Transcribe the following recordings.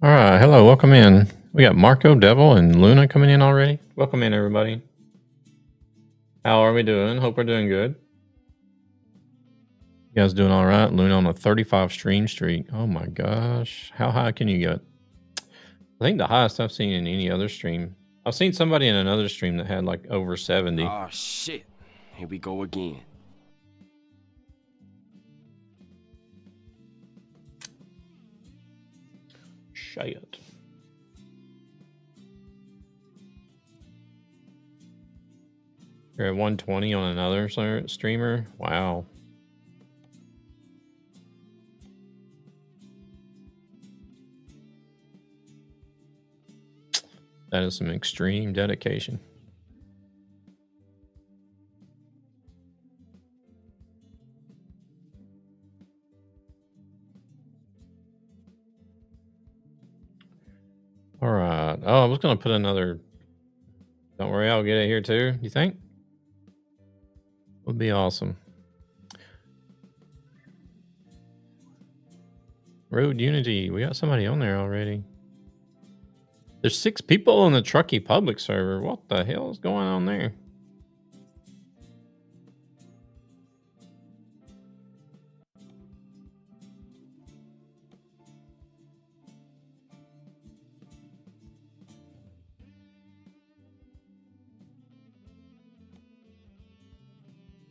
All right, hello, welcome in. We got Marco, Devil, and Luna coming in already. Welcome in, everybody. How are we doing? Hope we're doing good. You guys doing all right? Luna on a 35 stream streak. Oh my gosh, how high can you get? I think the highest I've seen in any other stream. I've seen somebody in another stream that had like over 70. Oh shit! Here we go again. Shit. You're at 120 on another streamer? Wow. That is some extreme dedication. All right. Oh, I was going to put another. Don't worry, I'll get it here too. You think? Would be awesome. Road Unity. We got somebody on there already. There's 6 people on the Truckee public server. What the hell is going on there?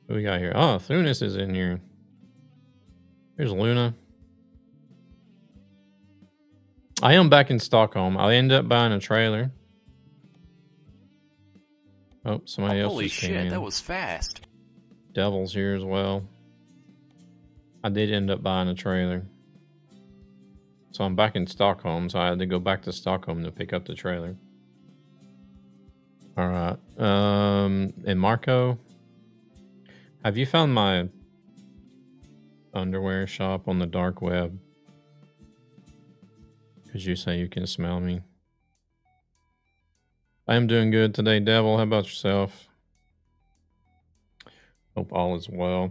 What we got here? Oh, Thunis is in here. Here's Luna. I am back in Stockholm. I ended up buying a trailer. Oh, somebody else Holy just came shit, in. that was fast. Devil's here as well. I did end up buying a trailer. So I'm back in Stockholm, so I had to go back to Stockholm to pick up the trailer. All right. And Marco, have you found my underwear shop on the dark web? Because you say you can smell me. I am doing good today, Devil. How about yourself? Hope all is well.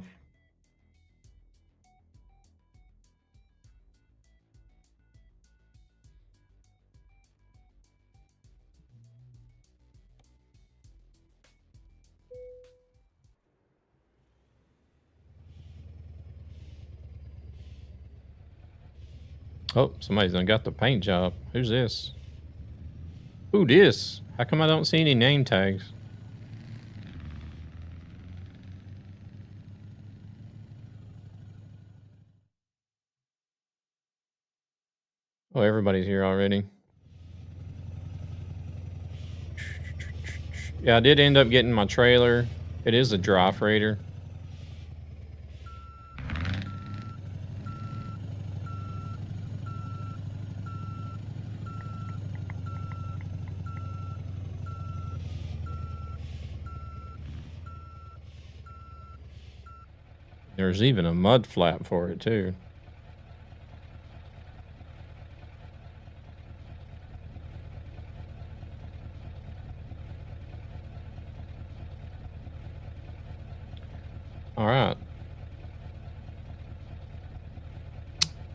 Oh, somebody's done got the paint job. Who's this? Who this? How come I don't see any name tags? Oh, everybody's here already. Yeah, I did end up getting my trailer. It is a dry freighter. There's even a mud flap for it too. All right.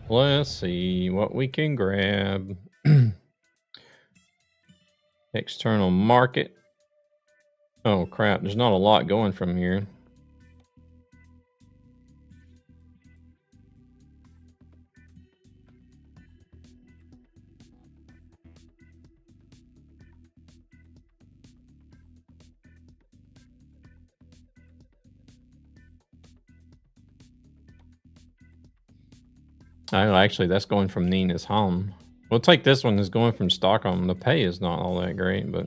Let's see what we can grab. External market. Oh crap, there's not a lot going from here. Oh, actually, that's going from Nina's home. We'll take this one that's going from Stockholm. The pay is not all that great, but...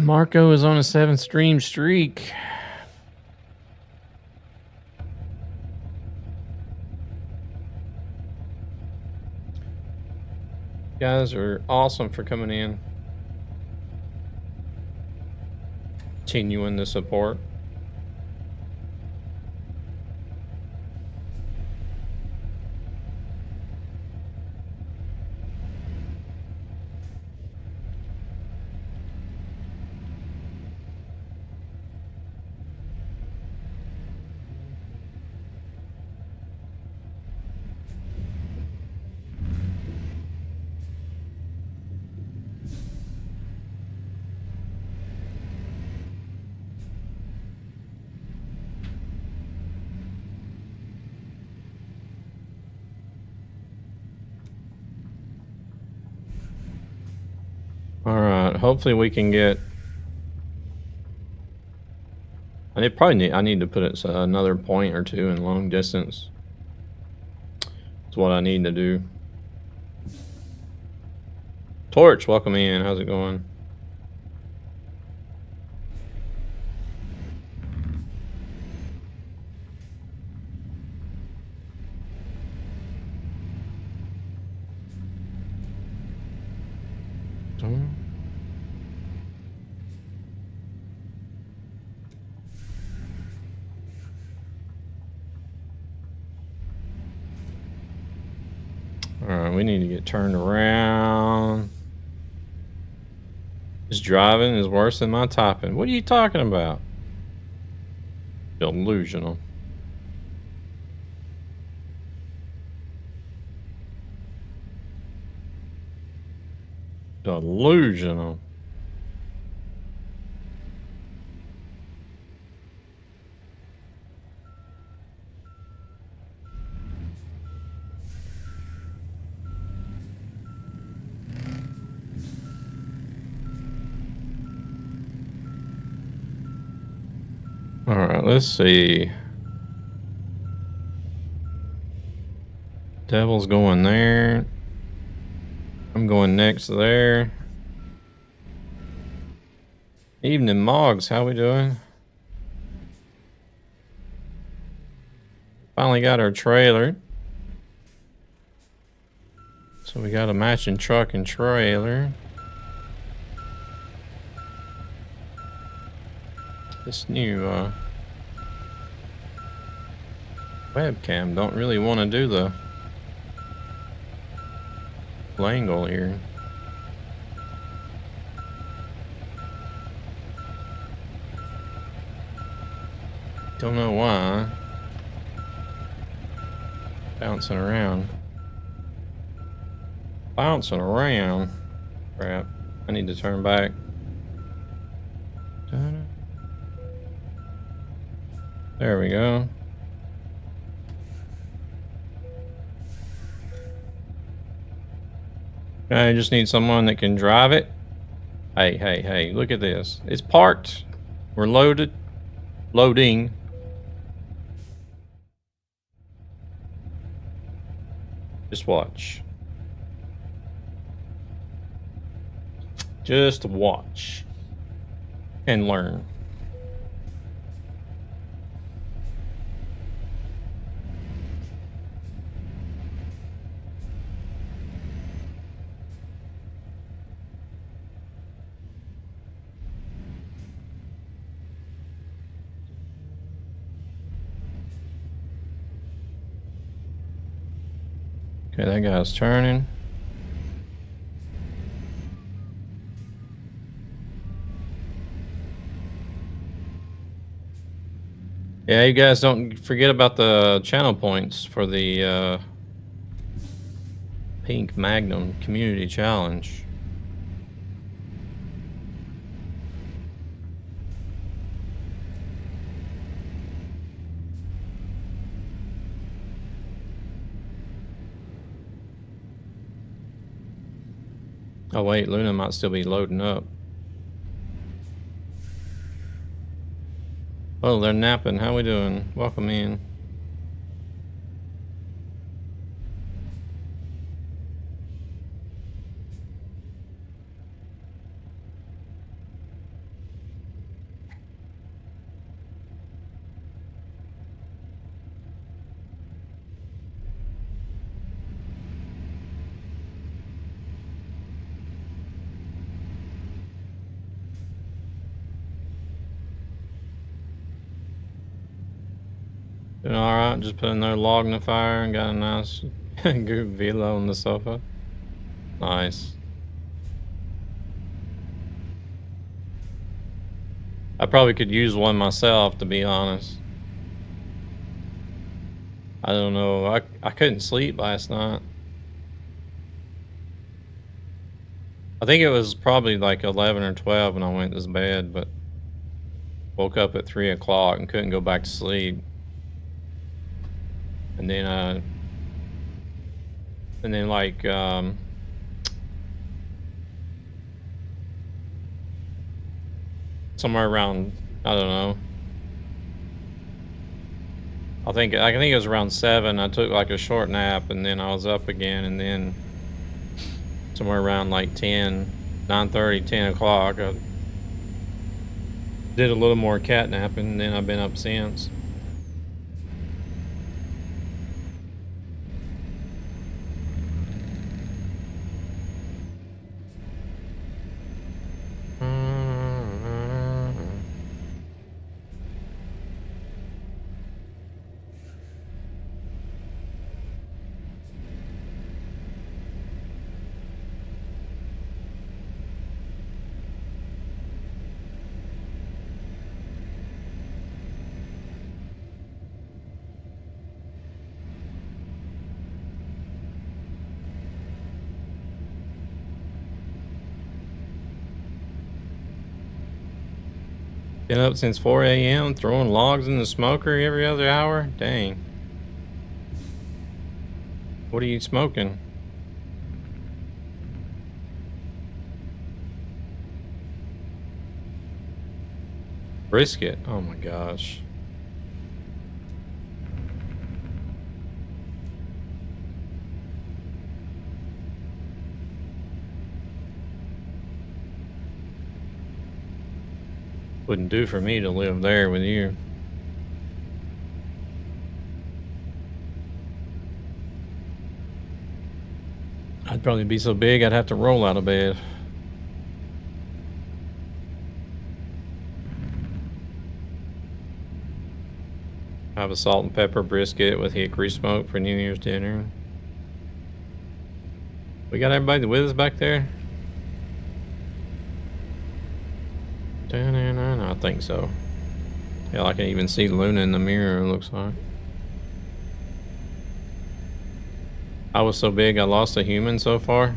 Marco is on a 7 stream streak. You guys are awesome for coming in. Continuing the support. hopefully we can get. I need to put it another point or two in long distance. That's what I need to do. Torch, welcome in. How's it going? Alright, we need to get turned around. This driving is worse than my typing. What are you talking about? Delusional. Delusional. Alright, let's see. Devil's going there. I'm going next there. Evening Moggs, how we doing? Finally got our trailer. So we got a matching truck and trailer. This new webcam don't really want to do the angle here. Don't know why. Bouncing around. Bouncing around. Crap. I need to turn back. There we go. I just need someone that can drive it. Hey, hey, hey, look at this. It's parked. We're loaded. Loading. Just watch. Just watch. And learn. Okay, that guy's turning. Yeah, you guys don't forget about the channel points for the Pink Magnum Community Challenge. Oh wait, Luna might still be loading up. Oh, they're napping. How we doing? Welcome in. Doing alright, just put another log in the fire and got a nice good velo on the sofa. Nice. I probably could use one myself, to be honest. I don't know, I couldn't sleep last night. I think it was probably like 11 or 12 when I went to bed, but woke up at 3 o'clock and couldn't go back to sleep. And then like somewhere around, I don't know. I think it was around 7. I took like a short nap and then I was up again, and then somewhere around like 9:30, 10 o'clock, I did a little more cat napping, and then I've been up since. Been up since 4 a.m. throwing logs in the smoker every other hour? Dang. What are you smoking? Brisket. Oh my gosh. Wouldn't do for me to live there with you. I'd probably be so big I'd have to roll out of bed. Have a salt and pepper brisket with hickory smoke for New Year's dinner. We got everybody with us back there? I think so. Hell, I can even see Luna in the mirror, it looks like. I was so big I lost a human so far.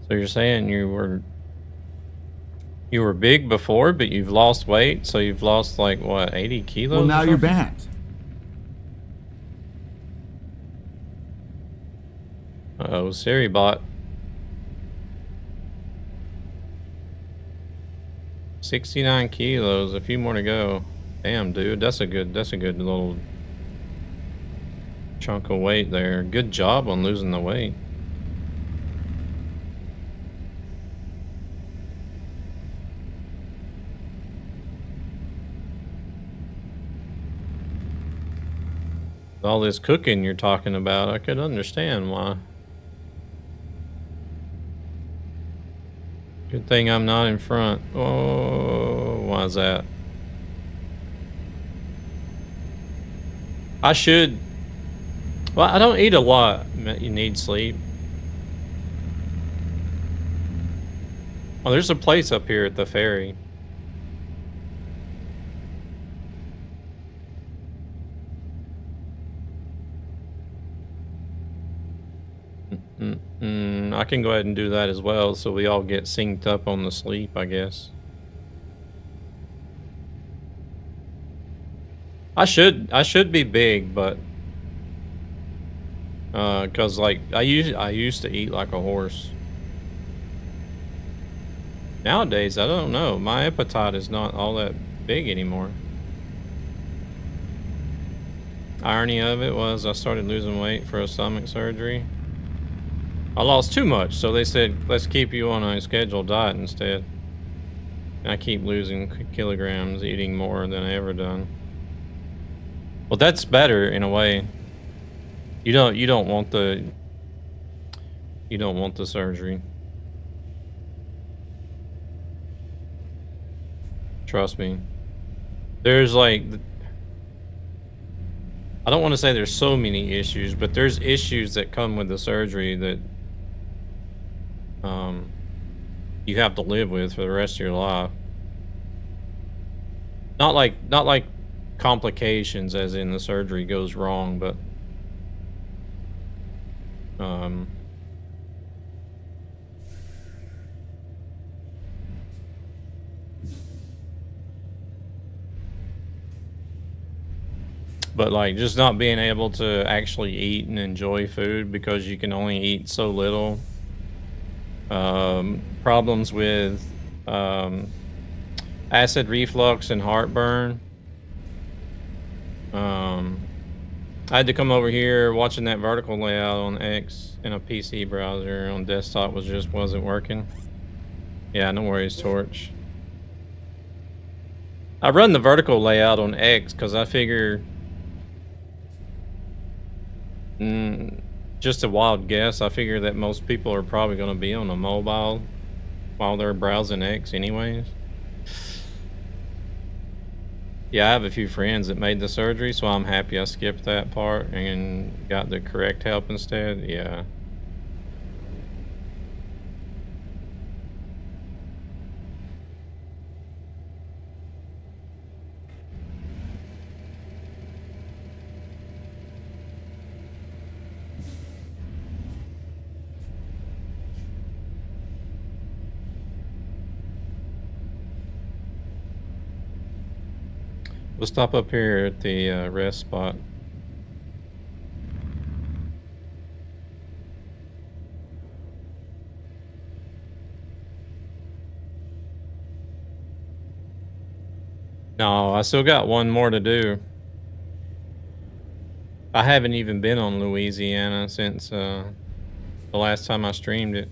So you're saying you were big before, but you've lost weight, so you've lost like what, 80 kilos? Well, now you're banned. Uh-oh, Siri bot. 69 kilos, a few more to go. Damn, dude, that's a good little chunk of weight there. Good job on losing the weight. All this cooking you're talking about, I could understand why. Good thing I'm not in front. Oh, why is that? I should. Well, I don't eat a lot. You need sleep. Oh, there's a place up here at the ferry. I can go ahead and do that as well, so we all get synced up on the sleep, I guess. I should be big, but cause like I used to eat like a horse. Nowadays, I don't know. My appetite is not all that big anymore. Irony of it was I started losing weight for a stomach surgery. I lost too much, so they said, let's keep you on a scheduled diet instead. And I keep losing kilograms, eating more than I ever done. Well, that's better in a way. You don't want the surgery. Trust me. There's like, I don't want to say there's so many issues, but there's issues that come with the surgery that you have to live with for the rest of your life. Not like complications as in the surgery goes wrong, but But like just not being able to actually eat and enjoy food because you can only eat so little. Problems with acid reflux and heartburn. I had to come over here. Watching that vertical layout on X in a PC browser on desktop wasn't working. Yeah, no worries, Torch. I run the vertical layout on X because I figure, just a wild guess, I figure that most people are probably going to be on a mobile while they're browsing X anyways. Yeah, I have a few friends that made the surgery, so I'm happy I skipped that part and got the correct help instead. Yeah. We'll stop up here at the rest spot. No, I still got one more to do. I haven't even been on Louisiana since the last time I streamed it.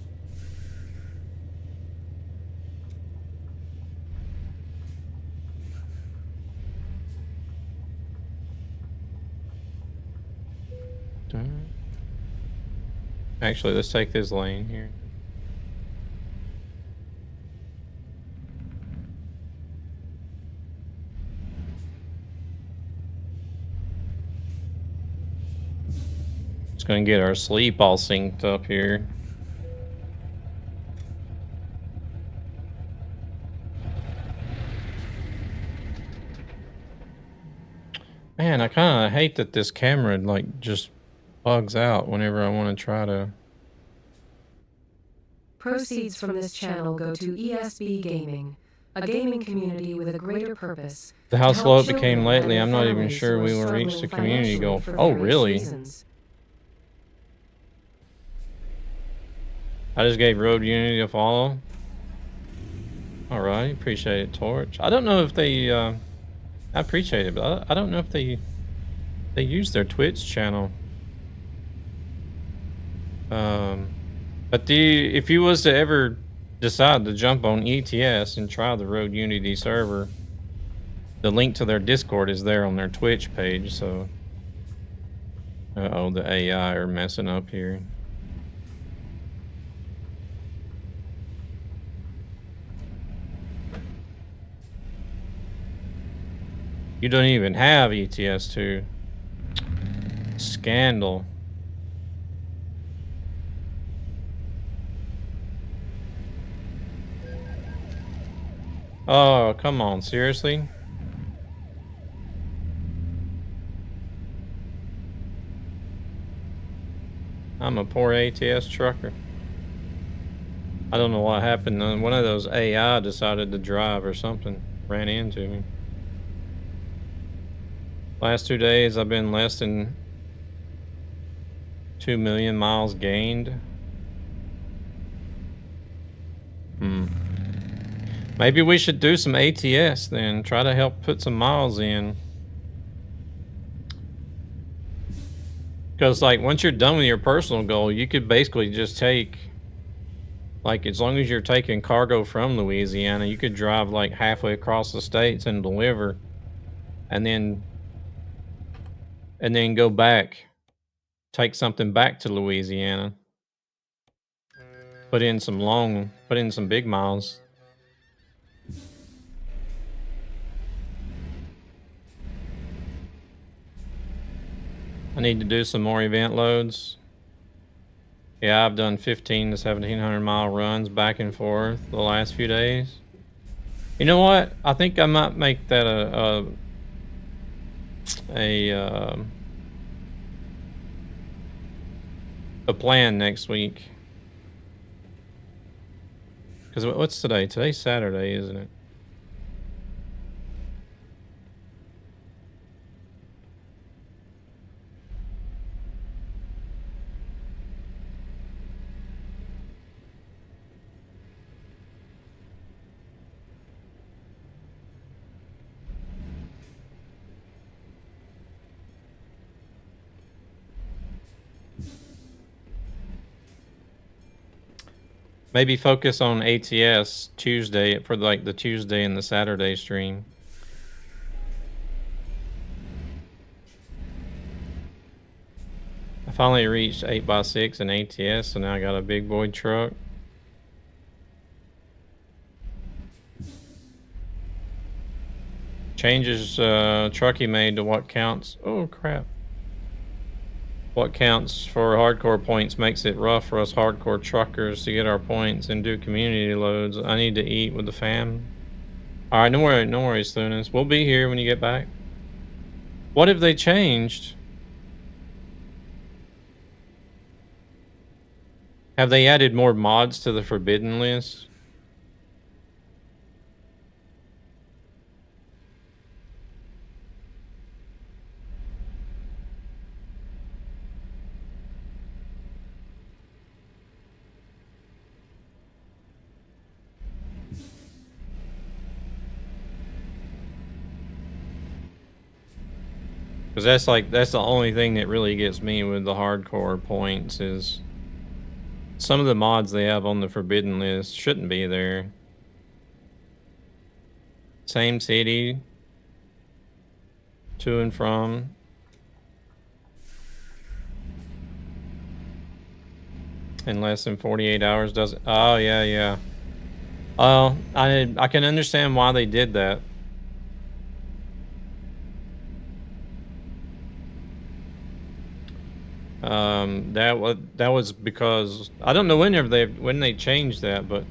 Actually, let's take this lane here. Just gonna get our sleep all synced up here. Man, I kind of hate that this camera like just bugs out whenever I want to try to. Proceeds from this channel go to ESB Gaming, a gaming community with a greater purpose. How slow it became lately, I'm not even sure we will reach the community goal. Oh, really? Reasons. I just gave Road Unity a follow. Alright, appreciate it, Torch. I don't know if they, I appreciate it, but I don't know if they use their Twitch channel. But if you was to ever decide to jump on ETS and try the Road Unity server, the link to their Discord is there on their Twitch page, so... Uh-oh, the AI are messing up here. You don't even have ETS2. Scandal. Oh, come on, seriously? I'm a poor ATS trucker. I don't know what happened. One of those AI decided to drive or something. Ran into me. Last 2 days I've been less than 2 million miles gained. Maybe we should do some ATS then. Try to help put some miles in. Because like once you're done with your personal goal, you could basically just take, like as long as you're taking cargo from Louisiana, you could drive like halfway across the states and deliver, and then go back, take something back to Louisiana, put in some big miles. I need to do some more event loads. Yeah, I've done 15 to 1700 mile runs back and forth the last few days. You know what? I think I might make that a plan next week. Because what's today? Today's Saturday, isn't it? Maybe focus on ATS Tuesday for like the Tuesday and the Saturday stream. I finally reached 8x6 in ATS, so now I got a big boy truck. Changes Truckee made to what counts. Oh crap. What counts for hardcore points makes it rough for us hardcore truckers to get our points and do community loads. I need to eat with the fam. Alright, no worries, Thunis. We'll be here when you get back. What have they changed? Have they added more mods to the forbidden list? Because that's the only thing that really gets me with the hardcore points is some of the mods they have on the forbidden list shouldn't be there. Same city. To and from. In less than 48 hours does it? Oh, yeah. I can understand why they did that. That was because I don't know when they changed that, but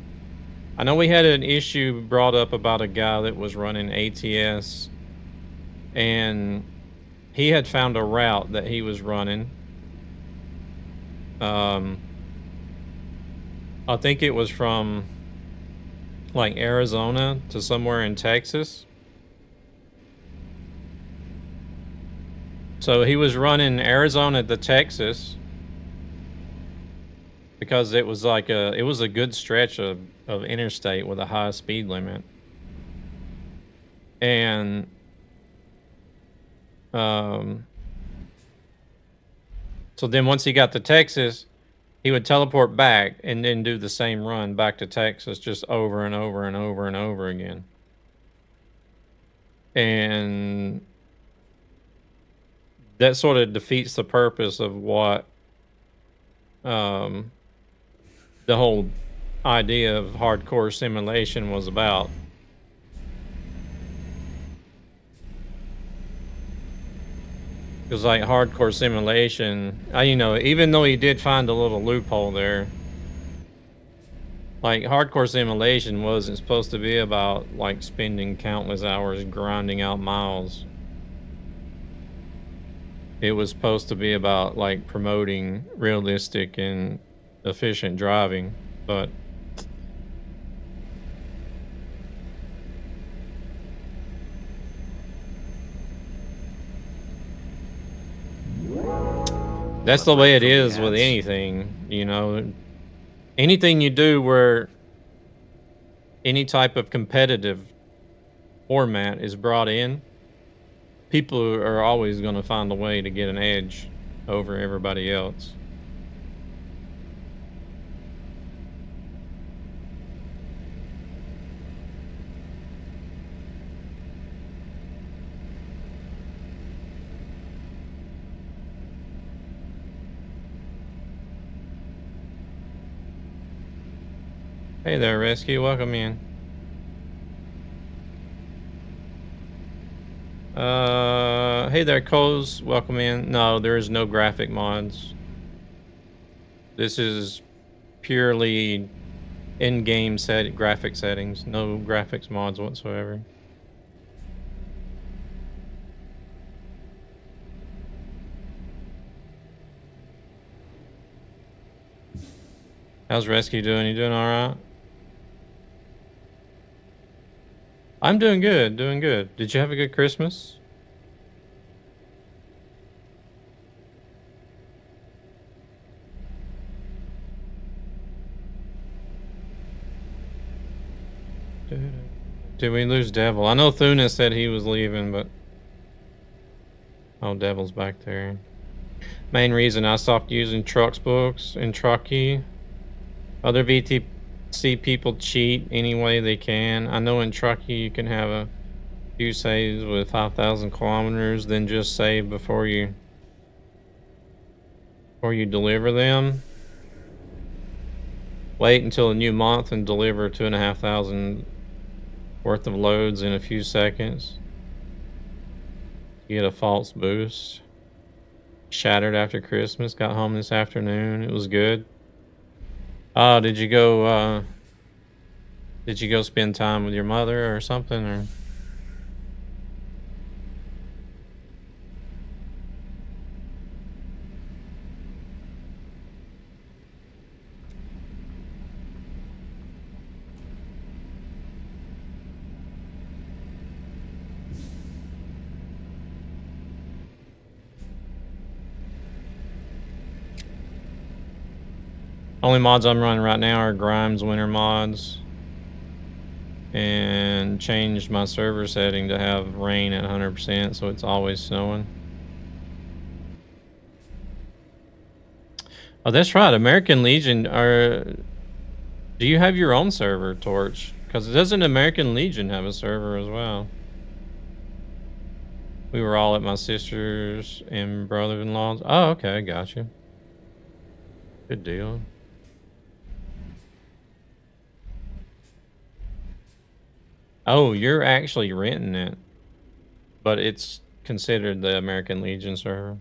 I know we had an issue brought up about a guy that was running ATS, and he had found a route that he was running. I think it was from like Arizona to somewhere in Texas. So he was running Arizona to Texas because it was like it was a good stretch of interstate with a high speed limit. And so then once he got to Texas, he would teleport back and then do the same run back to Texas just over and over and over and over again. And that sort of defeats the purpose of what the whole idea of hardcore simulation was about. Because like hardcore simulation, you know, even though he did find a little loophole there, like hardcore simulation wasn't supposed to be about like spending countless hours grinding out miles. It was supposed to be about like promoting realistic and efficient driving, but that's the way it is with anything, you know. Anything you do where any type of competitive format is brought in, people are always going to find a way to get an edge over everybody else. Hey there, Rescue. Welcome in. Hey there, Coles. Welcome in. No, there is no graphic mods. This is purely in-game graphic settings. No graphics mods whatsoever. How's Rescue doing? You doing all right? I'm doing good, doing good. Did you have a good Christmas? Did we lose Devil? I know Thuna said he was leaving, but... Oh, Devil's back there. Main reason I stopped using Trucks books in Truckee. Other VT see people cheat any way they can. I know in Truckee you can have a few saves with 5,000 kilometers, then just save before you deliver them. Wait until a new month and deliver 2,500 worth of loads in a few seconds. You get a false boost. Shattered after Christmas. Got home this afternoon. It was good. Oh, did you go spend time with your mother or something, or? Only mods I'm running right now are Grimes winter mods. And changed my server setting to have rain at 100%, so it's always snowing. Oh, that's right. American Legion are... Do you have your own server, Torch? Because doesn't American Legion have a server as well? We were all at my sister's and brother-in-law's. Oh, okay, got you. Good deal. Oh, you're actually renting it, but it's considered the American Legion server.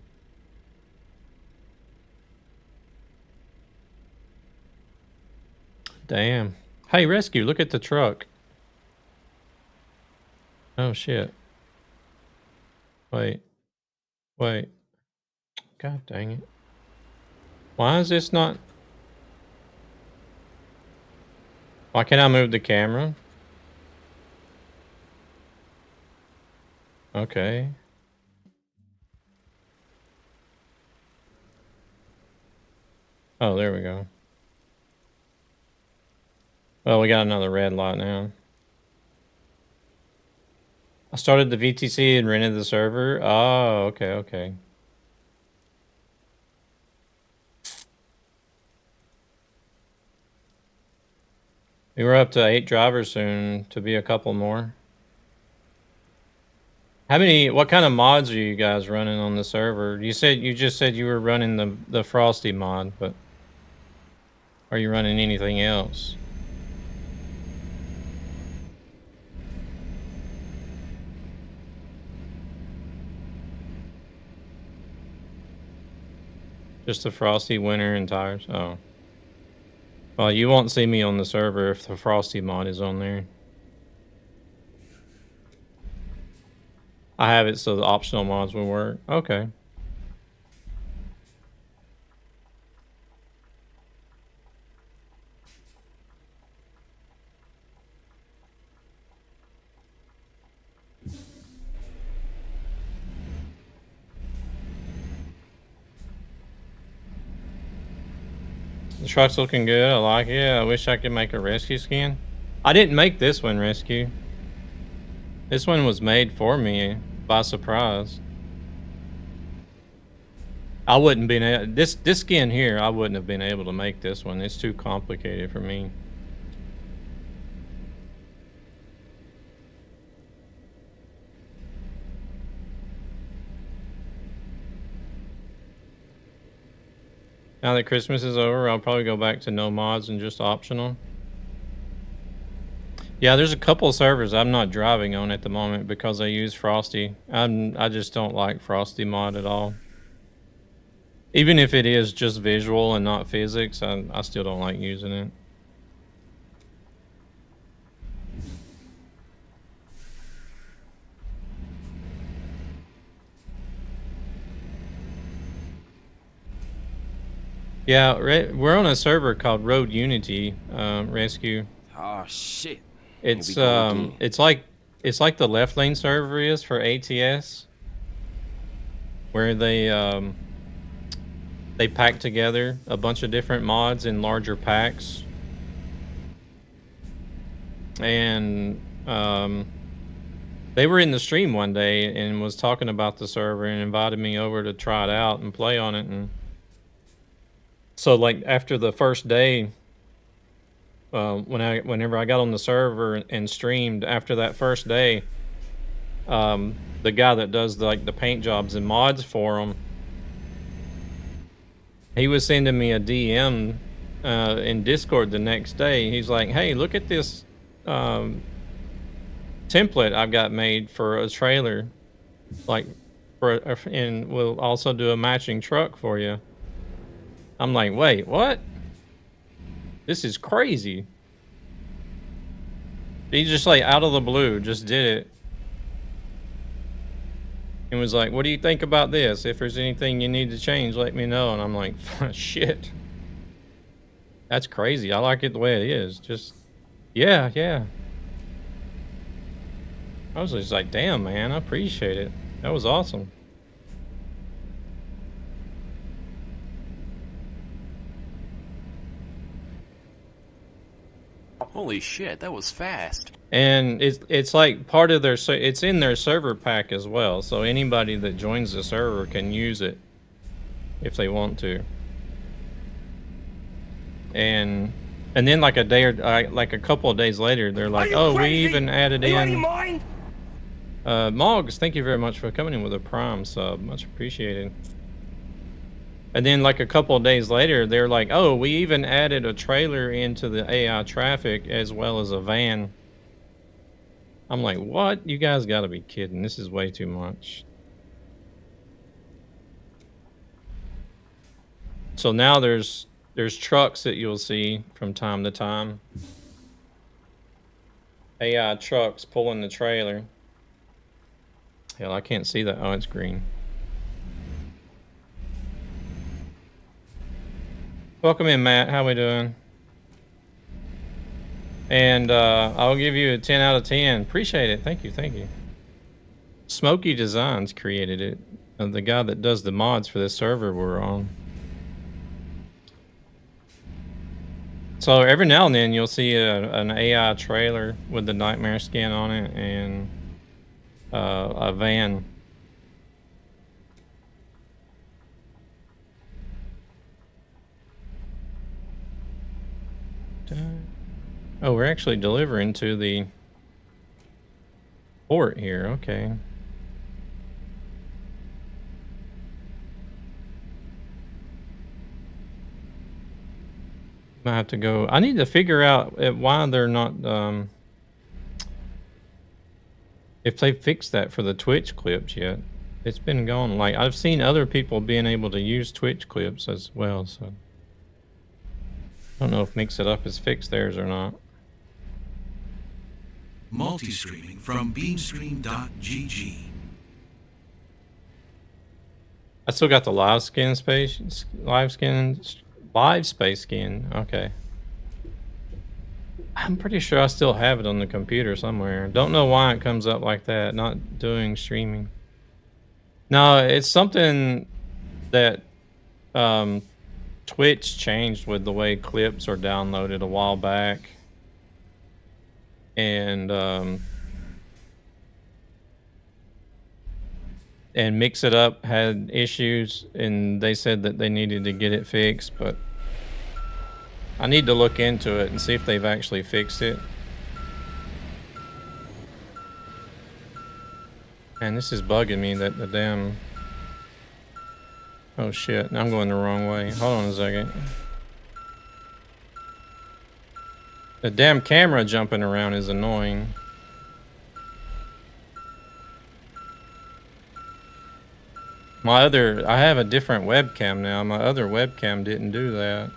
Damn. Hey, Rescue, look at the truck. Oh, shit. Wait. Wait. God dang it. Why is this not... Why can't I move the camera? Okay. Oh, there we go. Well, we got another red light now. I started the VTC and rented the server. Oh, okay, okay. We were up to 8 drivers soon, to be a couple more. What kind of mods are you guys running on the server? You just said you were running the Frosty mod, but are you running anything else? Just the Frosty winter and tires? Oh. Well, you won't see me on the server if the Frosty mod is on there. I have it so the optional mods will work. Okay. The truck's looking good. I like it. I wish I could make a rescue skin. I didn't make this one rescue. This one was made for me by surprise. I wouldn't be this skin here. I wouldn't have been able to make this one. It's too complicated for me. Now that Christmas is over, I'll probably go back to no mods and just optional. Yeah, there's a couple of servers I'm not driving on at the moment because I use Frosty. I just don't like Frosty mod at all. Even if it is just visual and not physics, I still don't like using it. Yeah, we're on a server called Road Unity Rescue. Oh shit. It's like the Left Lane server is for ATS, where they pack together a bunch of different mods in larger packs. And they were in the stream one day and was talking about the server and invited me over to try it out and play on it. And so like after the first day, whenever I got on the server and streamed after that first day, the guy that does the paint jobs and mods for them, he was sending me a DM in Discord the next day. He's like, "Hey, look at this template I've got made for a trailer, like and we'll also do a matching truck for you." I'm like, "Wait, what? This is crazy." He just like out of the blue just did it. And was like, "What do you think about this? If there's anything you need to change, let me know." And I'm like, "Shit. That's crazy. I like it the way it is." Just yeah. I was just like, "Damn, man, I appreciate it. That was awesome." Holy shit, that was fast. And it's like part of their it's in their server pack as well, so anybody that joins the server can use it if they want to. And then like a day or like a couple of days later, they're like, "Oh, we even added in." Moggs, thank you very much for coming in with a Prime sub, much appreciated. And then like a couple of days later, they're like, "Oh, we even added a trailer into the AI traffic as well as a van." I'm like, "What? You guys gotta be kidding. This is way too much." So now there's trucks that you'll see from time to time. AI trucks pulling the trailer. Hell, I can't see that. Oh, it's green. Welcome in, Matt. How we doing? And I'll give you a 10 out of 10. Appreciate it. Thank you. Smoky Designs created it. The guy that does the mods for this server we're on. So every now and then you'll see an AI trailer with the Nightmare skin on it and a van. Oh, we're actually delivering to the port here. Okay. I have to go. I need to figure out why they're not if they fixed that for the Twitch clips yet. It's been gone. Like I've seen other people being able to use Twitch clips as well, so I don't know if Mix It Up has fixed theirs or not. Multi-streaming from beamstream.gg. I still got the live space skin. Okay. I'm pretty sure I still have it on the computer somewhere. Don't know why it comes up like that, not doing streaming. No, it's something that Twitch changed with the way clips are downloaded a while back. And Mix It Up had issues and they said that they needed to get it fixed, but I need to look into it and see if they've actually fixed it. And this is bugging me that the damn... Oh shit, now I'm going the wrong way. Hold on a second. The damn camera jumping around is annoying. I have a different webcam now. My other webcam didn't do that.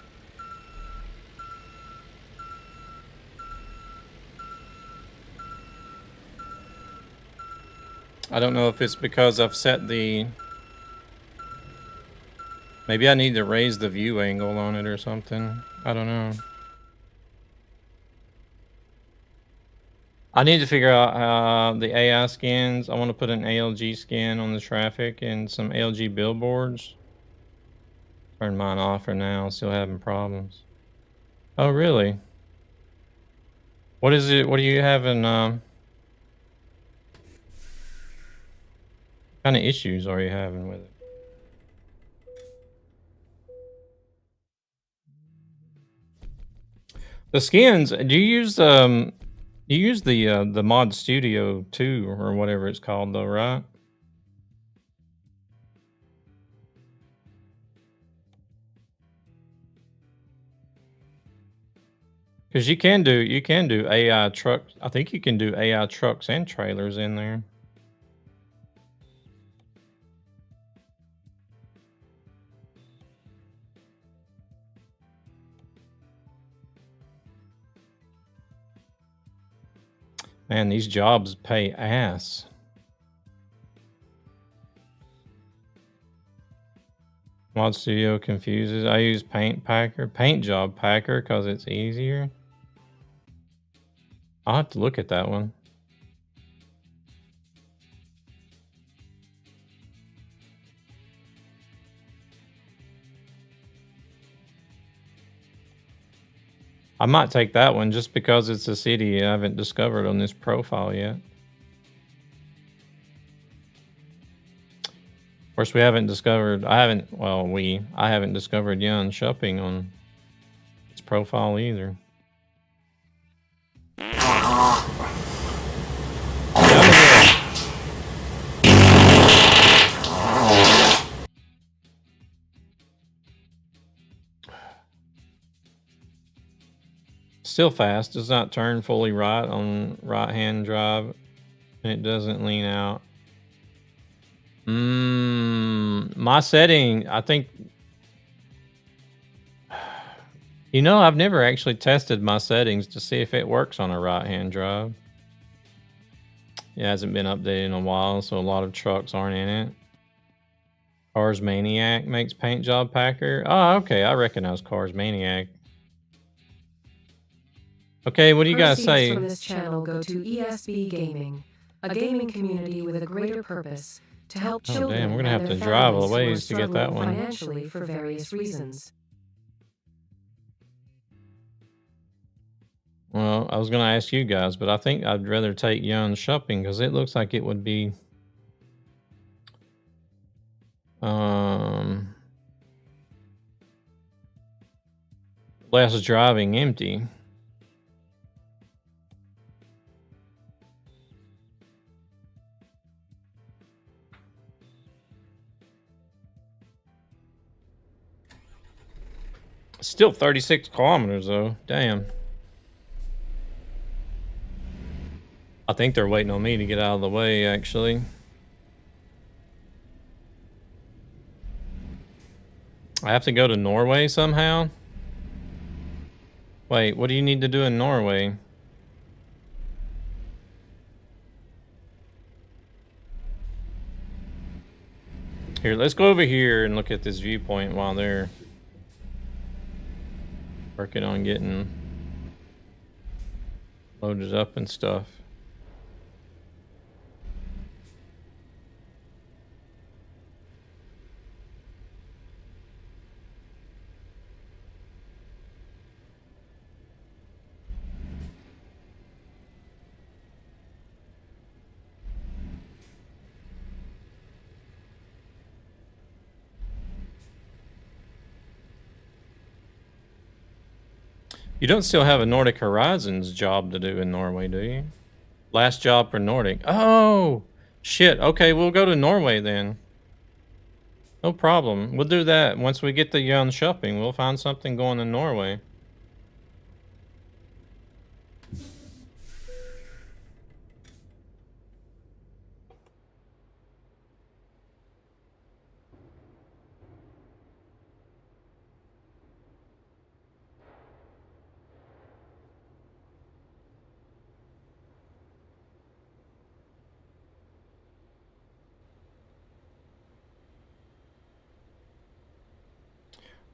I don't know if it's because I've set the... Maybe I need to raise the view angle on it or something. I don't know. I need to figure out the AI skins. I want to put an ALG skin on the traffic and some ALG billboards. Turn mine off for now. Still having problems. Oh, really? What is it? What do you have in... What kind of issues are you having with it? The skins, do you use the Mod Studio 2 or whatever it's called though, right? Because you can do AI trucks. I think you can do AI trucks and trailers in there. Man, these jobs pay ass. Mod Studio confuses. I use Paint Job Packer because it's easier. I'll have to look at that one. I might take that one just because it's a city I haven't discovered on this profile yet. Of course, we haven't discovered, I haven't discovered Yun Shopping on its profile either. Still fast, does not turn fully right on right-hand drive, and it doesn't lean out. My setting, I think, you know, I've never actually tested my settings to see if it works on a right-hand drive. It hasn't been updated in a while, so a lot of trucks aren't in it. Cars Maniac makes Paint Job Packer. Oh, okay, I recognize Cars Maniac. Okay, what do you guys say? Proceeds from this channel go to ESB Gaming, a gaming community with a greater purpose to help children. Damn, we're gonna and have to their drive a families who are ways to get that struggling one. financially for various reasons. Well, I was gonna ask you guys, but I think I'd rather take Yun Shopping because it looks like it would be less driving empty. Still 36 kilometers though. Damn. I think they're waiting on me to get out of the way, actually. I have to go to Norway somehow? Wait, what do you need to do in Norway? Here, let's go over here and look at this viewpoint while they're working on getting loaded up and stuff. You don't still have a Nordic Horizons job to do in Norway, do you? Last job for Nordic. Oh, shit. Okay, we'll go to Norway then. No problem. We'll do that. Once we get the Yun Shopping, we'll find something going to Norway.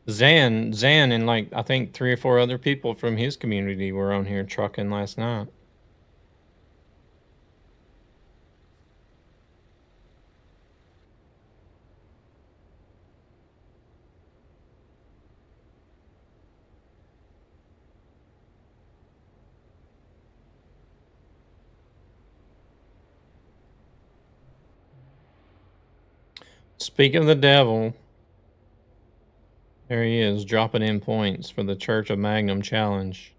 Zan and like I think 3 or 4 other people from his community were on here trucking last night. Speaking of the devil, there he is, dropping in points for the Church of Magnum challenge.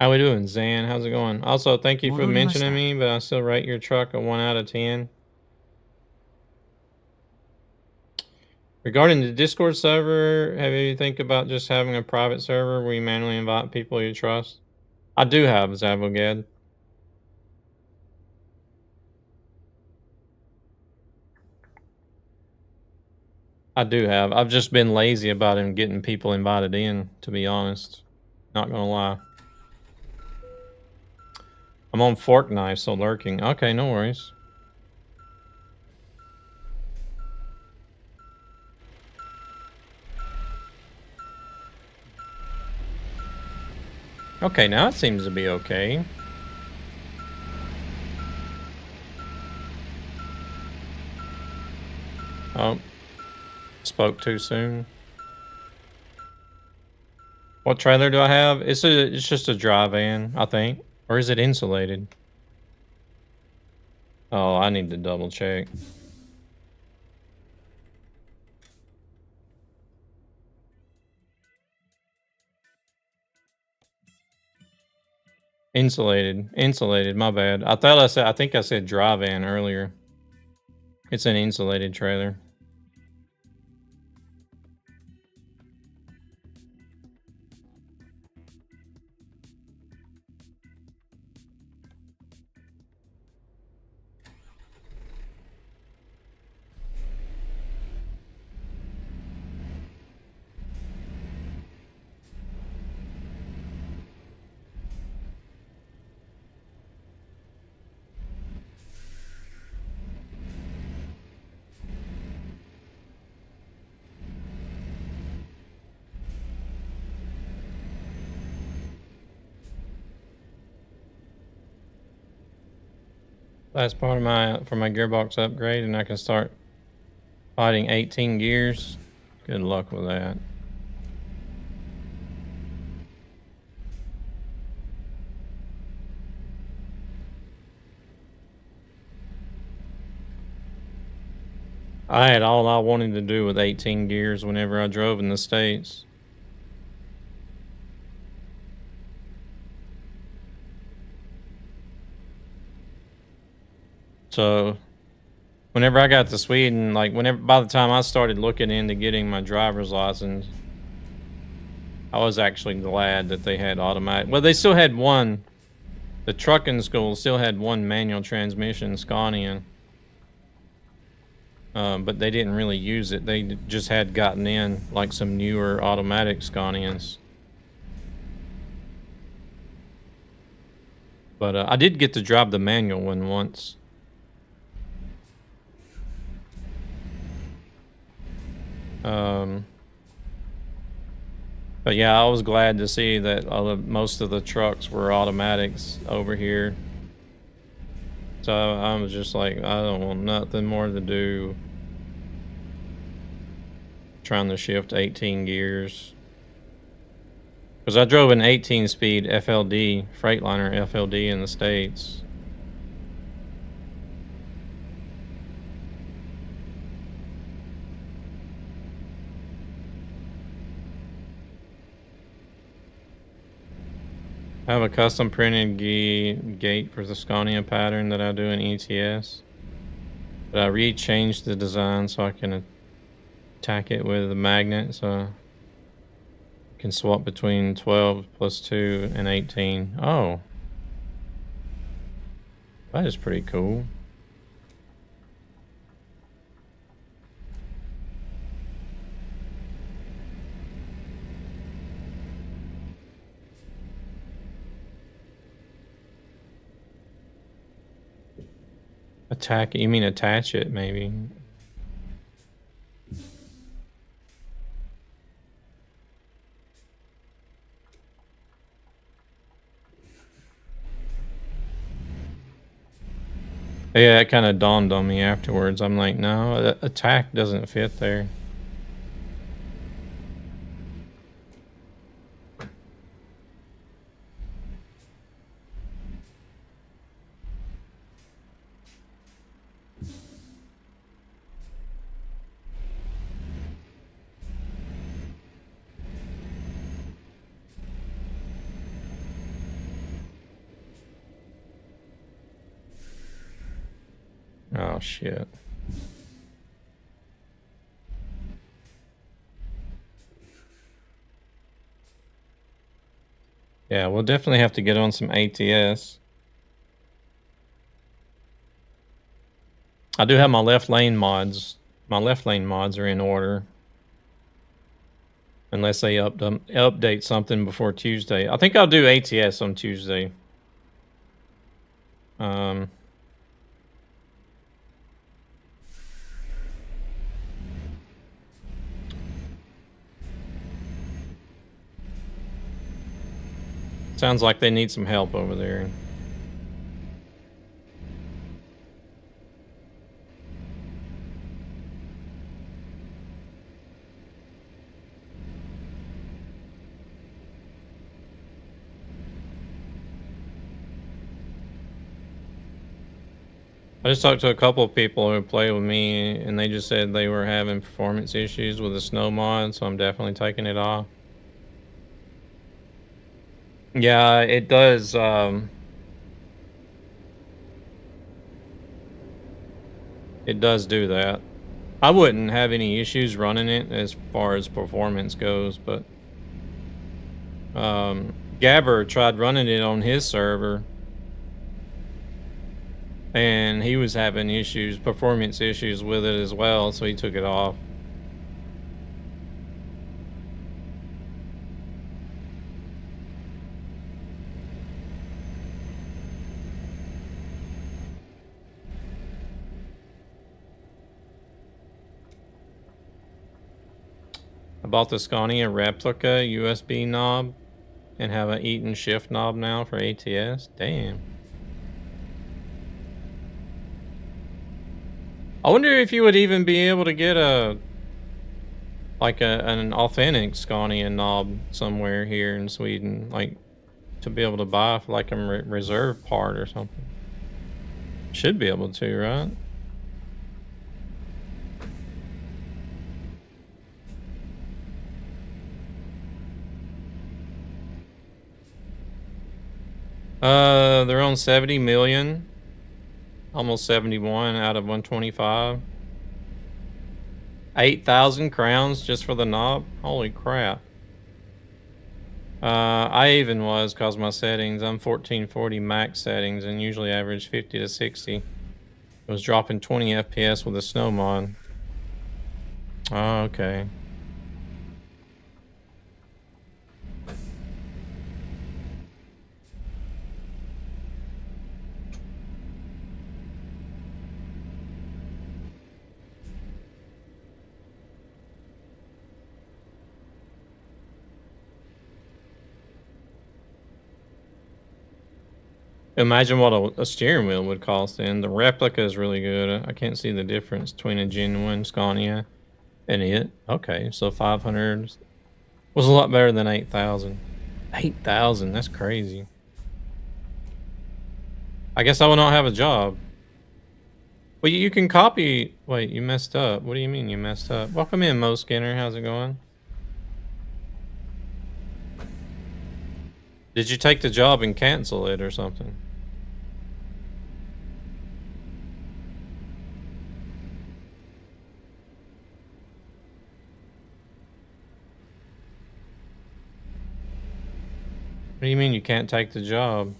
How we doing, Zan? How's it going? Also, thank you for mentioning 戻りました。me, but I still rate your truck a 1 out of 10. Regarding the Discord server, have you think about just having a private server where you manually invite people you trust? I do have Zavoged. I do have. I've just been lazy about him getting people invited in, to be honest. Not gonna lie. I'm on Fork Knife, so lurking. Okay, no worries. Okay, now it seems to be okay. Oh. Spoke too soon. What trailer do I have? It's just a dry van, I think. Or is it insulated? Oh, I need to double check. Insulated, my bad. I think I said dry van earlier. It's an insulated trailer. Last part of for my gearbox upgrade, and I can start fighting 18 gears. Good luck with that. I had all I wanted to do with 18 gears whenever I drove in the States. So, whenever I got to Sweden, like by the time I started looking into getting my driver's license, I was actually glad that they had automatic. Well, they still had one. The trucking school still had one manual transmission Scania. But they didn't really use it. They just had gotten in like some newer automatic Scanias. But I did get to drive the manual one once. But yeah, I was glad to see that most of the trucks were automatics over here. So I was just like, I don't want nothing more to do trying to shift 18 gears. Because I drove an 18-speed FLD, Freightliner FLD in the States. I have a custom printed gate for the Scania pattern that I do in ETS. But I re-changed the design so I can attack it with a magnet, so I can swap between 12 plus 2 and 18. Oh. That is pretty cool. Attack, you mean attach it, maybe? Yeah, it kind of dawned on me afterwards. I'm like, no, attack doesn't fit there. Oh, shit. Yeah, we'll definitely have to get on some ATS. I do have my left lane mods. My left lane mods are in order. Unless they update something before Tuesday. I think I'll do ATS on Tuesday. Sounds like they need some help over there. I just talked to a couple of people who play with me, and they just said they were having performance issues with the snow mod, so I'm definitely taking it off. Yeah, it does. It does do that. I wouldn't have any issues running it as far as performance goes, but Gabber tried running it on his server, and he was having issues, performance issues with it as well, so he took it off. I bought the Scania replica USB knob and have an Eaton shift knob now for ATS. Damn. I wonder if you would even be able to get an authentic Scania knob somewhere here in Sweden, like to be able to buy for like a reserve part or something. Should be able to, right? They're on 70 million. Almost 71 out of 125. 8,000 crowns just for the knob? Holy crap. I even was, cause my settings, I'm 1440 max settings and usually average 50 to 60. It was dropping 20 FPS with a snow mod. Oh, okay. Imagine what a steering wheel would cost then. The replica is really good. I can't see the difference between a genuine Scania and it. Okay, so 500 was a lot better than 8,000. 8,000, that's crazy. I guess I will not have a job. Well, you can copy... Wait, you messed up. What do you mean you messed up? Welcome in, Mo Skinner. How's it going? Did you take the job and cancel it or something? What do you mean you can't take the job?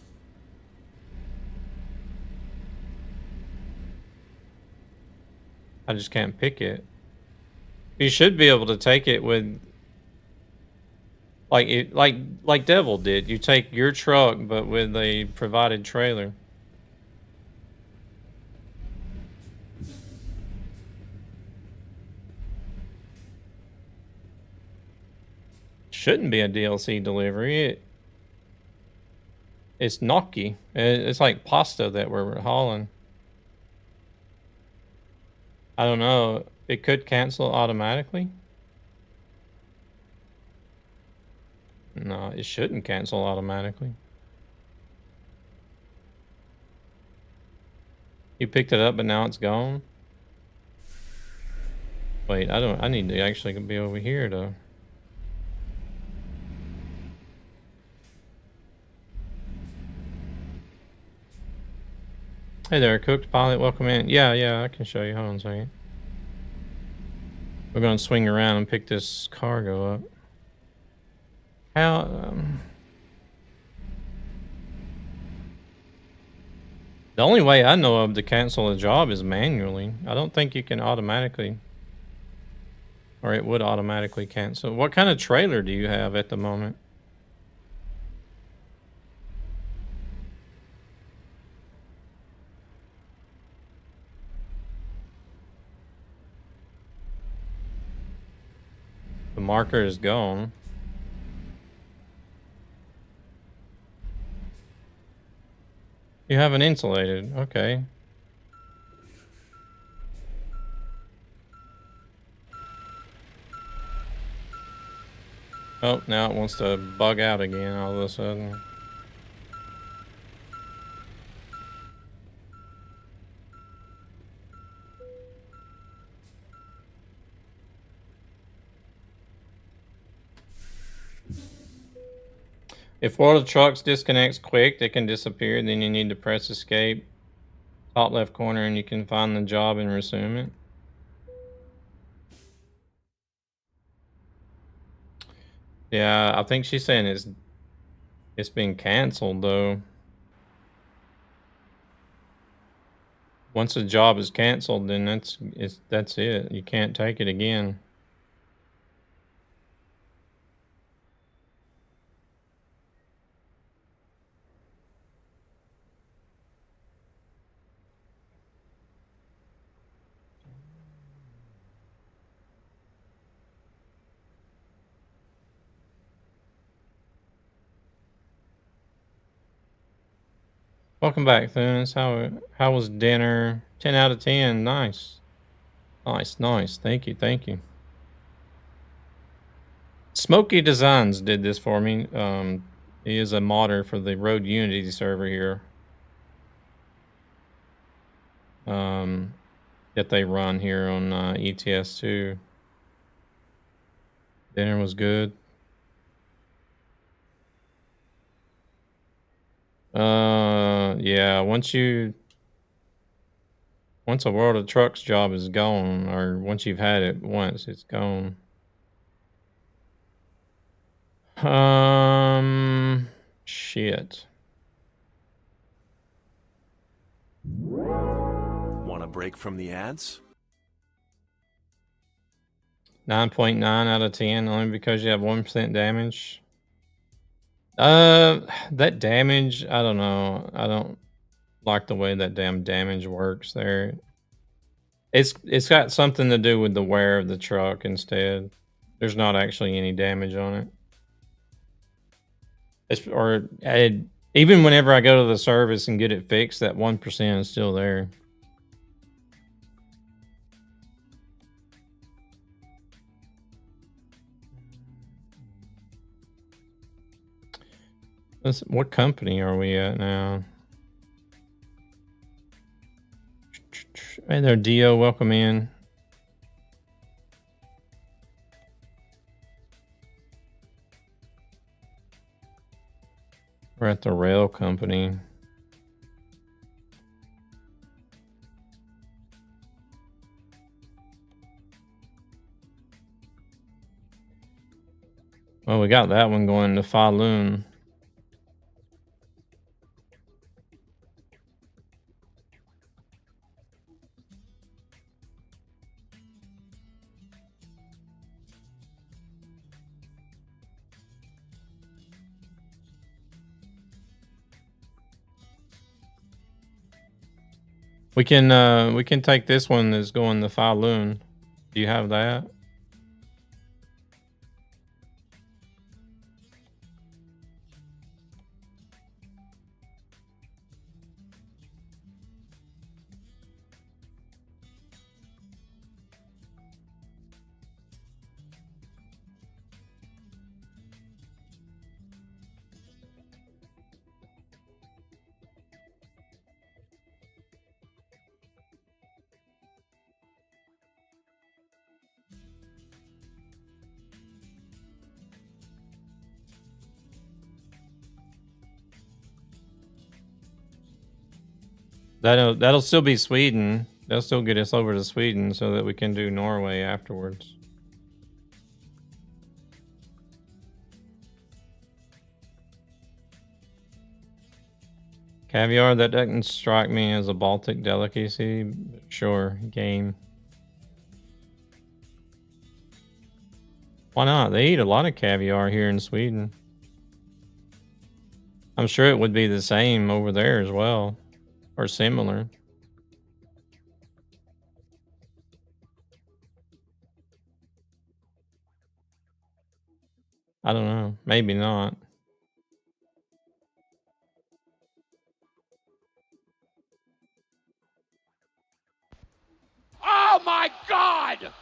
I just can't pick it. You should be able to take it with... Like Devil did. You take your truck, but with a provided trailer. Shouldn't be a DLC delivery. It's gnocchi. It's like pasta that we're hauling. I don't know. It could cancel automatically. No, it shouldn't cancel automatically. You picked it up, but now it's gone? Wait, I need to actually be over here to... Hey there, cooked pilot. Welcome in. Yeah, I can show you. Hold on a second. We're gonna swing around and pick this cargo up. How? The only way I know of to cancel a job is manually. I don't think you can automatically, or it would automatically cancel. What kind of trailer do you have at the moment? The marker is gone. You have an insulated. Okay. Oh, now it wants to bug out again all of a sudden. If World of Trucks disconnects quick, they can disappear. Then you need to press escape, top left corner, and you can find the job and resume it. Yeah, I think she's saying it's been canceled though. Once a job is canceled, then that's it. You can't take it again. Welcome back, Thunes. How was dinner? 10 out of 10. Nice. Nice. Thank you. Smoky Designs did this for me. He is a modder for the Road Unity server here. That they run here on ETS2. Dinner was good. Yeah, once a World of Trucks job is gone, or once you've had it once, it's gone. Shit. Want a break from the ads? 9.9 out of 10, only because you have 1% damage. That damage, I don't know. I don't like the way that damn damage works there. It's got something to do with the wear of the truck instead. There's not actually any damage on it. Even whenever I go to the service and get it fixed, that 1% is still there. What company are we at now? Hey there, Dio. Welcome in. We're at the rail company. Well, we got that one going to Falun. We can take this one that's going to Falun. Do you have that? That'll still be Sweden. That'll still get us over to Sweden so that we can do Norway afterwards. Caviar, that doesn't strike me as a Baltic delicacy. Sure, game. Why not? They eat a lot of caviar here in Sweden. I'm sure it would be the same over there as well, or similar. I don't know. Maybe not. Oh my God!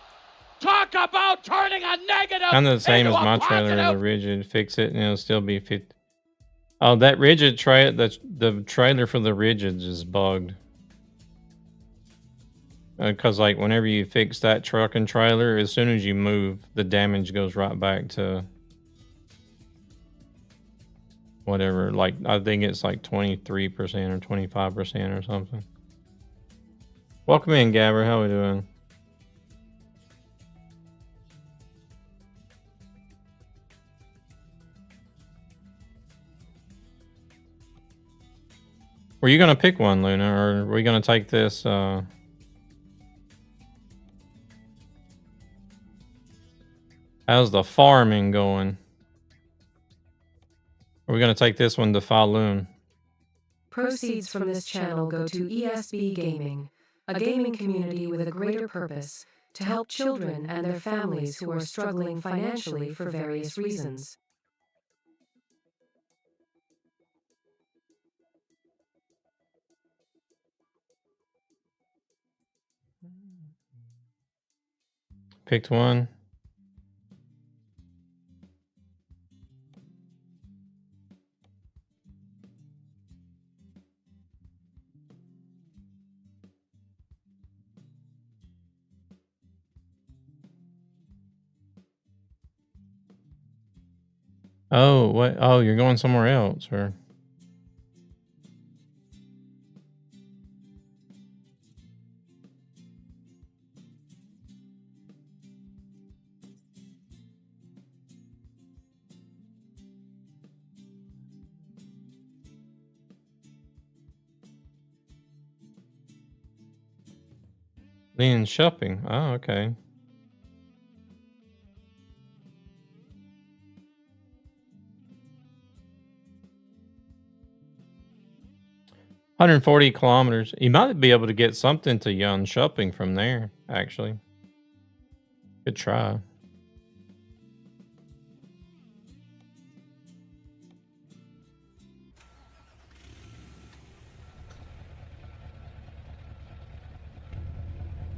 Talk about turning a negative Kind of the same as into a my trailer, the positive. rigid. Fix it and it'll still be 50. Oh, that rigid the trailer for the rigids is bugged. Because like whenever you fix that truck and trailer, as soon as you move, the damage goes right back to whatever. Like I think it's like 23% or 25% or something. Welcome in, Gabber. How we doing? Were you gonna pick one, Luna, or are we gonna take this? How's the farming going? Are we gonna take this one to Falun? Proceeds from this channel go to ESB Gaming, a gaming community with a greater purpose to help children and their families who are struggling financially for various reasons. Picked one. Oh, what? Oh, you're going somewhere else, or? Lean shopping. Oh, okay. $140 kilometers. You might be able to get something to Yun shopping from there, actually. Good try.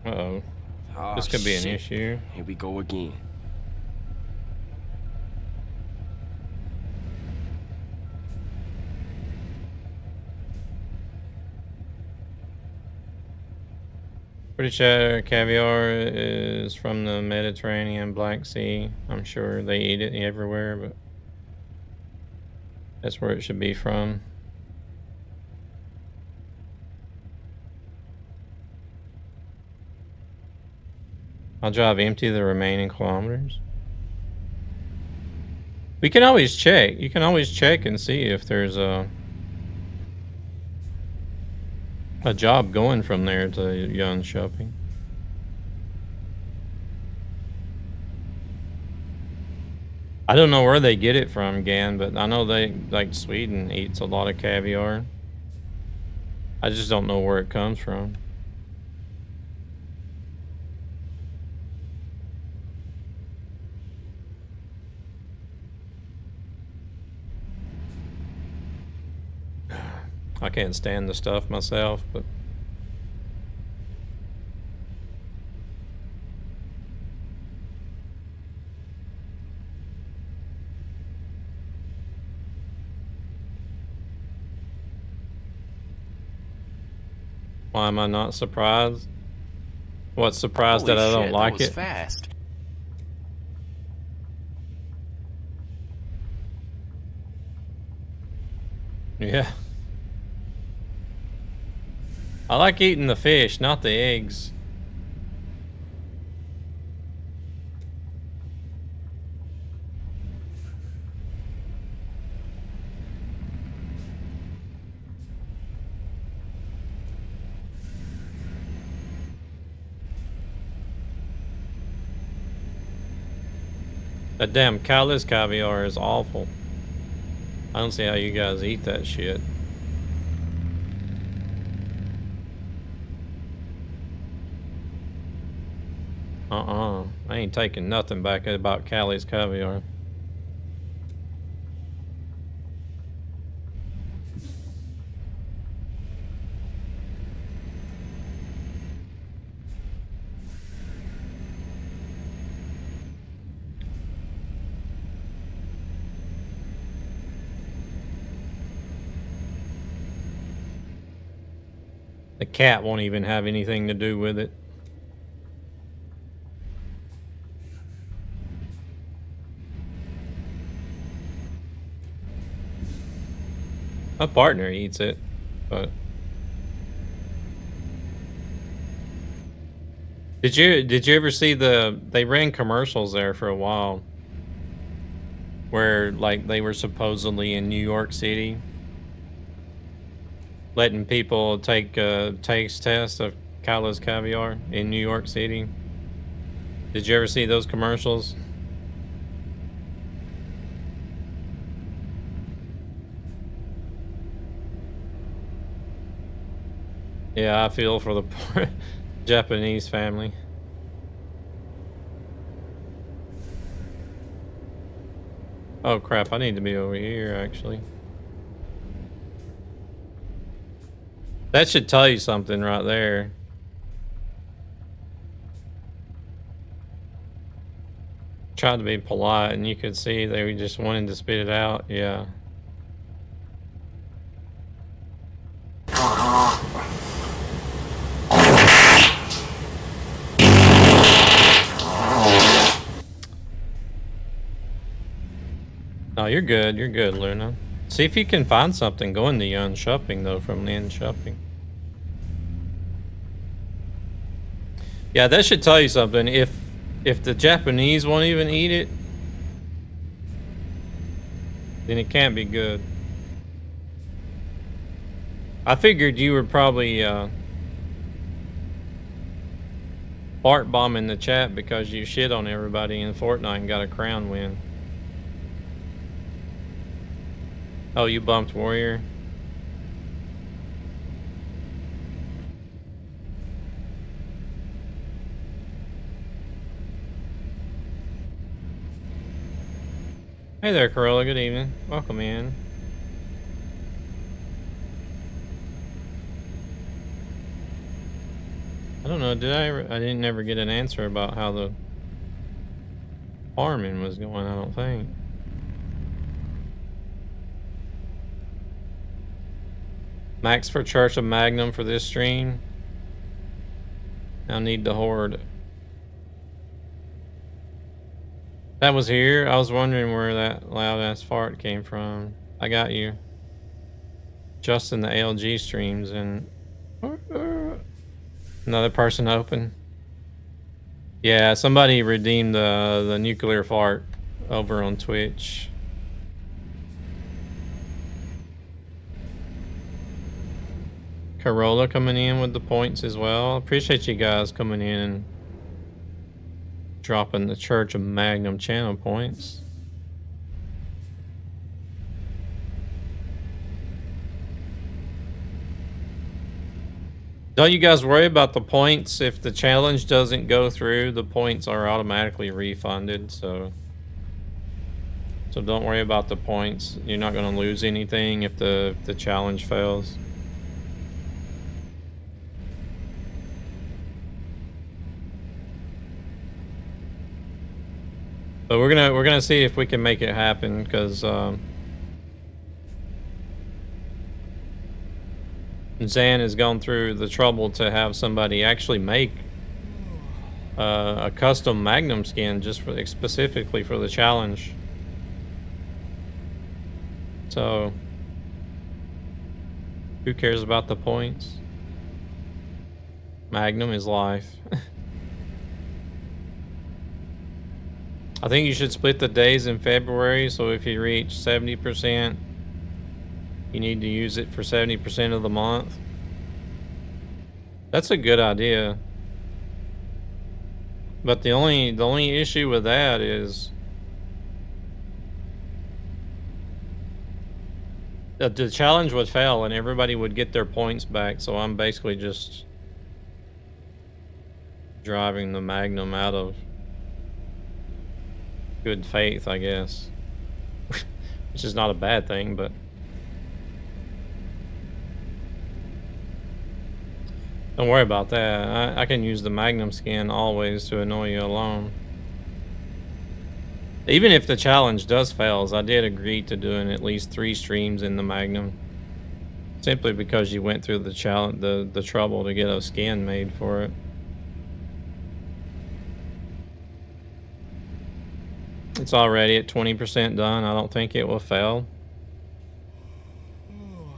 Uh-oh. Oh, This could be an shit. issue. Here we go again. Pretty sure caviar is from the Mediterranean Black Sea. I'm sure they eat it everywhere, but that's where it should be from. I'll drive empty the remaining kilometers. We can always check. You can always check and see if there's a job going from there to Yun shopping. I don't know where they get it from, Gan, but I know they, like Sweden, eats a lot of caviar. I just don't know where it comes from. I can't stand the stuff myself, but why am I not surprised? What's surprised Holy that I don't shit, like that was it? fast. Yeah. I like eating the fish, not the eggs. That damn cowless caviar is awful. I don't see how you guys eat that shit. I ain't taking nothing back about Callie's caviar. The cat won't even have anything to do with it. My partner eats it, but did you ever see they ran commercials there for a while where like they were supposedly in New York City letting people take a taste test of Cowless caviar in New York City? Did you ever see those commercials? Yeah, I feel for the poor Japanese family. Oh crap, I need to be over here actually. That should tell you something right there. Tried to be polite and you could see they were just wanting to spit it out. Yeah. No, you're good. You're good, Luna. See if you can find something going to Yun Shopping, though, from Lin Shopping. Yeah, that should tell you something. If the Japanese won't even eat it, then it can't be good. I figured you were probably fart bombing the chat because you shit on everybody in Fortnite and got a crown win. Oh, you bumped Warrior? Hey there, Corolla. Good evening. Welcome in. I don't know. Did I didn't ever get an answer about how the farming was going, I don't think. Max for Church of Magnum for this stream. Now need the horde. That was here. I was wondering where that loud ass fart came from. I got you. Just in the ALG streams and another person open. Yeah, somebody redeemed the nuclear fart over on Twitch. Corolla coming in with the points as well. Appreciate you guys coming in and dropping the Church of Magnum channel points. Don't you guys worry about the points. If the challenge doesn't go through, the points are automatically refunded, so don't worry about the points. You're not going to lose anything if the challenge fails. But we're gonna see if we can make it happen, because Zan has gone through the trouble to have somebody actually make a custom Magnum skin just for specifically for the challenge. So who cares about the points? Magnum is life. I think you should split the days in February, so if you reach 70%, you need to use it for 70% of the month. That's a good idea. But the only issue with that is the challenge would fail and everybody would get their points back, so I'm basically just driving the Magnum out of good faith, I guess. Which is not a bad thing, but don't worry about that. I can use the Magnum skin always to annoy you alone. Even if the challenge does fail, I did agree to doing at least 3 streams in the Magnum. Simply because you went through the challenge, the trouble to get a skin made for it. It's already at 20% done. I don't think it will fail.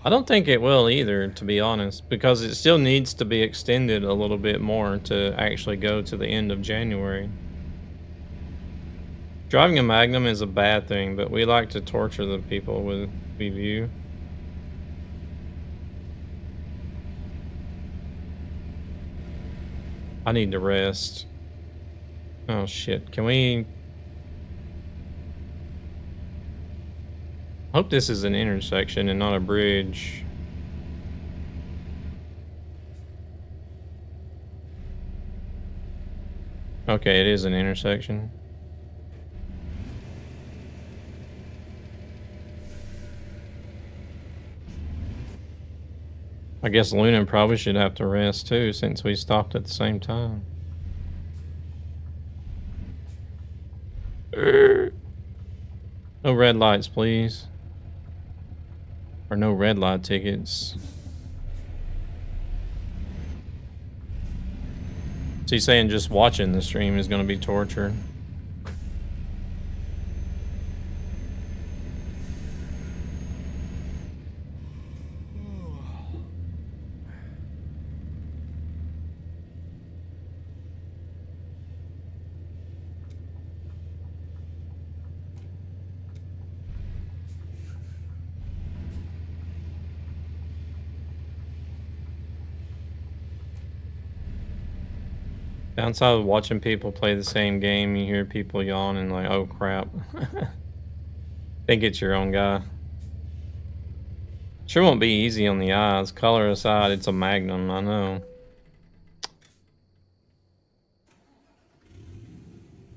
I don't think it will either, to be honest, because it still needs to be extended a little bit more to actually go to the end of January. Driving a Magnum is a bad thing, but we like to torture the people we view. I need to rest. Oh shit, can we... I hope this is an intersection and not a bridge. Okay, it is an intersection. I guess Luna probably should have to rest too, since we stopped at the same time. No red lights, please. Or no red light tickets. So he's saying just watching the stream is going to be torture. Downside of watching people play the same game, you hear people yawn and like, oh crap. Think it's your own guy. Sure won't be easy on the eyes. Color aside, it's a Magnum, I know.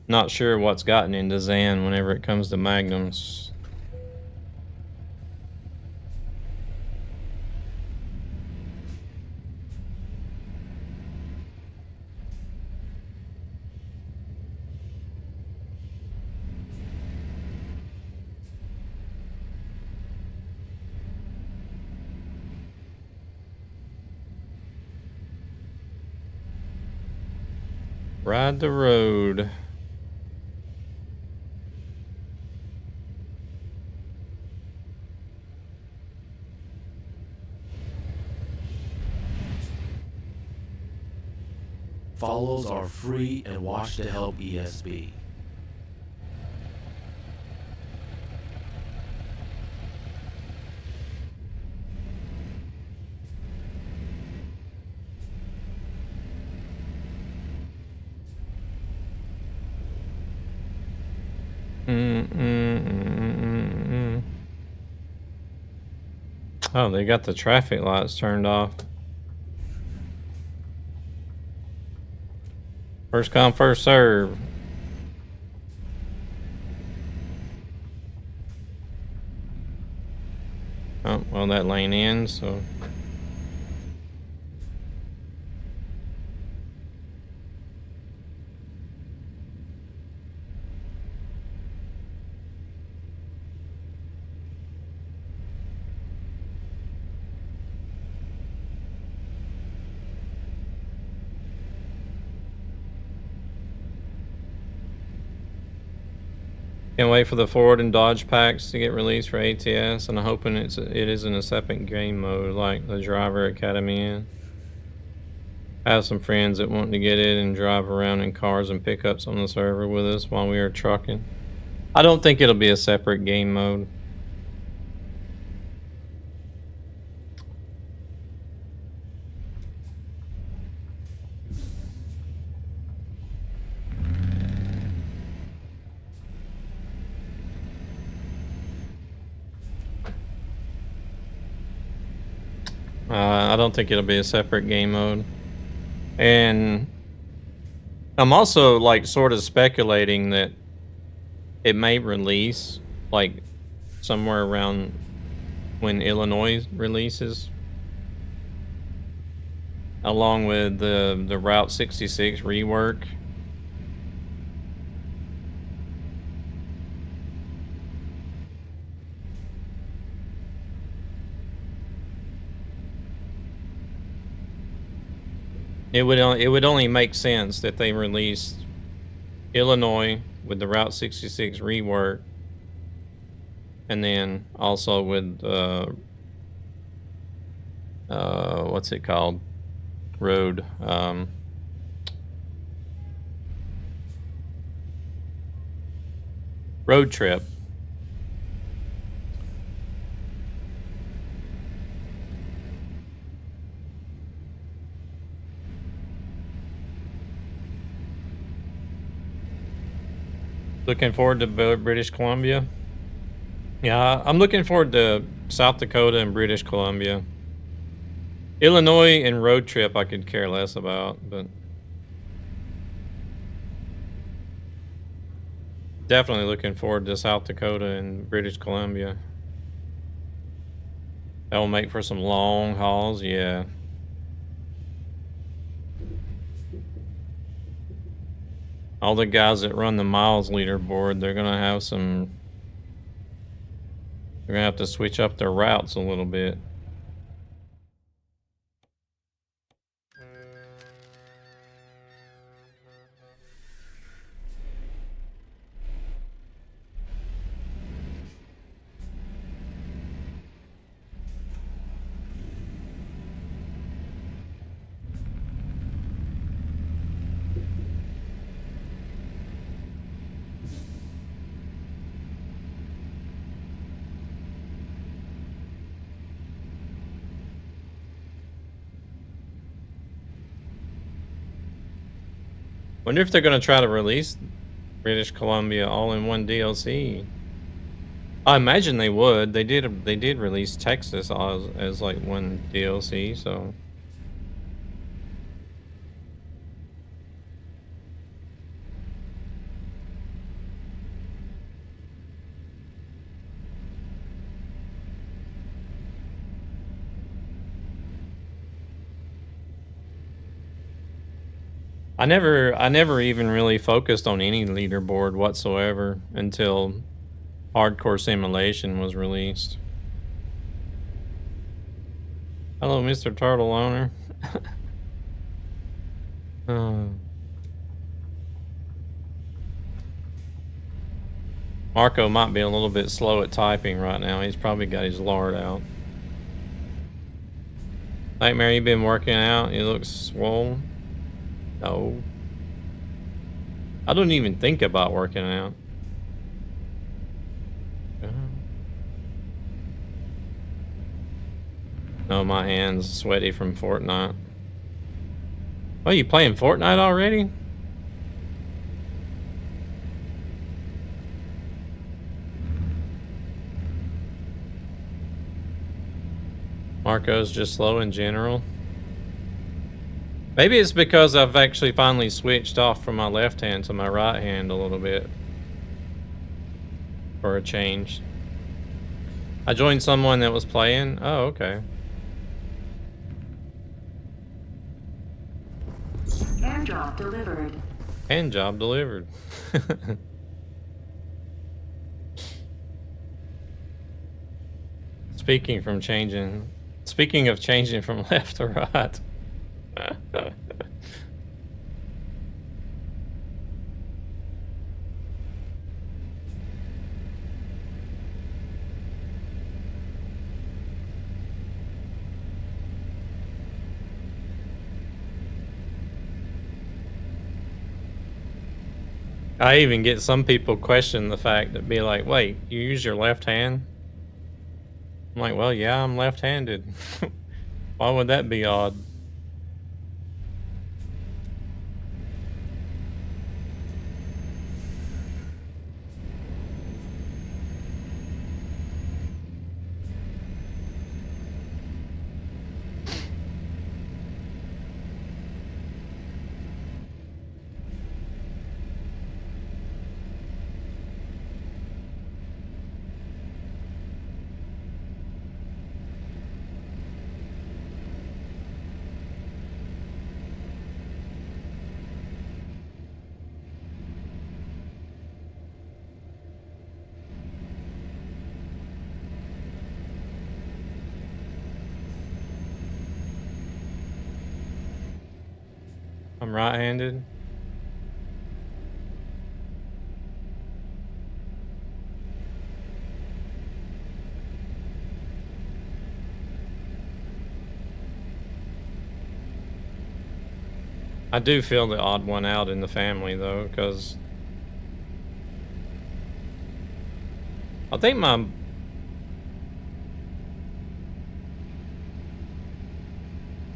Not sure what's gotten into Zan whenever it comes to Magnums. Ride the road. Follows are free and watch to help ESB. Oh, they got the traffic lights turned off. First come, first serve. Oh, well, that lane ends, so... Can't wait for the Ford and Dodge packs to get released for ATS, and I'm hoping it is in a separate game mode like the Driver Academy is. have some friends that want to get in and drive around in cars and pick up on the server with us while we are trucking. I don't think it'll be a separate game mode. I don't think it'll be a separate game mode. And I'm also like sort of speculating that it may release like somewhere around when Illinois releases, along with the Route 66 rework. It would only make sense that they released Illinois with the Route 66 rework, and then also with what's it called? Road Road Trip. Looking forward to British Columbia. Yeah, I'm looking forward to South Dakota and British Columbia. Illinois and Road Trip I could care less about, but definitely looking forward to South Dakota and British Columbia. That will make for some long hauls, yeah. All the guys that run the miles leaderboard, they're gonna have some. They're gonna have to switch up their routes a little bit. Wonder if they're gonna try to release British Columbia all in one DLC. I imagine they would. They did release Texas as like one DLC, so. I never even really focused on any leaderboard whatsoever until Hardcore Simulation was released. Hello, Mr. Turtle Owner. Marco might be a little bit slow at typing right now. He's probably got his lard out. Nightmare, you been working out? You look swole. No. I don't even think about working out. No, my hands sweaty from Fortnite. Oh, you playing Fortnite already? Marco's just slow in general. Maybe it's because I've actually finally switched off from my left hand to my right hand a little bit. For a change. I joined someone that was playing. Oh, okay. Airdrop delivered. Hand job delivered. Speaking of changing from left to right. I even get some people question the fact that be like, wait, you use your left hand? I'm like, well, yeah, I'm left-handed. Why would that be odd? I'm right-handed. I do feel the odd one out in the family though, because I think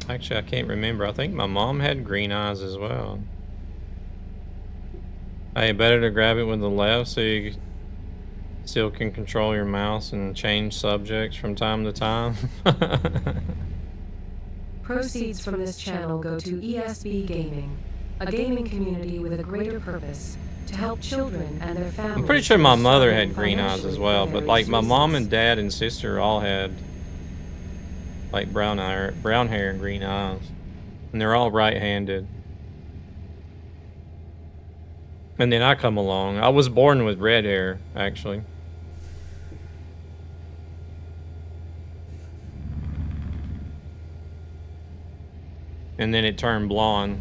actually I can't remember. I think my mom had green eyes as well. Hey, better to grab it with the left so you still can control your mouse and change subjects from time to time. Proceeds from this channel go to ESB Gaming, a gaming community with a greater purpose to help children and their families. I'm pretty sure my who are mother struggling had green eyes as financially well, for but like my various mom reasons. and dad and sister all had like brown hair and green eyes. And they're all right-handed. And then I come along. I was born with red hair, actually. And then it turned blonde.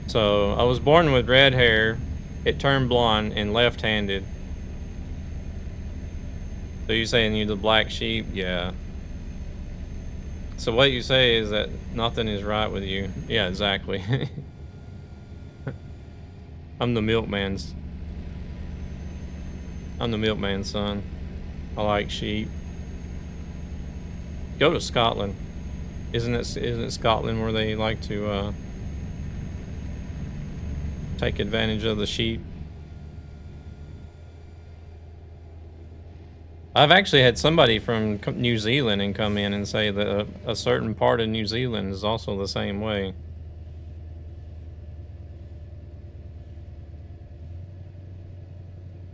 So I was born with red hair. It turned blonde and left-handed. So you saying you're the black sheep? Yeah. So what you say is that nothing is right with you. Yeah, exactly. I'm the milkman's son. I like sheep. Go to Scotland. Isn't it Scotland where they like to take advantage of the sheep? I've actually had somebody from New Zealand and come in and say that a certain part of New Zealand is also the same way.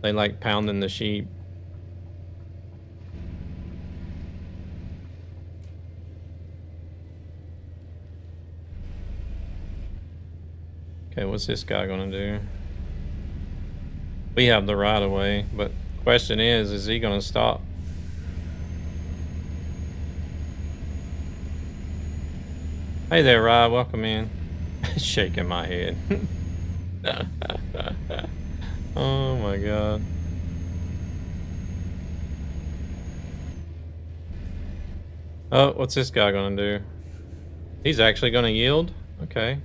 They like pounding the sheep. Okay, what's this guy gonna do? We have the right of way, but question is he gonna stop? Hey there, Rod, welcome in. Shaking my head. Oh my god. Oh, what's this guy gonna do? He's actually gonna yield? Okay.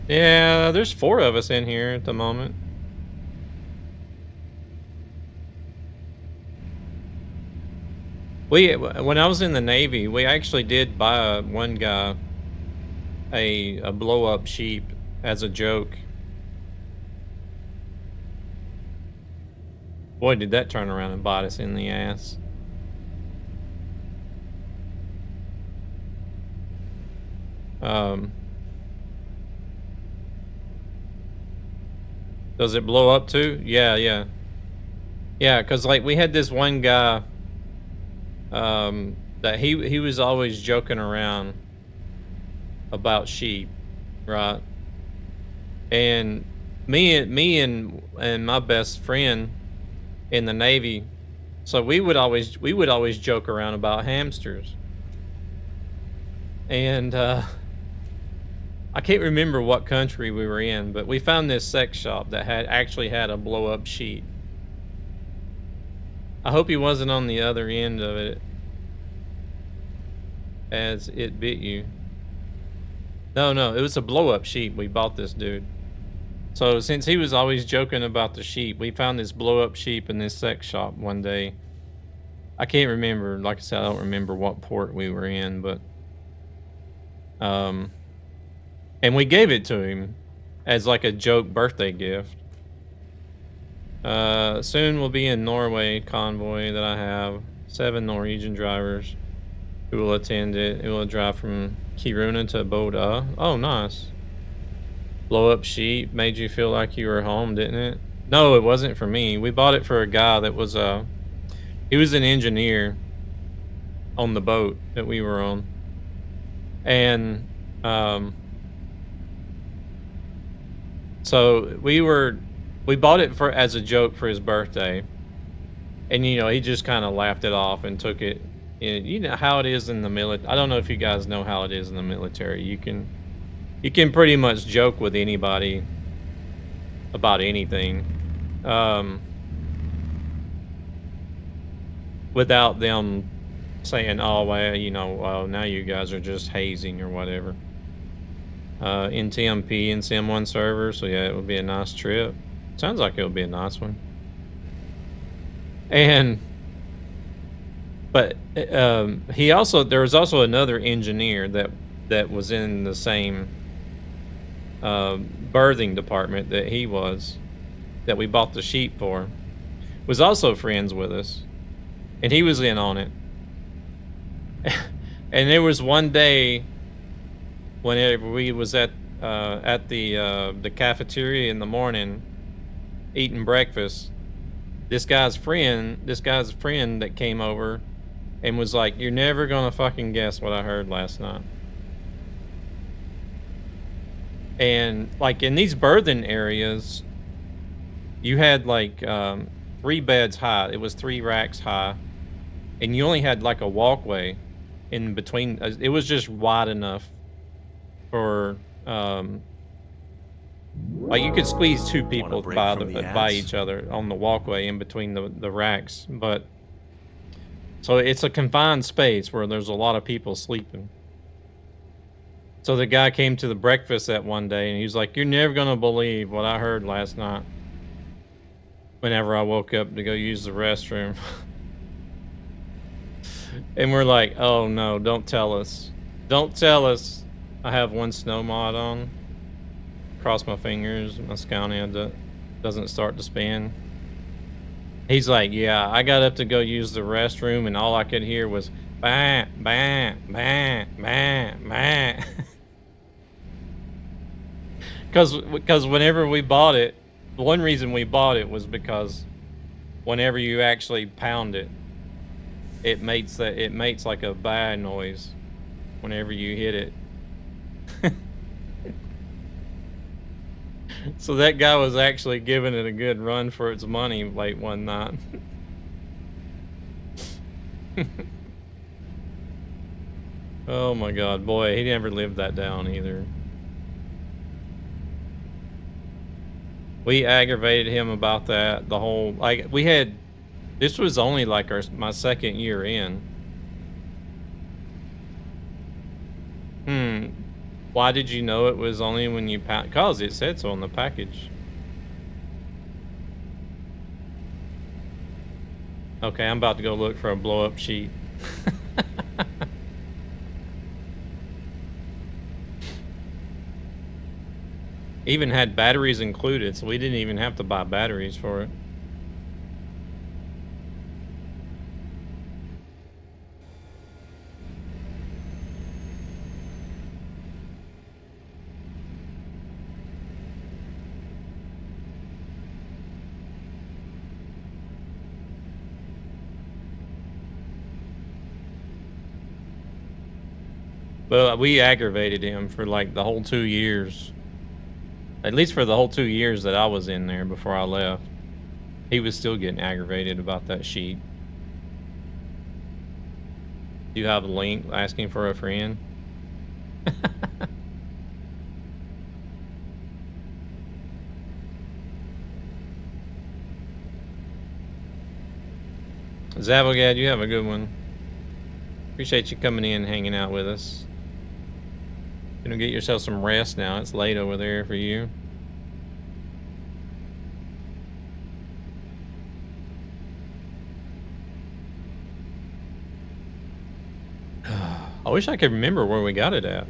Yeah, there's 4 of us in here at the moment. When I was in the Navy, we actually did buy one guy a blow-up sheep as a joke. Boy, did that turn around and bite us in the ass. Does it blow up too? Yeah, yeah. Yeah, because like we had this one guy that he was always joking around about sheep, right? And me and my best friend in the Navy, so we would always joke around about hamsters. And I can't remember what country we were in, but we found this sex shop that actually had a blow-up sheep. I hope he wasn't on the other end of it as it bit you. No, it was a blow-up sheep. We bought this dude. So since he was always joking about the sheep, we found this blow-up sheep in this sex shop one day. I can't remember. Like I said, I don't remember what port we were in, but and we gave it to him as like a joke birthday gift. Soon we'll be in Norway convoy that I have 7 Norwegian drivers who will attend it. It will drive from Kiruna to Bodø. Oh, nice. Blow up sheep made you feel like you were home, didn't it? No, it wasn't for me. We bought it for a guy that was he was an engineer on the boat that we were on, and so we bought it for as a joke for his birthday, and you know he just kind of laughed it off and took it. And you know how it is in the military. I don't know if you guys know how it is in the military. You can pretty much joke with anybody about anything, without them saying, "Oh well, you know, well now you guys are just hazing or whatever." In TMP and Sim1 server, so yeah, it would be a nice trip. Sounds like it would be a nice one. But there was also another engineer that was in the same birthing department that we bought the sheep for, was also friends with us, and he was in on it. And there was one day whenever we was at the cafeteria in the morning eating breakfast, this guy's friend that came over and was like, "You're never gonna fucking guess what I heard last night." And like in these birthing areas, you had like 3 beds high. It was 3 racks high, and you only had like a walkway in between. It was just wide enough for like you could squeeze 2 people by each other on the walkway in between the racks. But so it's a confined space where there's a lot of people sleeping. So the guy came to the breakfast that one day and he was like, "You're never gonna believe what I heard last night whenever I woke up to go use the restroom." And we're like, "Oh no, don't tell us. Don't tell us." I have one snow mod on. Cross my fingers, my Scania doesn't start to spin. He's like, "Yeah, I got up to go use the restroom and all I could hear was bang, bang, bang, bang, bang." Because whenever we bought it, one reason we bought it was because whenever you actually pound it, it makes like a bad noise whenever you hit it. So that guy was actually giving it a good run for its money late one night. Oh my god, boy, he never lived that down either. We aggravated him about that the whole, like, this was only like my 2nd year in. Why did you know it was only when you cause it said so on the package. Okay, I'm about to go look for a blow-up sheet. Even had batteries included, so we didn't even have to buy batteries for it. But we aggravated him for like the whole 2 years. At least for the whole 2 years that I was in there before I left. He was still getting aggravated about that sheet. Do you have a link asking for a friend? Zavogad, you have a good one. Appreciate you coming in and hanging out with us. Gonna get yourself some rest now. It's late over there for you. I wish I could remember where we got it at.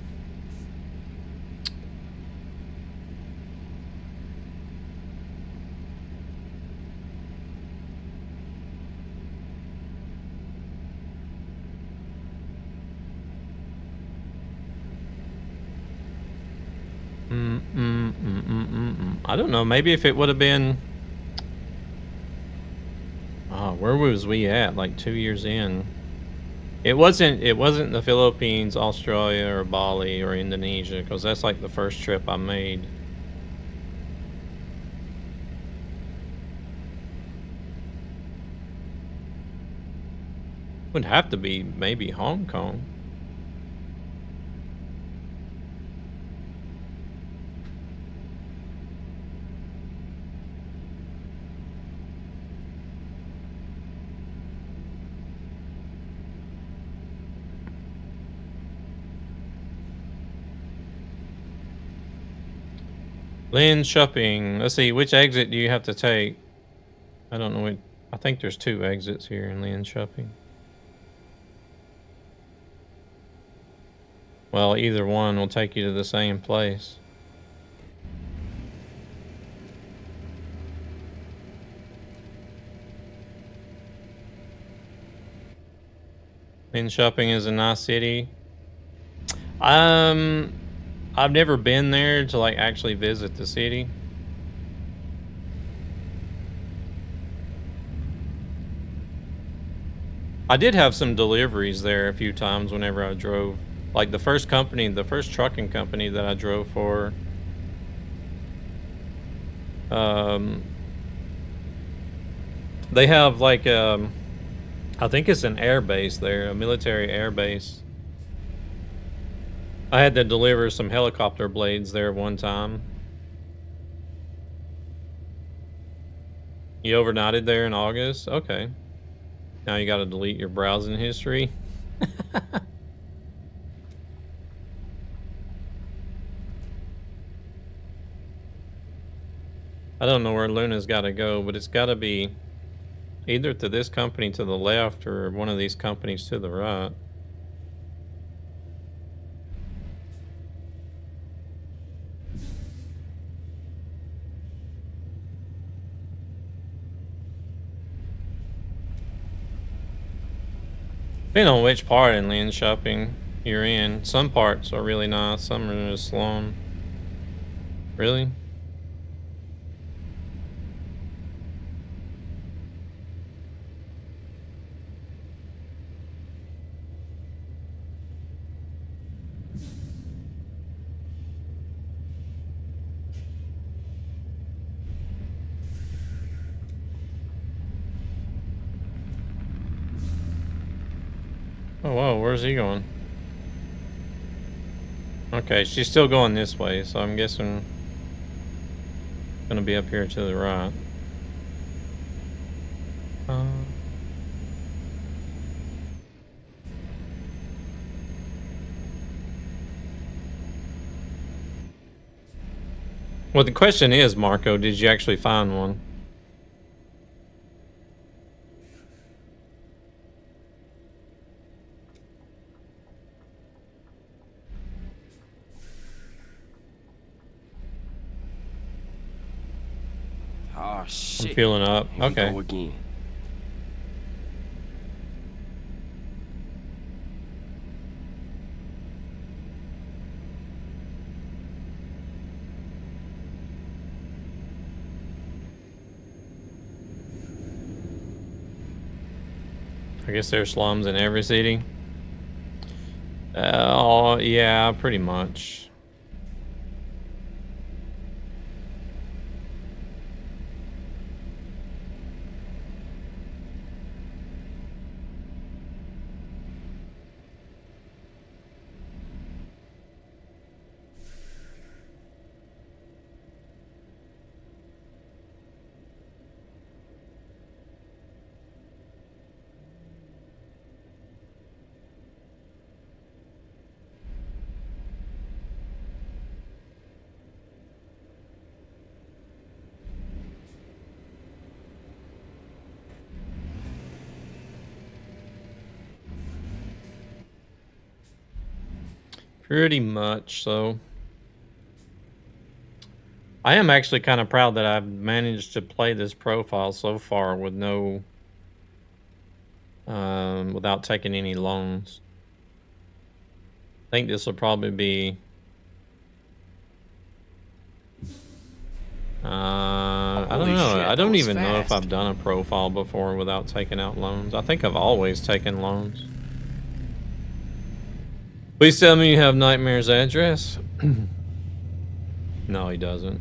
I don't know. Maybe if it would have been... Oh, where was we at? Like 2 years in. It wasn't the Philippines, Australia, or Bali, or Indonesia, because that's like the first trip I made. Would have to be maybe Hong Kong. Lynn Shopping. Let's see, which exit do you have to take? I don't know. I think there's 2 exits here in Lynn Shopping. Well, either one will take you to the same place. Lynn Shopping is a nice city. I've never been there to like actually visit the city. I did have some deliveries there a few times whenever I drove. Like the first trucking company that I drove for. They have like I think it's an air base there, a military air base. I had to deliver some helicopter blades there one time. You overnighted there in August? Okay. Now you gotta delete your browsing history. I don't know where Luna's gotta go, but it's gotta be either to this company to the left or one of these companies to the right. Depending on which part in Lynn Shopping you're in. Some parts are really nice, some are just slow. Really? Oh, whoa, where's he going? Okay, she's still going this way, so I'm guessing gonna be up here to the right. Well, the question is, Marco, did you actually find one? Oh shit. I'm feeling up. Here we Okay. go again. I guess there's slums in every city. Oh, yeah, pretty much. Pretty much so. I am actually kind of proud that I've managed to play this profile so far with no, without taking any loans. I think this will probably be, I don't Holy know. shit, I that don't was even know if fast. I've done a profile before without taking out loans. I think I've always taken loans. Please tell me you have Nightmare's address. No, he doesn't.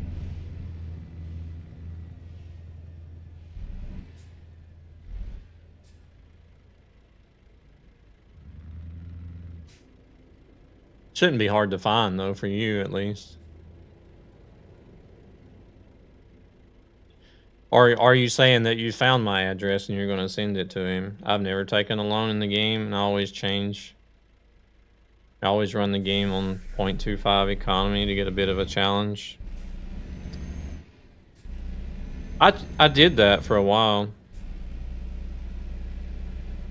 Shouldn't be hard to find, though, for you at least. Or are you saying that you found my address and you're going to send it to him? I've never taken a loan in the game, and I always change. I always run the game on 0.25 economy to get a bit of a challenge. I did that for a while.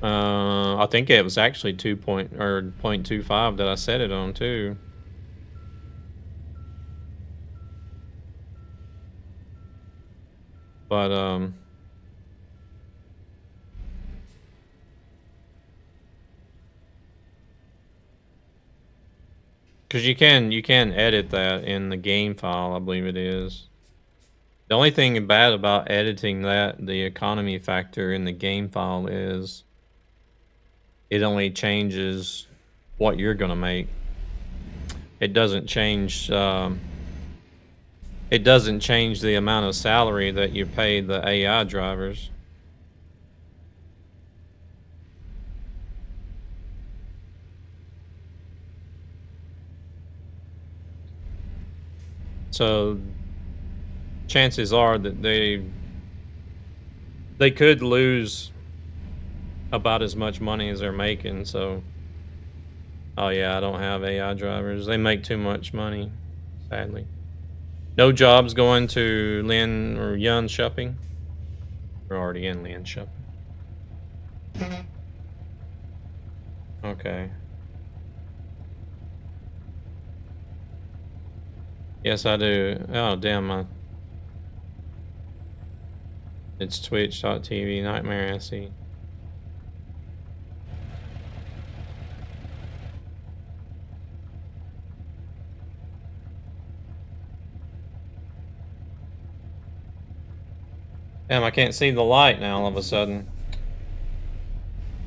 I think it was actually 0.25 that I set it on too. But because you can edit that in the game file, I believe it is. The only thing bad about editing that, the economy factor in the game file, is it only changes what you're gonna make. It doesn't change the amount of salary that you pay the AI drivers. So chances are that they could lose about as much money as they're making. So, oh yeah, I don't have AI drivers. They make too much money, sadly. No jobs going to Lin or Yun shopping. We're already in Lin shopping. Okay. Yes, I do. Oh, damn. It's twitch.tv, Nightmare SE. Damn, I can't see the light now all of a sudden.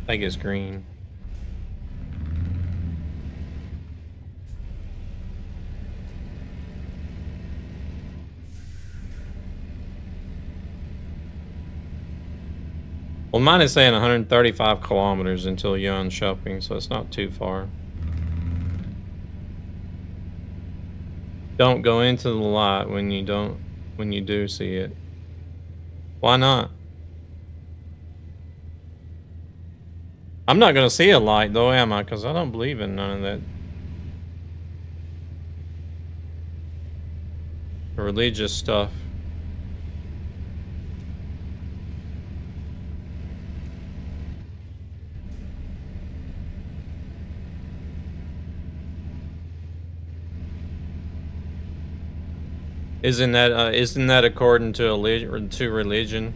I think it's green. Well, mine is saying 135 kilometers until Yun shopping, so it's not too far. Don't go into the light when you do see it. Why not? I'm not gonna see a light though, am I? Because I don't believe in none of that religious stuff. Isn't that according to religion?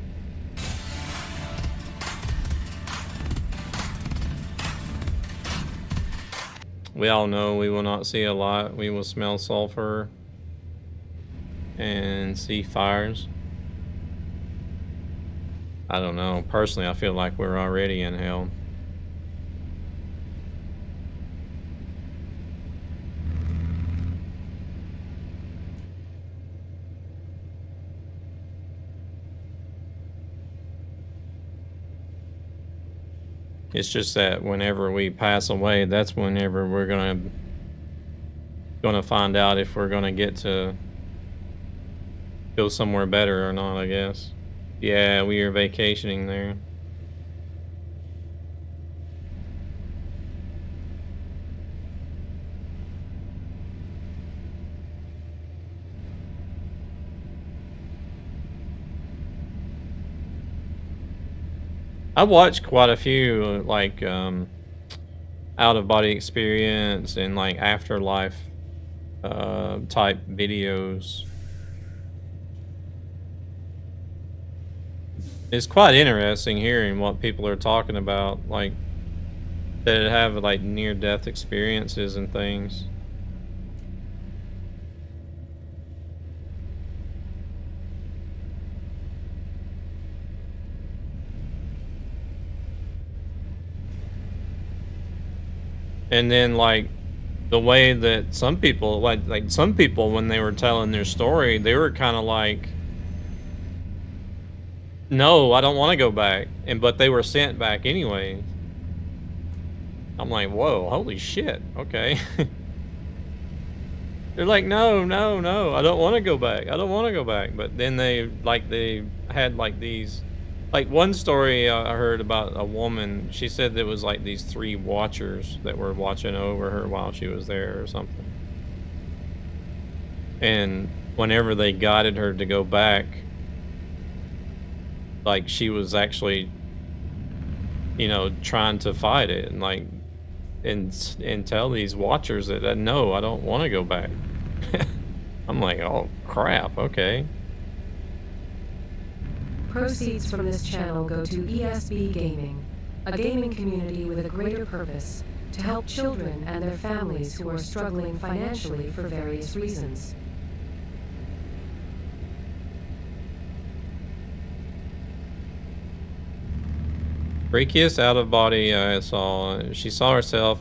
We all know we will not see a light. We will smell sulfur and see fires. I don't know. Personally, I feel like we're already in hell. It's just that whenever we pass away, that's whenever we're gonna find out if we're gonna get to go somewhere better or not, I guess. Yeah, we are vacationing there. I watched quite a few, like, out-of-body experience and like afterlife type videos. It's quite interesting hearing what people are talking about, like that have like near-death experiences and things. And then like the way that some people like some people when they were telling their story, they were kind of like, no, I don't want to go back, but they were sent back anyway. I'm like, whoa, holy shit, okay. They're like, no, I don't want to go back, I don't want to go back. But then they had like these, like one story I heard about a woman, she said there was like these 3 watchers that were watching over her while she was there or something. And whenever they guided her to go back, like she was actually, you know, trying to fight it and like, and tell these watchers that no, I don't want to go back. I'm like, oh crap, okay. Proceeds from this channel go to ESB Gaming, a gaming community with a greater purpose to help children and their families who are struggling financially for various reasons. Freakiest out of body I saw. She saw herself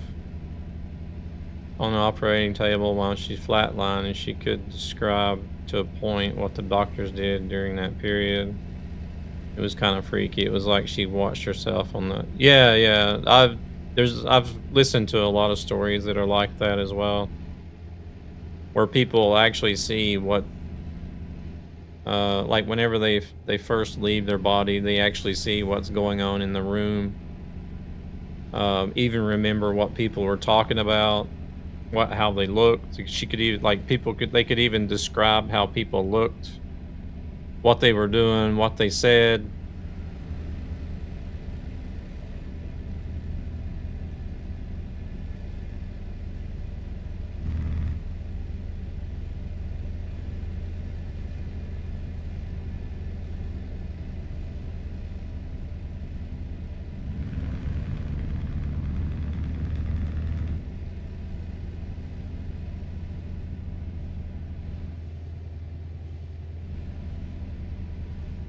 on the operating table while she flatlined, and she could describe to a point what the doctors did during that period. It was kind of freaky. It was like she watched herself on the... Yeah. I've listened to a lot of stories that are like that as well, where people actually see what... like whenever they first leave their body, they actually see what's going on in the room. Even remember what people were talking about, how they looked. She could even, like, they could even describe how people looked, what they were doing, what they said.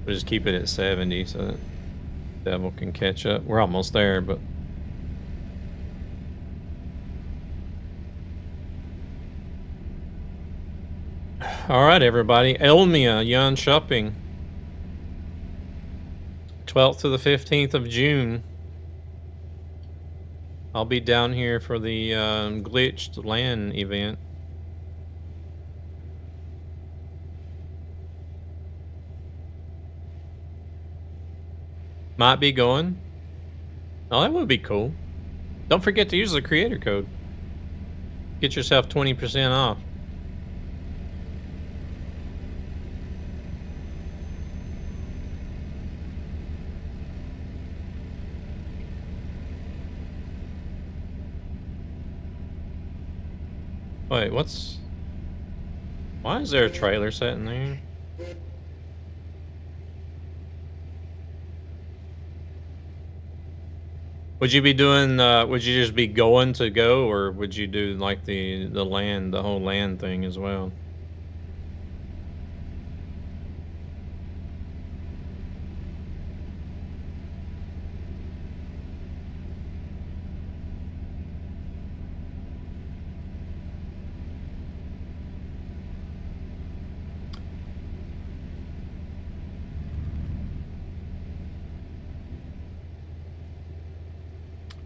We'll just keep it at 70 so that Devil can catch up. We're almost there, but... Alright, everybody. Elmia Yan Shopping. 12th to the 15th of June. I'll be down here for the glitched LAN event. Might be going. Oh, that would be cool. Don't forget to use the creator code. Get yourself 20% off. Wait, why is there a trailer sitting there? Would you be doing, would you just be going to go, or would you do like the whole LAN thing as well?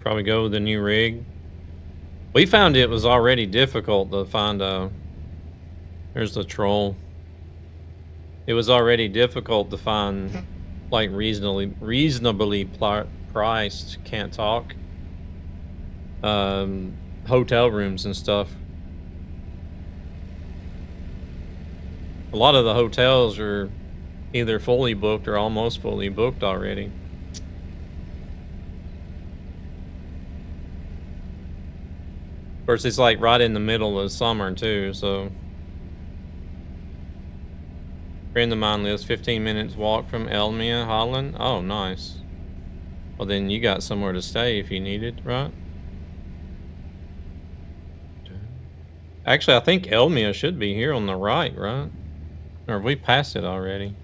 Probably go with the new rig. We found it was already difficult to find a... There's the troll. It was already difficult to find, like, reasonably priced, can't talk, hotel rooms and stuff. A lot of the hotels are either fully booked or almost fully booked already. course, it's like right in the middle of summer too, so. A friend of mine lives 15 minutes walk from Elmia, Holland. Oh, nice. Well, then you got somewhere to stay if you needed, right? Actually, I think Elmia should be here on the right, right? Or have we passed it already?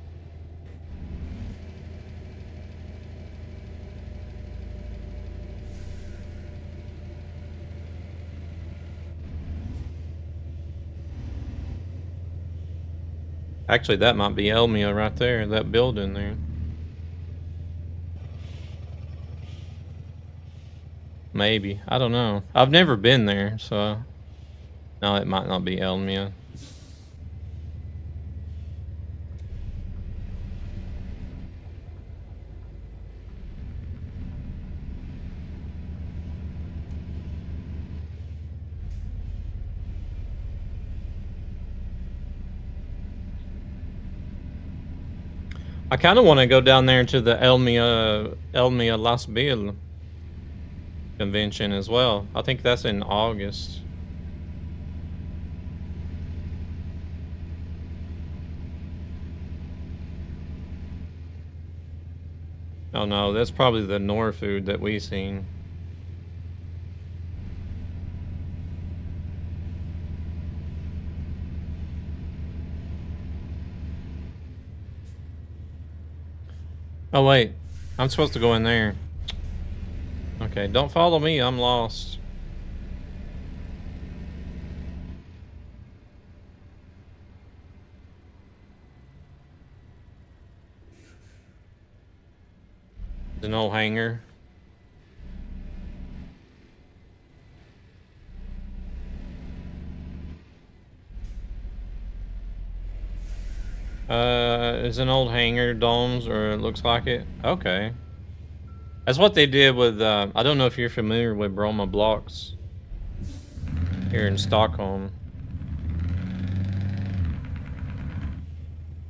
Actually, that might be Elmia right there, that building there. Maybe. I don't know. I've never been there, so... No, it might not be Elmia. I kind of want to go down there to the Elmia Las Ville convention as well. I think that's in August. Oh no, that's probably the Norfood that we seen. Oh wait, I'm supposed to go in there. Okay, don't follow me, I'm lost. There's an old hangar. It's an old hangar, domes, or it looks like it. Okay. That's what they did with, I don't know if you're familiar with Bromma Blocks here in Stockholm.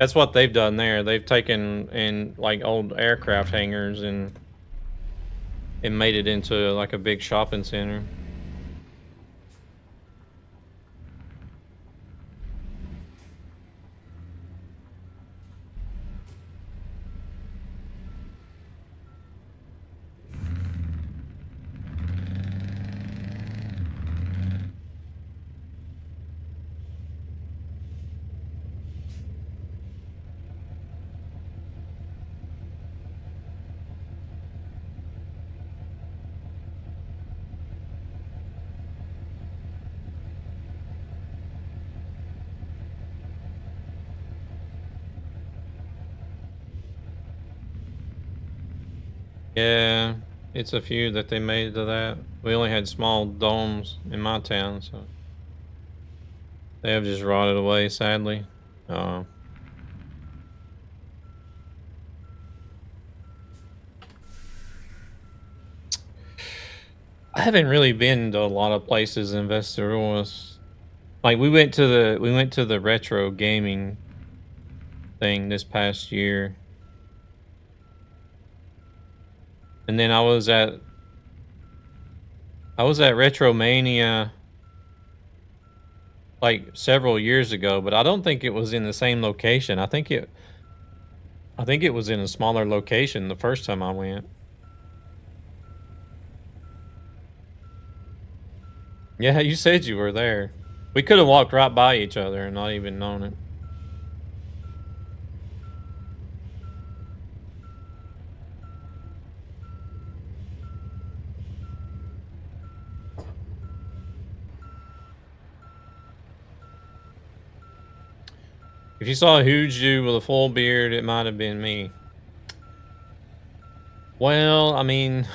That's what they've done there. They've taken in like old aircraft hangars and made it into like a big shopping center. Yeah, it's a few that they made to that. We only had small domes in my town, so they have just rotted away, sadly. I haven't really been to a lot of places in Västerås. Like we went to the retro gaming thing this past year. And then I was at Retromania like several years ago, but I don't think it was in the same location. I think it was in a smaller location the first time I went. Yeah, you said you were there. We could have walked right by each other and not even known it. If you saw a huge dude with a full beard, it might have been me. Well, I mean,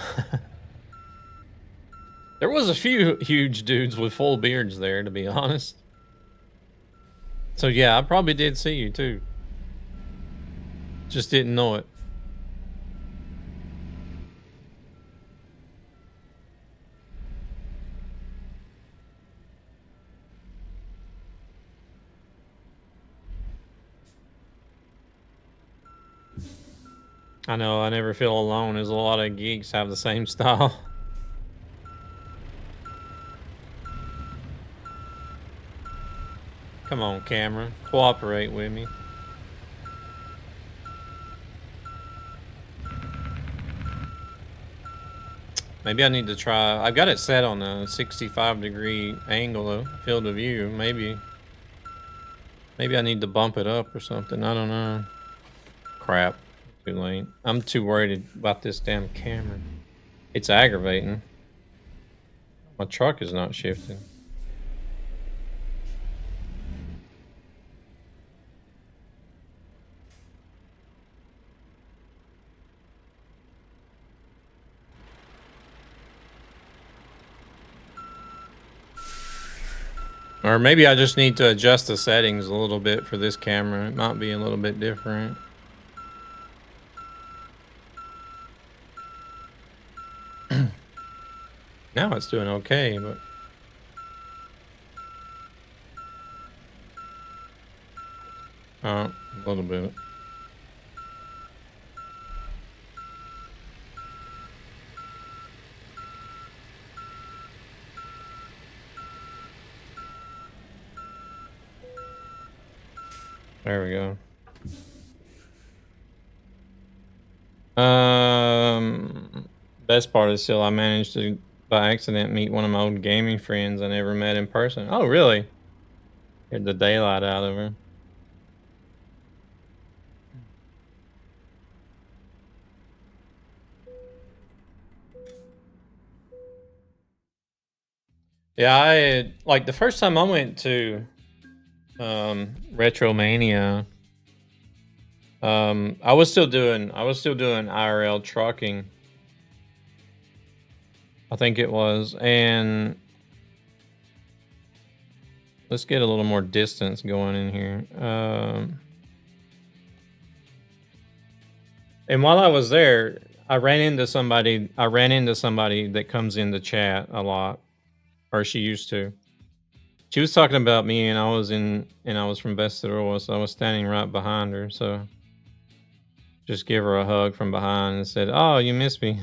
there was a few huge dudes with full beards there, to be honest. So yeah, I probably did see you too. Just didn't know it. I know, I never feel alone, as a lot of geeks have the same style. Come on, camera. Cooperate with me. Maybe I need to try. I've got it set on a 65-degree angle of field of view. Maybe I need to bump it up or something. I don't know. Crap. Too late. I'm too worried about this damn camera. It's aggravating. My truck is not shifting. Or maybe I just need to adjust the settings a little bit for this camera. It might be a little bit different. Now it's doing okay, but... Oh, a little bit. There we go. Best part is still I managed to, by accident, meet one of my old gaming friends I never met in person. Oh, really? Scared the daylight out of her. Yeah, like the first time I went to Retromania, I was still doing IRL trucking, I think it was, and let's get a little more distance going in here. And while I was there, I ran into somebody that comes in the chat a lot, or she used to. She was talking about me, and I was from Vesteroa, so I was standing right behind her. So just give her a hug from behind and said, "Oh, you missed me."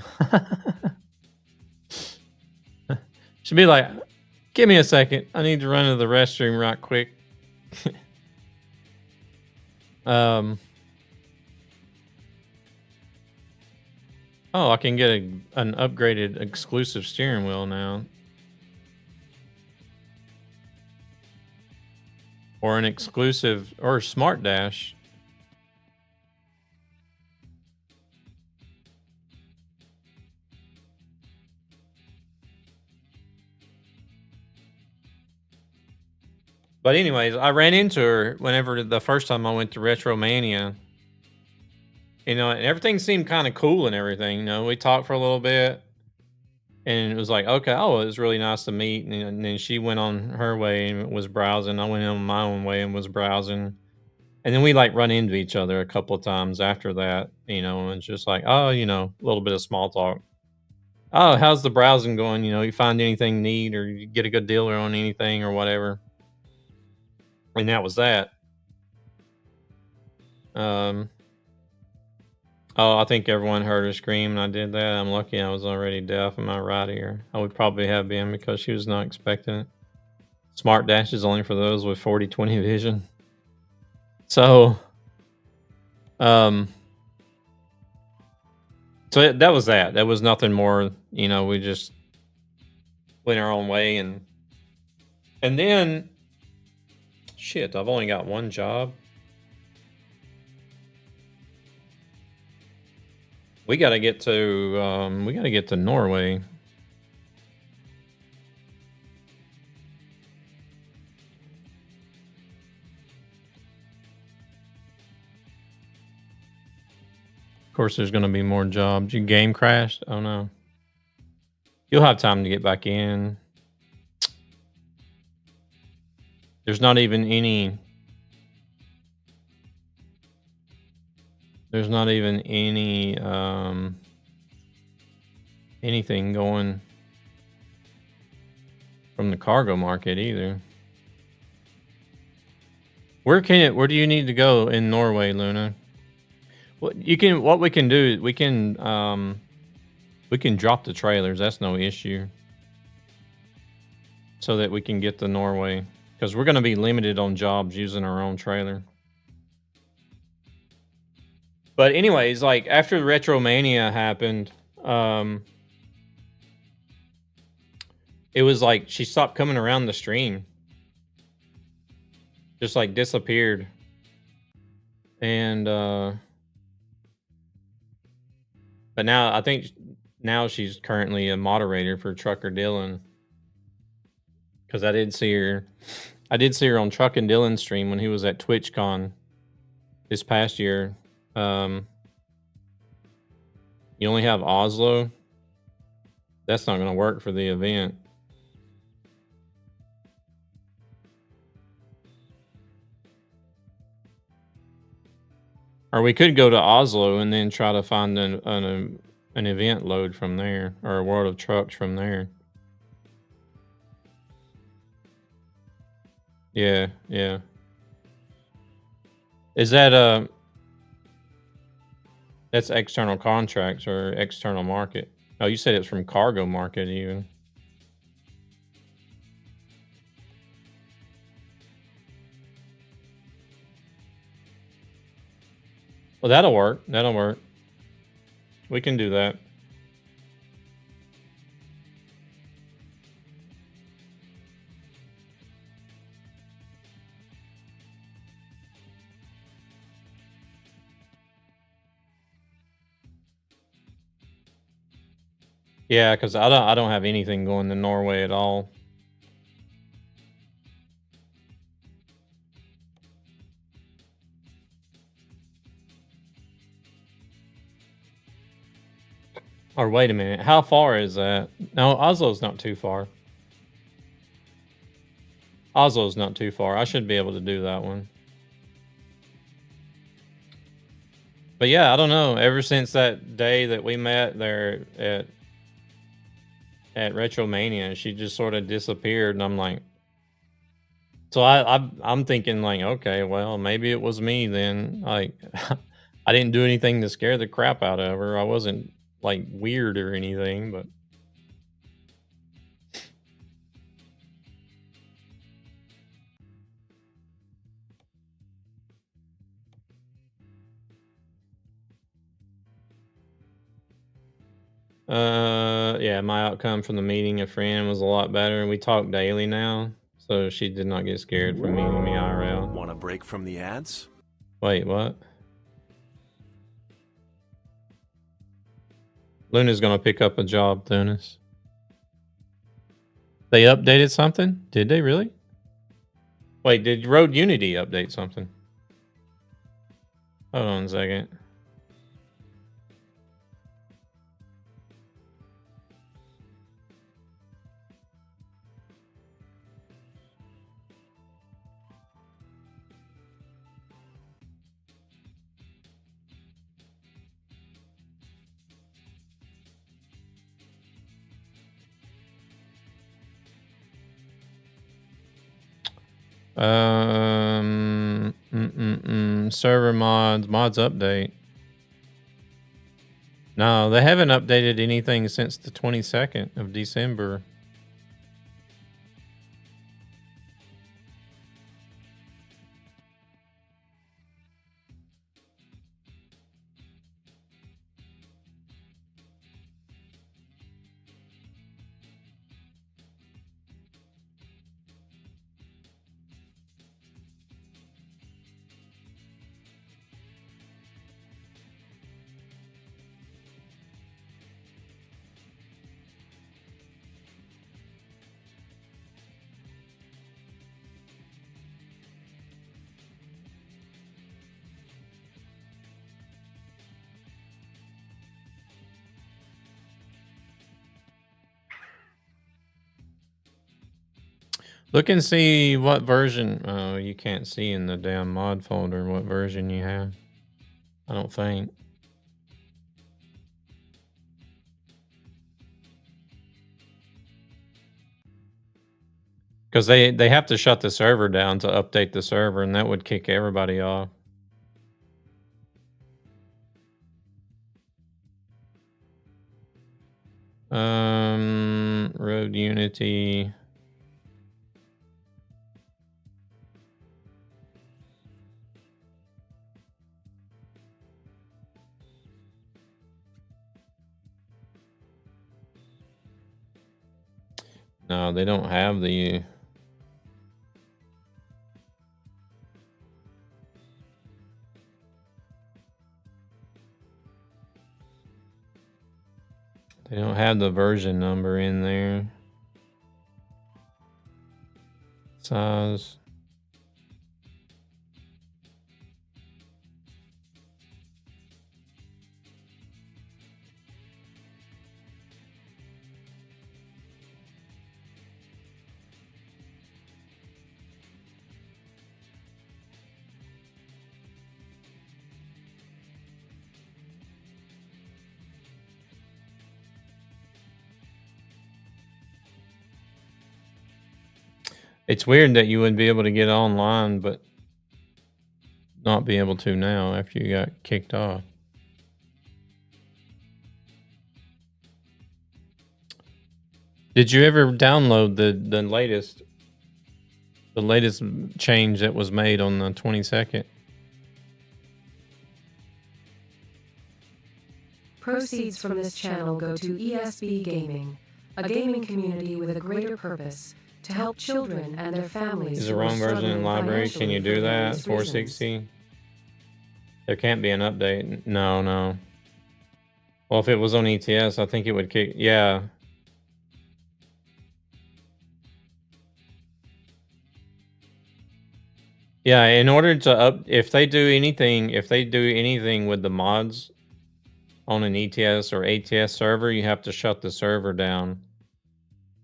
She'd be like, "Give me a second. I need to run to the restroom right quick." Oh, I can get an upgraded exclusive steering wheel now. Or an exclusive, or smart dash. But anyways, I ran into her whenever the first time I went to Retromania. You know, and everything seemed kind of cool and everything. You know, we talked for a little bit. And it was like, okay, oh, it was really nice to meet. And then she went on her way and was browsing. I went on my own way and was browsing. And then we like run into each other a couple of times after that, you know, and it's just like, oh, you know, a little bit of small talk. Oh, how's the browsing going? You know, you find anything neat or you get a good deal on anything or whatever. And that was that. Oh, I think everyone heard her scream and I did that. I'm lucky I was already deaf in my right ear. I would probably have been because she was not expecting it. Smart dash is only for those with 40/20 vision. So, so that was that. That was nothing more. You know, we just went our own way and then, shit, I've only got one job. We gotta get to Norway. Of course, there's gonna be more jobs. Your game crashed? Oh no. You'll have time to get back in. There's not even any. There's not even any anything going from the cargo market either. Where do you need to go in Norway, Luna? What we can do, we can drop the trailers, that's no issue. So that we can get to Norway. Because we're going to be limited on jobs using our own trailer. But anyways, like after Retromania happened, it was like she stopped coming around the stream. Just like disappeared. And but now I think now she's currently a moderator for Trucker Dylan. Because I did see her on Truckin' Dylan's stream when he was at TwitchCon this past year. You only have Oslo. That's not going to work for the event. Or we could go to Oslo and then try to find an event load from there, or a World of Trucks from there. Yeah, yeah. Is that that's external contracts or external market? Oh, you said it's from Cargo Market even. Well, that'll work. That'll work. We can do that. Yeah, because I don't have anything going to Norway at all. Or wait a minute, how far is that? No, Oslo's not too far. Oslo's not too far. I should be able to do that one. But yeah, I don't know. Ever since that day that we met there at Retromania, she just sort of disappeared, and I'm like, so I'm thinking like, okay, well, maybe it was me then. Like, I didn't do anything to scare the crap out of her. I wasn't like weird or anything, but. Yeah, my outcome from the meeting a friend was a lot better, and we talk daily now, so she did not get scared from meeting me IRL. Want a break from the ads? Wait, what? Luna's gonna pick up a job, Thunis. They updated something? Did they really? Wait, did Road Unity update something? Hold on a second. Server mods update. No, they haven't updated anything since the 22nd of December. Look and see what version. Oh, you can't see in the damn mod folder what version you have. I don't think. Because they have to shut the server down to update the server, and that would kick everybody off. Road Unity. No, they don't have the... They don't have the version number in there. Size. It's weird that you would be able to get online, but not be able to now after you got kicked off. Did you ever download the latest change that was made on the 22nd? Proceeds from this channel go to ESB Gaming, a gaming community with a greater purpose to help children and their families. Is the who are wrong version struggling in library? Can you financially do for that? various 460? There can't be an update. No. Well, if it was on ETS, I think it would kick. Yeah. Yeah, in order to if they do anything with the mods on an ETS or ATS server, you have to shut the server down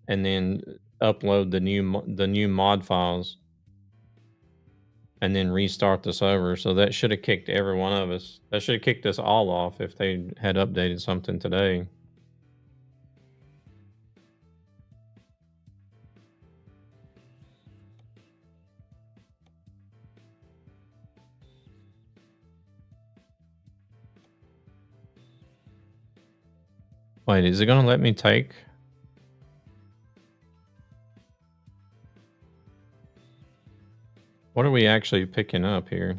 and then upload the new mod files and then restart the server. So that should have kicked every one of us. That should have kicked us all off if they had updated something today. Wait, is it gonna let me take? What are we actually picking up here?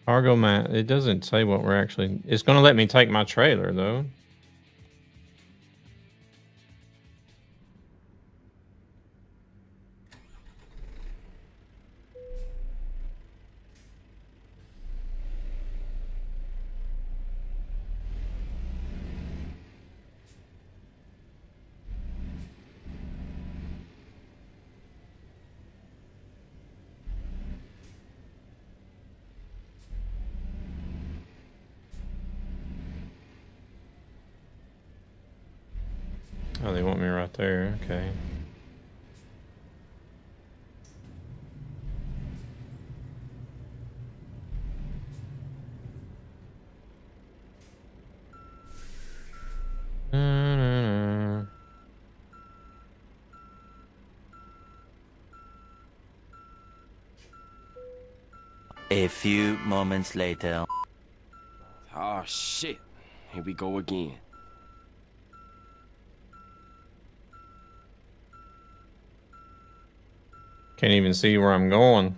Cargo mat. It doesn't say what we're actually... It's gonna let me take my trailer, though. Oh, they want me right there. Okay. A few moments later. Oh shit. Here we go again. Can't even see where I'm going.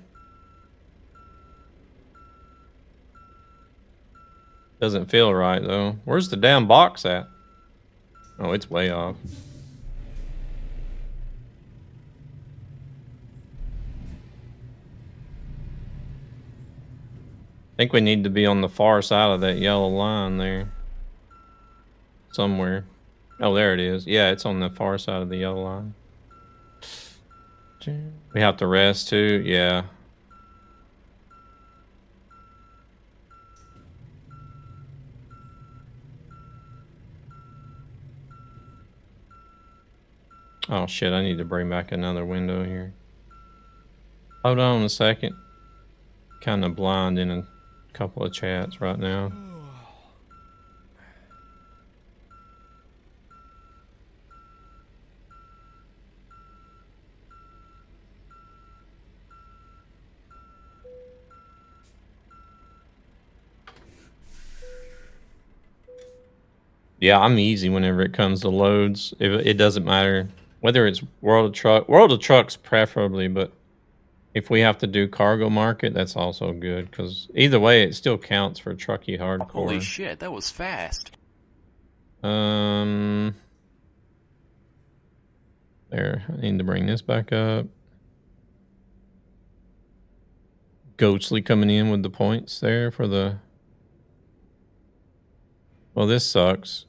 Doesn't feel right, though. Where's the damn box at? Oh, it's way off. I think we need to be on the far side of that yellow line there. Somewhere. Oh, there it is. Yeah, it's on the far side of the yellow line. We have to rest too. Yeah. Oh shit, I need to bring back another window here. Hold on a second. Kind of blind in a couple of chats right now. Yeah, I'm easy whenever it comes to loads. It doesn't matter whether it's World of Trucks preferably, but if we have to do cargo market, that's also good because either way, it still counts for trucky hardcore. Holy shit, that was fast. There, I need to bring this back up. Ghostly coming in with the points there for the... Well, this sucks.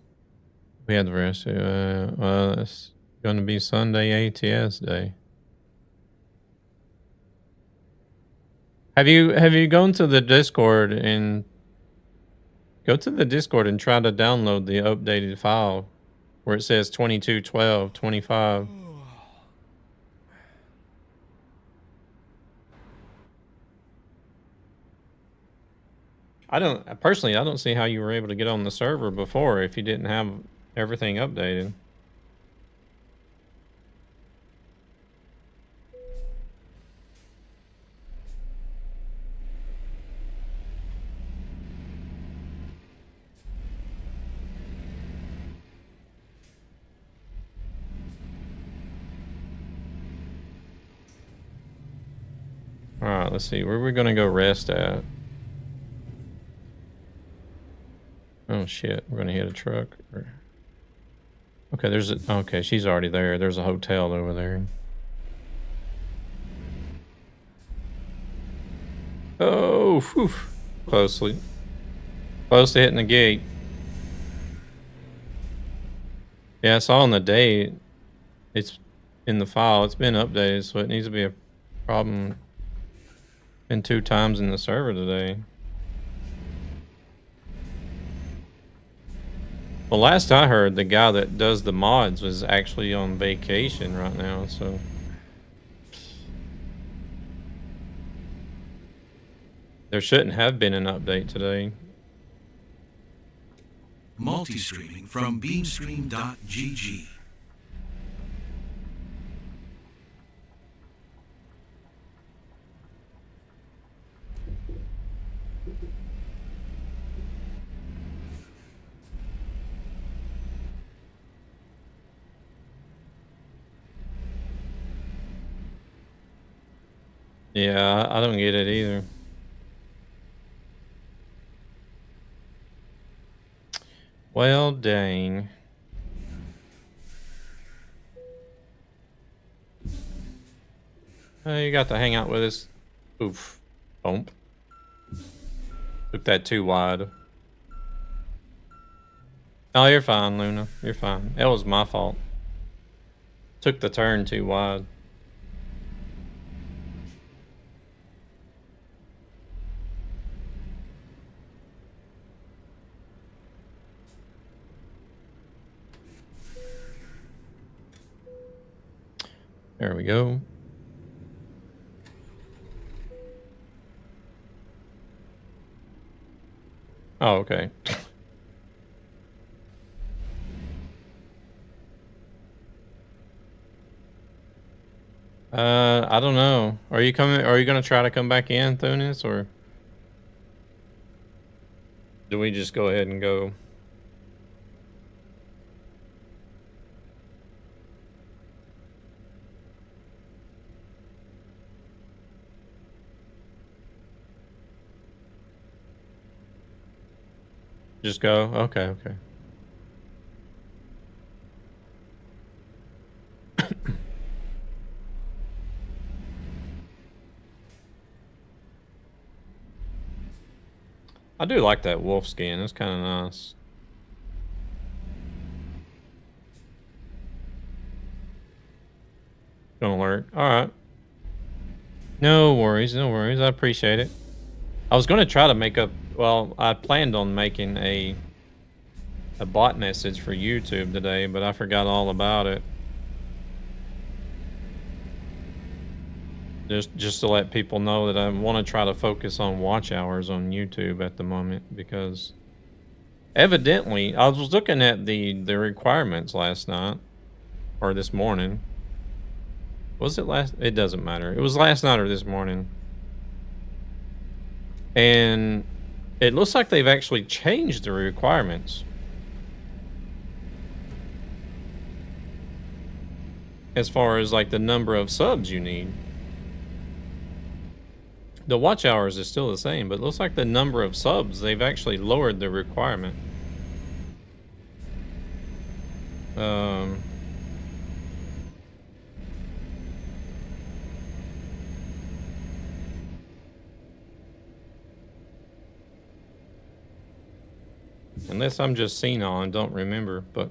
We had the rest. Well, it's going to be Sunday ATS day. Have you gone to the Discord and... Go to the Discord and try to download the updated file where it says 22.12.25. I don't see how you were able to get on the server before if you didn't have everything updated. All right, let's see. Where are we going to go rest at? Oh shit, we're gonna hit a truck. Okay, okay, she's already there. There's a hotel over there. Oh, whew. Close to hitting the gate. Yeah, I saw on the date. It's in the file. It's been updated, so it needs to be a problem. Been 2 times in the server today. Well, last I heard, the guy that does the mods was actually on vacation right now, so... There shouldn't have been an update today. Multi-streaming from beamstream.gg. Yeah, I don't get it either. Well, dang. You got to hang out with us. Oof. Bump. Took that too wide. Oh, you're fine, Luna. You're fine. That was my fault. Took the turn too wide. There we go. Oh, okay. I don't know. Are you gonna try to come back in, Thunis, or do we just go ahead and go? Just go? Okay, okay. I do like that wolf skin. It's kind of nice. Don't alert. All right. No worries, no worries. I appreciate it. I was going to try to make up... Well, I planned on making a bot message for YouTube today, but I forgot all about it. Just to let people know that I want to try to focus on watch hours on YouTube at the moment, because evidently I was looking at the requirements last night or this morning. Was it last? It doesn't matter. It was last night or this morning. And it looks like they've actually changed the requirements. as far as like the number of subs you need. The watch hours is still the same, but it looks like the number of subs, they've actually lowered the requirement. Unless I'm just senile and don't remember, but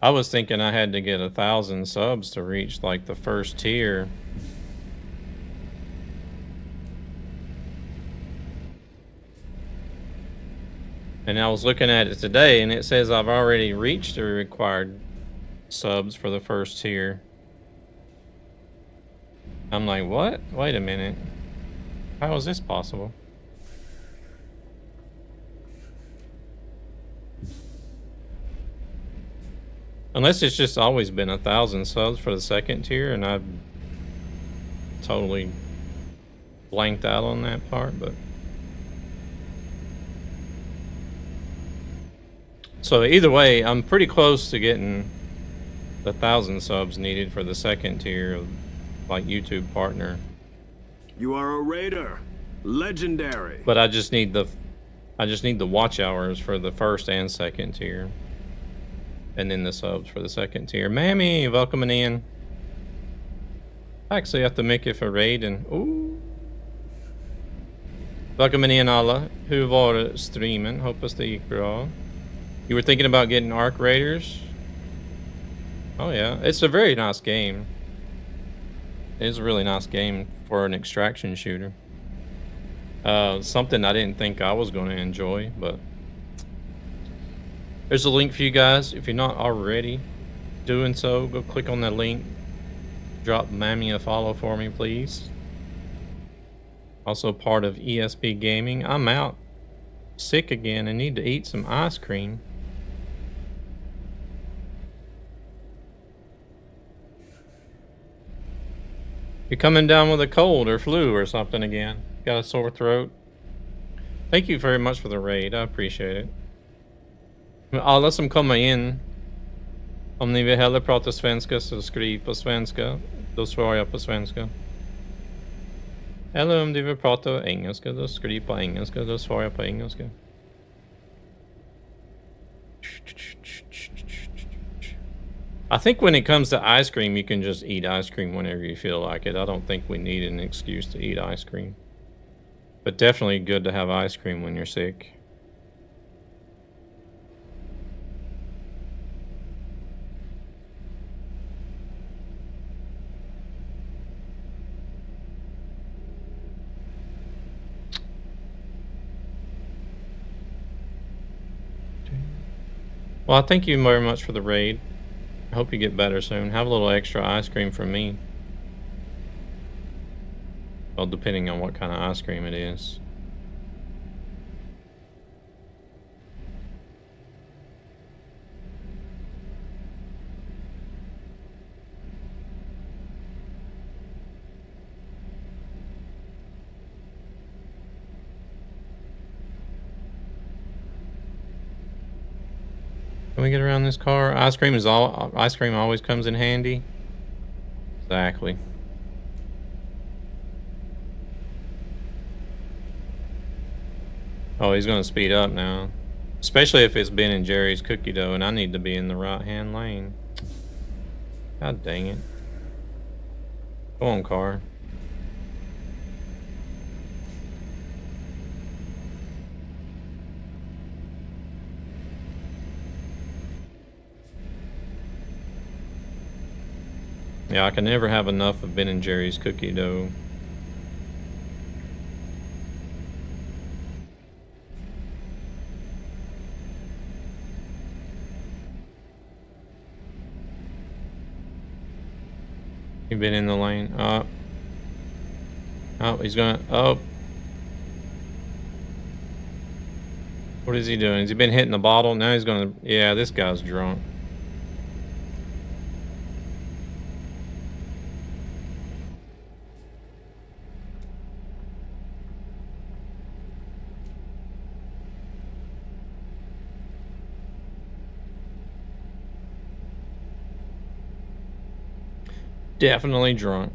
I was thinking I had to get 1,000 subs to reach like the first tier. And I was looking at it today and it says I've already reached the required subs for the first tier. I'm like, what? Wait a minute. How is this possible? Unless it's just always been 1,000 subs for the second tier and I've totally blanked out on that part, but. So either way, I'm pretty close to getting the 1,000 subs needed for the second tier of like YouTube partner. You are a raider. Legendary. But I just need the watch hours for the first and second tier. And then the subs for the second tier. Mammy, welcoming in. I actually have to make it for raid and ooh. Welcoming in alla who var streamen. Hoppas det gick bra. You were thinking about getting Arc Raiders? Oh yeah, it's a very nice game. It's a really nice game for an extraction shooter. Something I didn't think I was going to enjoy, but there's a link for you guys. If you're not already doing so, go click on that link. Drop Mammy a follow for me, please. Also part of ESB Gaming. I'm out sick again and need to eat some ice cream. You're coming down with a cold or flu or something again. Got a sore throat. Thank you very much for the raid. I appreciate it. Alla som kommer in. Om ni vill hellre prata svenska så skriv på svenska. Då svarar jag på svenska. Eller om du vill prata engelska, då skriv på engelska. Då svarar jag på engelska. I think when it comes to ice cream, you can just eat ice cream whenever you feel like it. I don't think we need an excuse to eat ice cream. But definitely good to have ice cream when you're sick. Well, thank you very much for the raid. I hope you get better soon. Have a little extra ice cream from me. Well, depending on what kind of ice cream it is. Can we get around this car? Ice cream always comes in handy. Exactly. Oh, he's gonna speed up now. Especially if it's Ben and Jerry's cookie dough and I need to be in the right-hand lane. God dang it. Go on, car. Yeah, I can never have enough of Ben and Jerry's cookie dough. You've been in the lane. Oh, he's gonna. Oh. What is he doing? Has he been hitting the bottle? Now he's gonna. Yeah, this guy's drunk. Definitely drunk.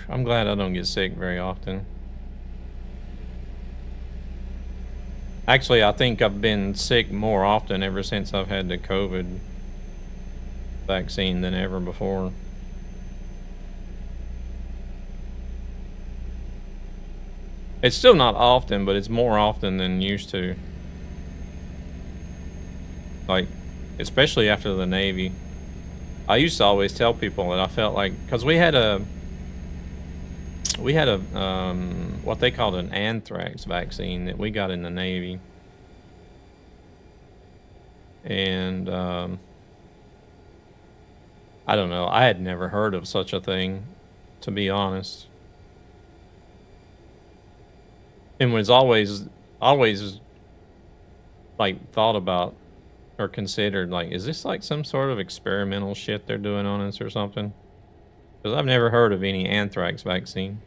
I'm glad I don't get sick very often. Actually, I think I've been sick more often ever since I've had the COVID vaccine than ever before. It's still not often, but it's more often than used to. Like, especially after the Navy. I used to always tell people that I felt like, because we had a what they called an anthrax vaccine that we got in the Navy. And I don't know, I had never heard of such a thing, to be honest. And was always like thought about or considered like, is this like some sort of experimental shit they're doing on us or something? Because I've never heard of any anthrax vaccine.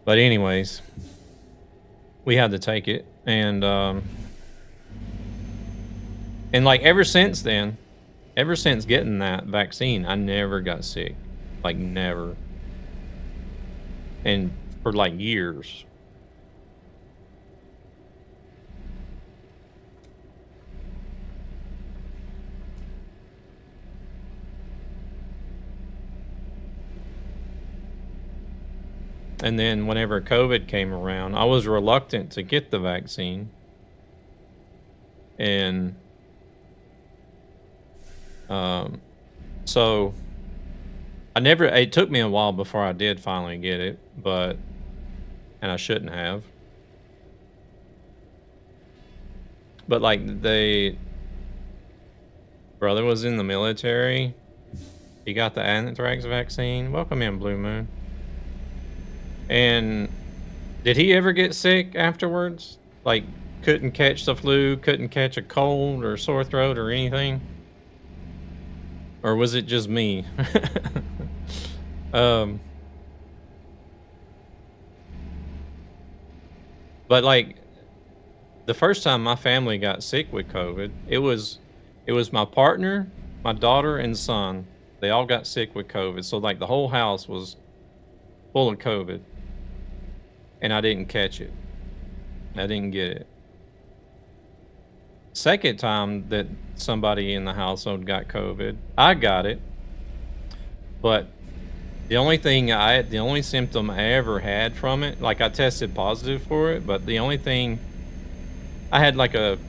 But anyways, we had to take it, and like ever since then, ever since getting that vaccine, I never got sick, like never, and for like years. And then whenever COVID came around, I was reluctant to get the vaccine. And so it took me a while before I did finally get it, and I shouldn't have. But like brother was in the military. He got the anthrax vaccine. Welcome in, Blue Moon. And did he ever get sick afterwards? Like, couldn't catch the flu, couldn't catch a cold or sore throat or anything? Or was it just me? But like, the first time my family got sick with COVID, it was my partner, my daughter, and son. They all got sick with COVID. So like the whole house was full of COVID. And I didn't catch it. I didn't get it. Second time that somebody in the household got COVID, I got it. But the only symptom I ever had from it, like I tested positive for it, but the only thing I had like a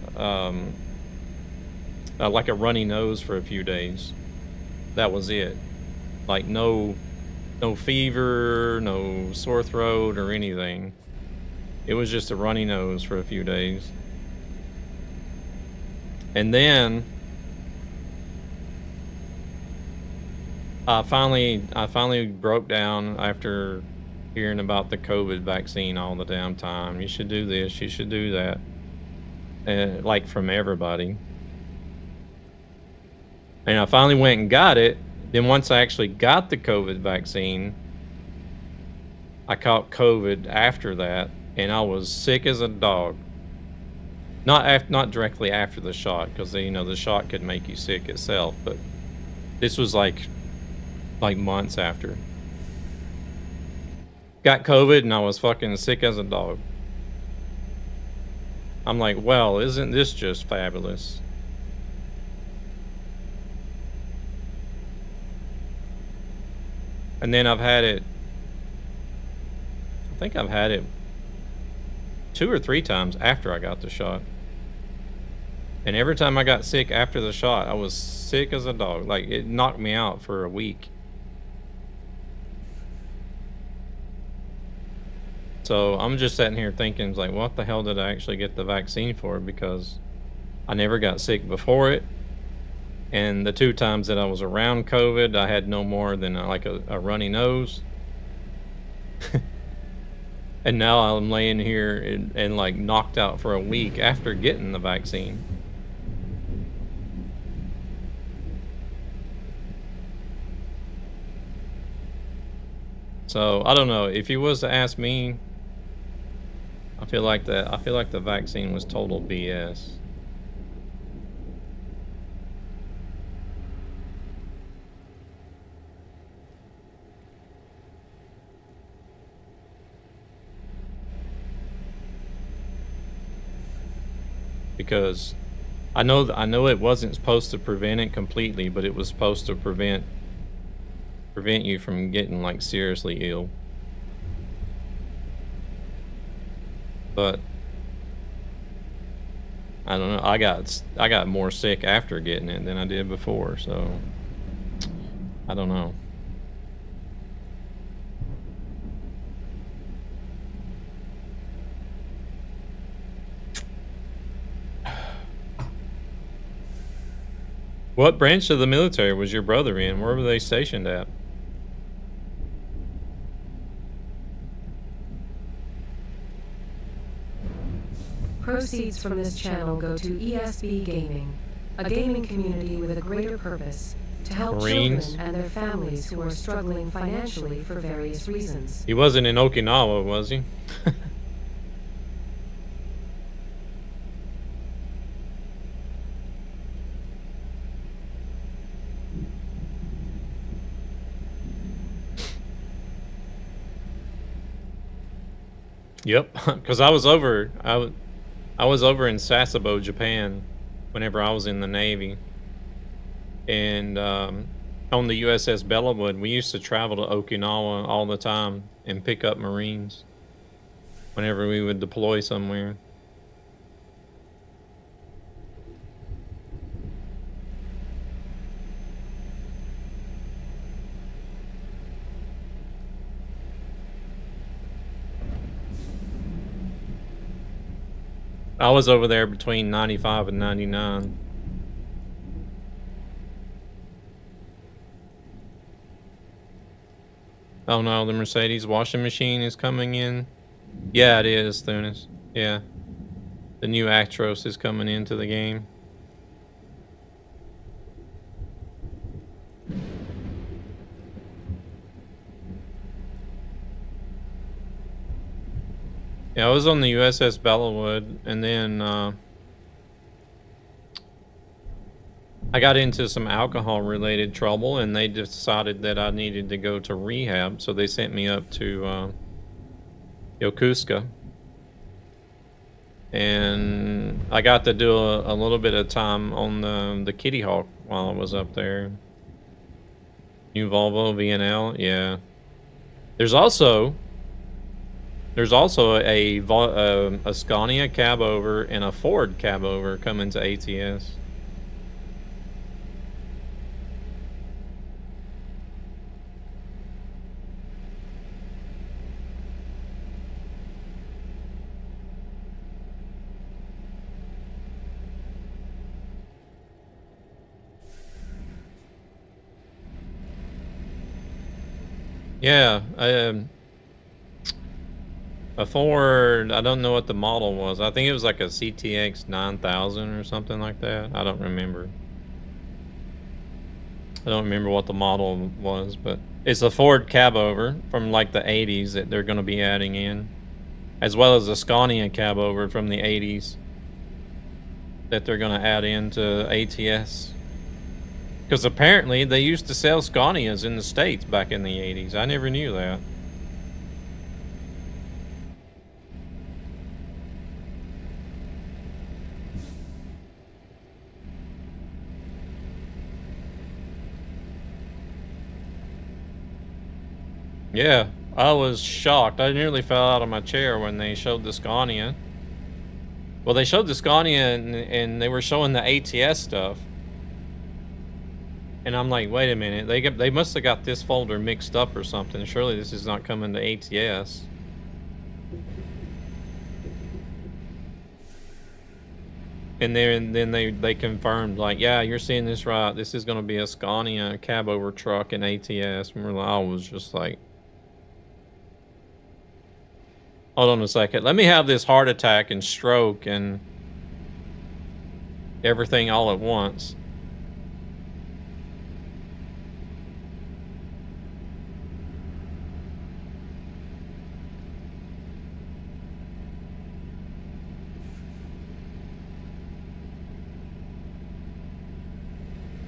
runny nose for a few days. That was it. Like no fever, no sore throat or anything. It was just a runny nose for a few days. And then I finally broke down after hearing about the COVID vaccine all the damn time. You should do this, you should do that. Like from everybody. And I finally went and got it. Then once I actually got the COVID vaccine, I caught COVID after that, and I was sick as a dog. Not directly after the shot, because the shot could make you sick itself, but this was like months after. Got COVID and I was fucking sick as a dog. I'm like, well, isn't this just fabulous? And then I think I've had it 2 or 3 times after I got the shot. And every time I got sick after the shot, I was sick as a dog. Like, it knocked me out for a week. So I'm just sitting here thinking, like, what the hell did I actually get the vaccine for? Because I never got sick before it. And the 2 times that I was around COVID, I had no more than like a runny nose. And now I'm laying here and like knocked out for a week after getting the vaccine. So I don't know. If you was to ask me, I feel like the vaccine was total BS. Because I know it wasn't supposed to prevent it completely, but it was supposed to prevent you from getting like seriously ill. But I don't know. I got more sick after getting it than I did before, so I don't know. What branch of the military was your brother in? Where were they stationed at? Proceeds from this channel go to ESB Gaming, a gaming community with a greater purpose, to help Marines. children and their families who are struggling financially for various reasons. He wasn't in Okinawa, was he? Yep, because I was over in Sasebo, Japan, whenever I was in the Navy, and on the USS Bellawood, we used to travel to Okinawa all the time and pick up Marines whenever we would deploy somewhere. I was over there between 95 and 99. Oh no, the Mercedes washing machine is coming in. Yeah, it is, Thunis. Yeah. The new Actros is coming into the game. Yeah, I was on the USS Bellawood, and then I got into some alcohol-related trouble, and they decided that I needed to go to rehab, so they sent me up to Yokosuka. And I got to do a little bit of time on the Kitty Hawk while I was up there. New Volvo VNL, yeah. There's also a Scania cab over and a Ford cab over coming to ATS. Yeah, a Ford, I don't know what the model was. I think it was like a CTX 9000 or something like that. I don't remember. I don't remember what the model was, but it's a Ford cab over from like the 80s that they're going to be adding in, as well as a Scania cab over from the 80s that they're going to add into ATS. Because apparently they used to sell Scanias in the States back in the 80s. I never knew that. Yeah, I was shocked. I nearly fell out of my chair when they showed the Scania. Well, they showed the Scania and they were showing the ATS stuff. And I'm like, wait a minute, they must have got this folder mixed up or something. Surely this is not coming to ATS. And then they confirmed, like, yeah, you're seeing this right. This is going to be a Scania cab over truck in ATS. And I was just like, hold on a second. Let me have this heart attack and stroke and everything all at once.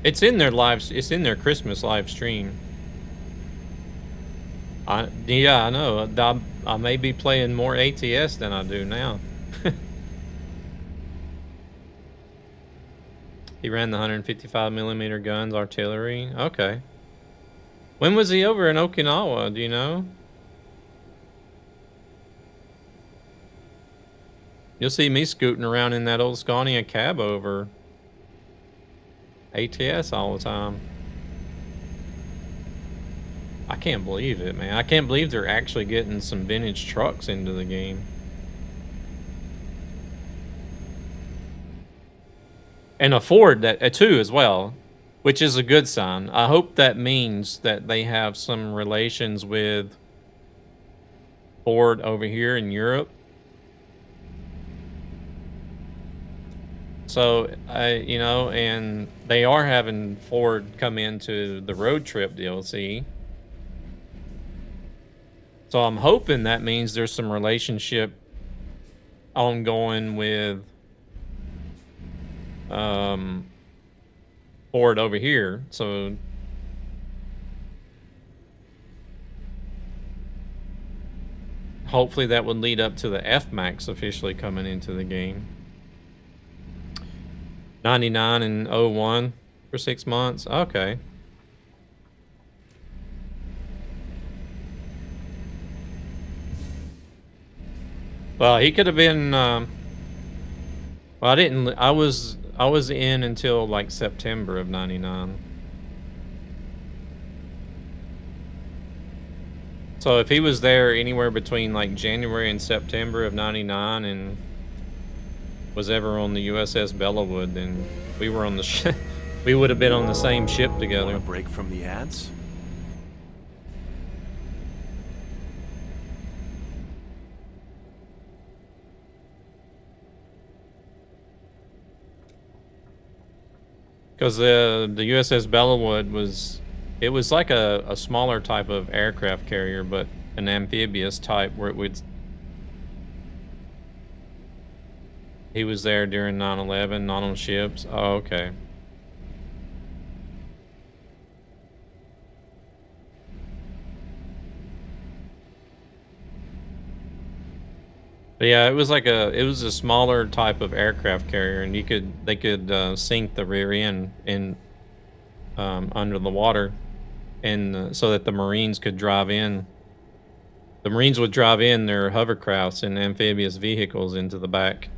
It's in their it's in their Christmas live stream. Yeah, I know. I may be playing more ATS than I do now. He ran the 155mm guns, artillery. Okay. When was he over in Okinawa? Do you know? You'll see me scooting around in that old Scania cab over ATS all the time. I can't believe it, man. I can't believe they're actually getting some vintage trucks into the game. And a Ford that too as well, which is a good sign. I hope that means that they have some relations with Ford over here in Europe. So, you know, and they are having Ford come into the Road Trip DLC. So I'm hoping that means there's some relationship ongoing with Ford over here. So hopefully that would lead up to the F-Max officially coming into the game. 99 and 01 for 6 months. Okay. Well, he could have been. Well, I didn't. I was in until like September of '99. So if he was there anywhere between like January and September of '99 and was ever on the USS Bellawood, then we were on the ship. We would have been on the same ship together. Want a break from the ads? Because the USS Bellawood was, it was like a smaller type of aircraft carrier, but an amphibious type where it would. He was there during 9/11, not on ships. Oh, okay. But yeah, it was like it was a smaller type of aircraft carrier, and they could sink the rear end in under the water, and so that the Marines could drive in. The Marines would drive in their hovercrafts and amphibious vehicles into the back.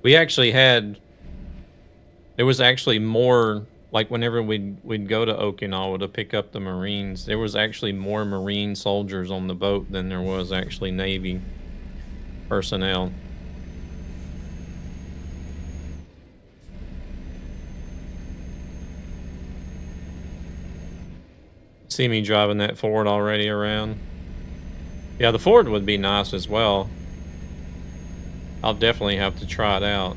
We actually had, there was actually more, like whenever we'd go to Okinawa to pick up the Marines, there was actually more Marine soldiers on the boat than there was actually Navy personnel. See me driving that Ford already around? Yeah, the Ford would be nice as well. I'll definitely have to try it out.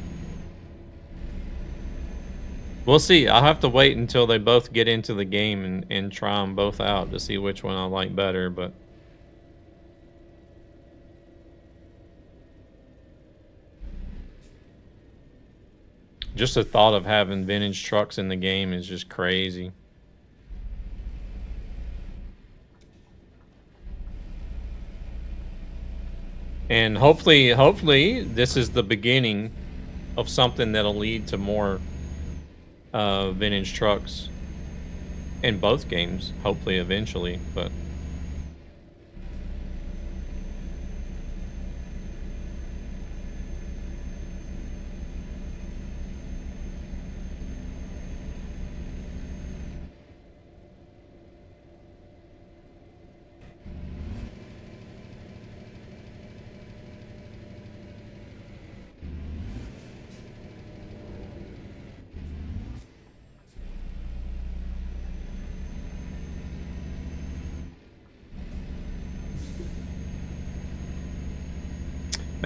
We'll see. I'll have to wait until they both get into the game and try them both out to see which one I like better, but just the thought of having vintage trucks in the game is just crazy. And hopefully this is the beginning of something that'll lead to more vintage trucks in both games, hopefully eventually, but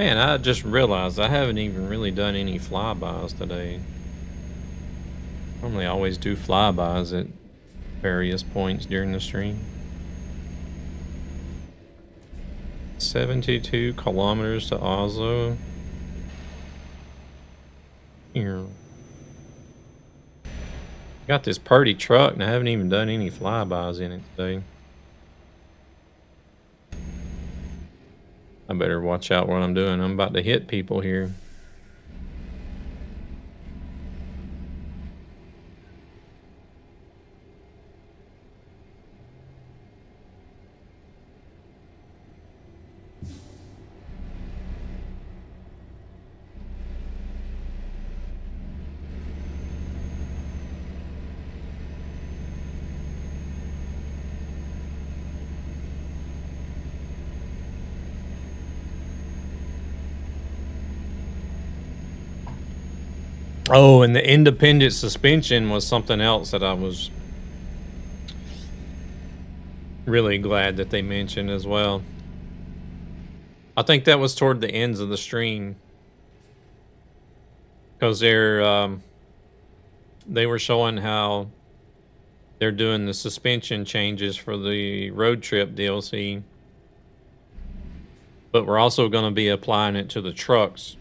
man, I just realized I haven't even really done any flybys today. Normally I always do flybys at various points during the stream. 72 kilometers to Oslo. Here. Got this Purdy truck and I haven't even done any flybys in it today. I better watch out what I'm doing. I'm about to hit people here. Oh, and the independent suspension was something else that I was really glad that they mentioned as well. I think that was toward the ends of the stream. Because they were showing how they're doing the suspension changes for the road trip DLC. But we're also going to be applying it to the trucks.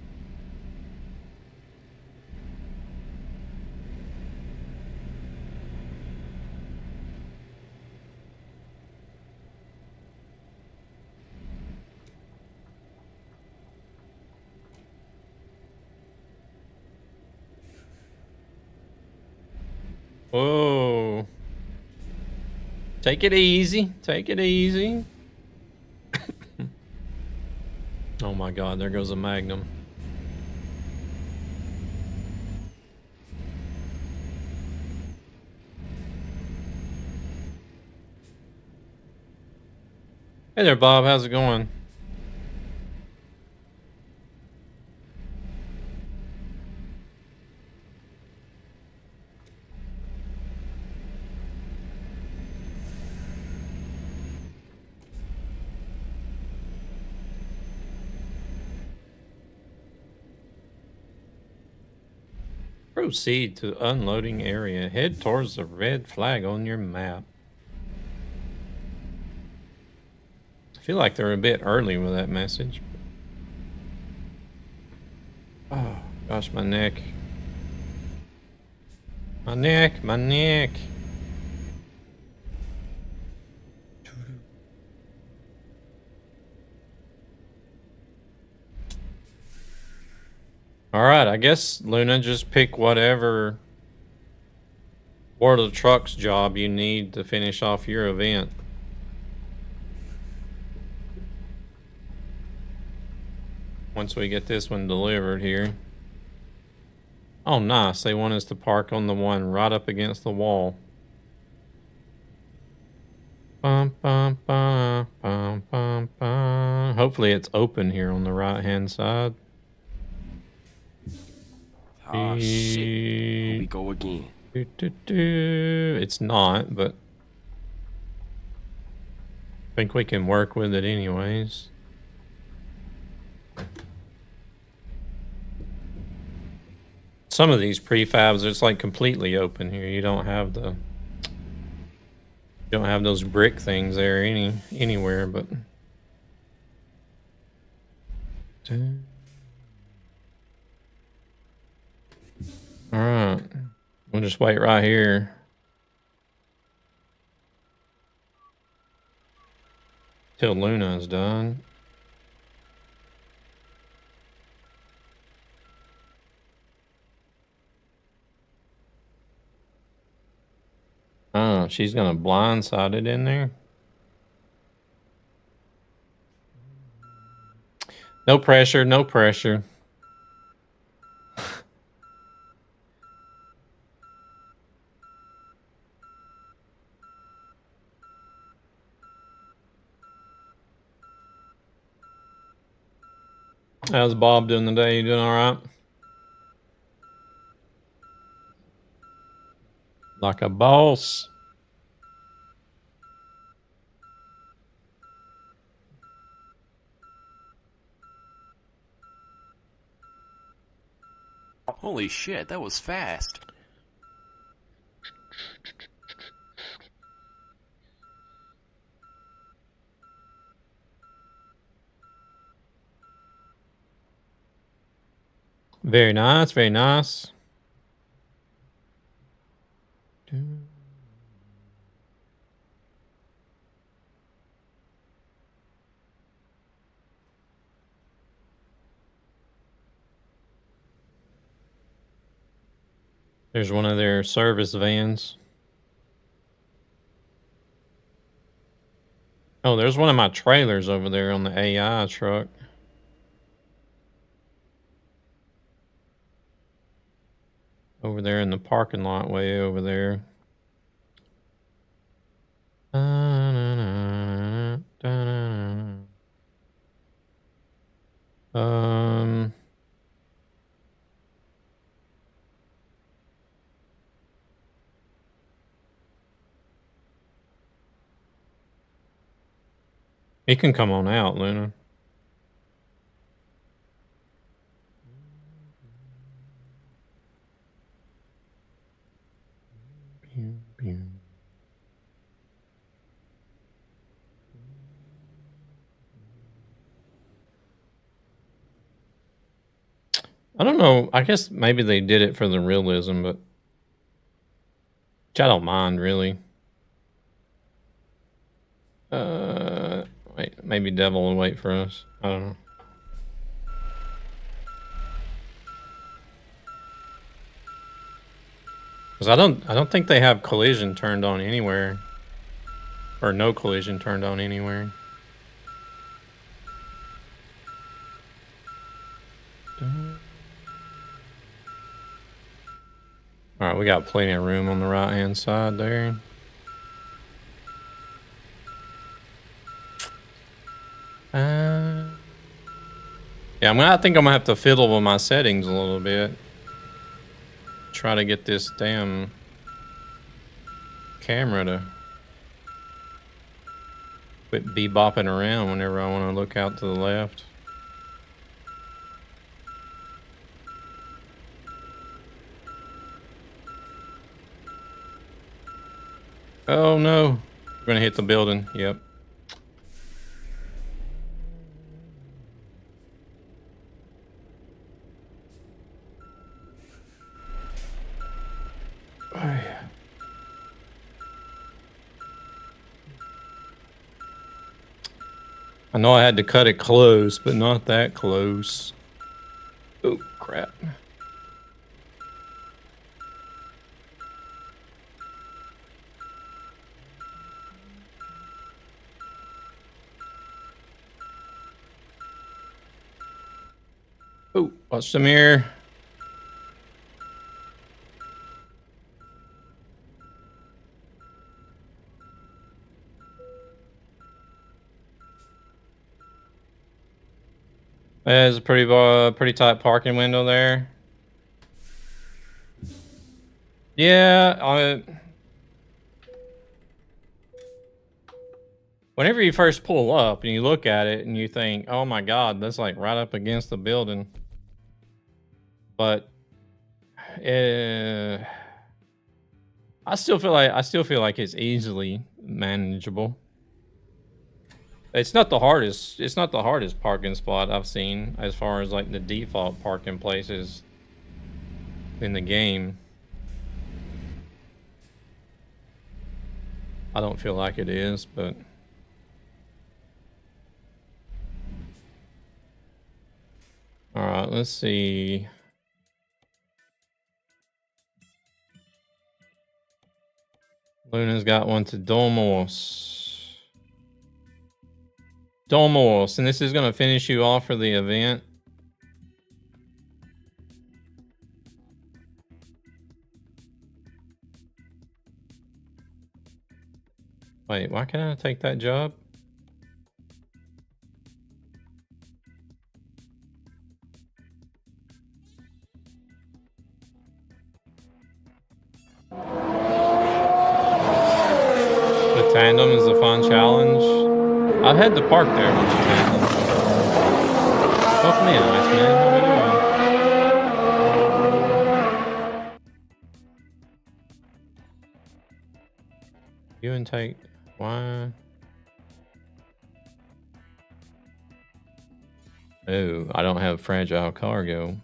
Whoa. Take it easy. Take it easy. Oh my God, there goes a Magnum. Hey there, Bob. How's it going? Proceed to unloading area. Head towards the red flag on your map. I feel like they're a bit early with that message. Oh, gosh, my neck. My neck, my neck. Alright, I guess, Luna, just pick whatever World of Trucks job you need to finish off your event. Once we get this one delivered here. Oh, nice. They want us to park on the one right up against the wall. Bum, bum, bum, bum, bum, bum. Hopefully it's open here on the right-hand side. Oh, shit. Here we go again. It's not, but I think we can work with it anyways. Some of these prefabs, it's like completely open here. You don't have the... You don't have those brick things there anywhere, but... Alright. We'll just wait right here. Till Luna is done. Oh, she's gonna blindside it in there. No pressure, no pressure. How's Bob doing today? You doing all right? Like a boss. Holy shit, that was fast. Very nice, very nice. There's one of their service vans. Oh, there's one of my trailers over there on the AI truck. Over there in the parking lot way over there. He can come on out, Luna. I don't know. I guess maybe they did it for the realism, but which I don't mind really. Wait, maybe Devil will wait for us. I don't know. Because I don't think they have collision turned on anywhere. Or no collision turned on anywhere. Alright, we got plenty of room on the right hand side there. Yeah, I think I'm gonna have to fiddle with my settings a little bit. Try to get this damn camera to quit bebopping around whenever I want to look out to the left. Oh no, we're gonna hit the building. Yep. I know I had to cut it close, but not that close. Oh, crap. Oh, watch the mirror. There's a pretty tight parking window there. Yeah, whenever you first pull up and you look at it and you think, "Oh my God, that's like right up against the building," but I still feel like it's easily manageable. It's not the hardest. It's not the hardest parking spot I've seen as far as like the default parking places in the game. I don't feel like it is, but all right, let's see. Luna's got one to Domos. Domos, and this is going to finish you off for the event. Wait, why can't I take that job? The tandem is a fun challenge. I've had to park there with the tandem. Welcome in, Iceman. How we doing? You and take... Why? Oh, I don't have fragile cargo.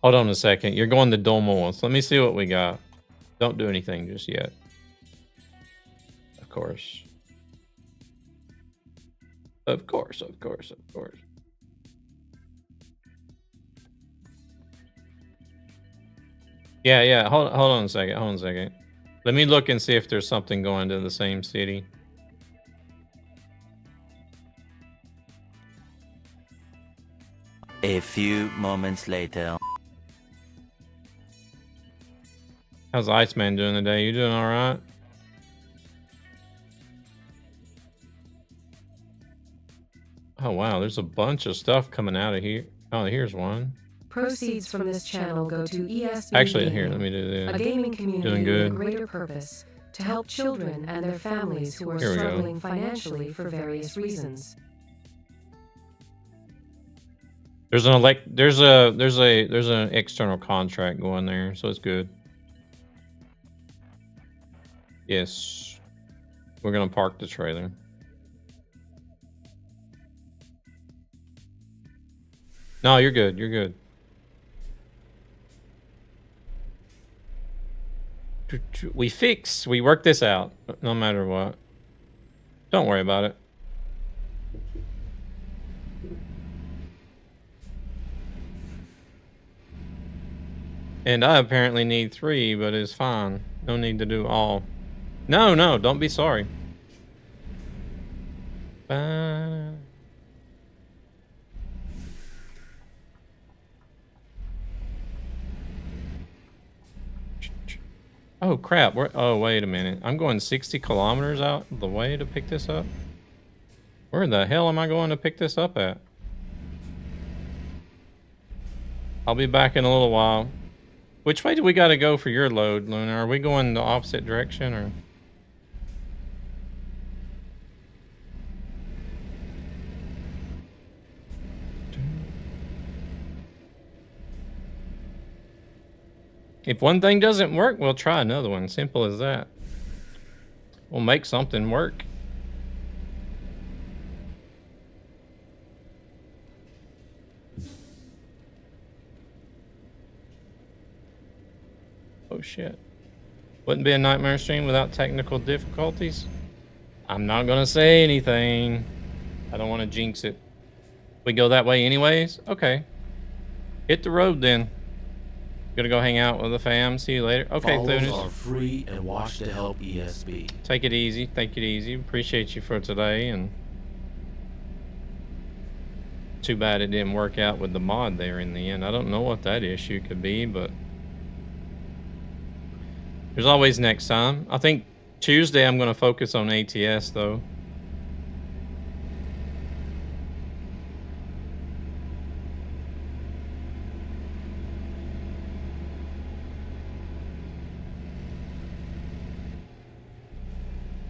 Hold on a second. You're going to Dolmos. Let me see what we got. Don't do anything just yet. Of course. Of course, of course, of course. Yeah, yeah. Hold on a second. Hold on a second. Let me look and see if there's something going to the same city. A few moments later. How's Iceman doing today? You doing all right? Oh, wow. There's a bunch of stuff coming out of here. Oh, here's one. Proceeds from this channel go to ESB Actually, Gaming, here, let me do this. a gaming community Doing with a good. greater purpose to help children and their families who are Here we go. struggling financially for various reasons. There's an external contract going there, so it's good. Yes. We're gonna park the trailer. No, you're good. You're good. We work this out, no matter what. Don't worry about it. And I apparently need 3, but it's fine. No need to do all. No, no, don't be sorry. Oh crap, oh wait a minute. I'm going 60 kilometers out the way to pick this up? Where the hell am I going to pick this up at? I'll be back in a little while. Which way do we gotta go for your load, Luna? Are we going the opposite direction or? If one thing doesn't work, we'll try another one. Simple as that. We'll make something work. Oh shit. Wouldn't be a nightmare stream without technical difficulties. I'm not gonna say anything. I don't want to jinx it. We go that way anyways? Okay. Hit the road then. Gonna go hang out with the fam. See you later. Okay, Follows Thunis. are free and watch to help ESB. Take it easy. Take it easy. Appreciate you for today. And too bad it didn't work out with the mod there in the end. I don't know what that issue could be, but there's always next time. I think Tuesday I'm going to focus on ATS though.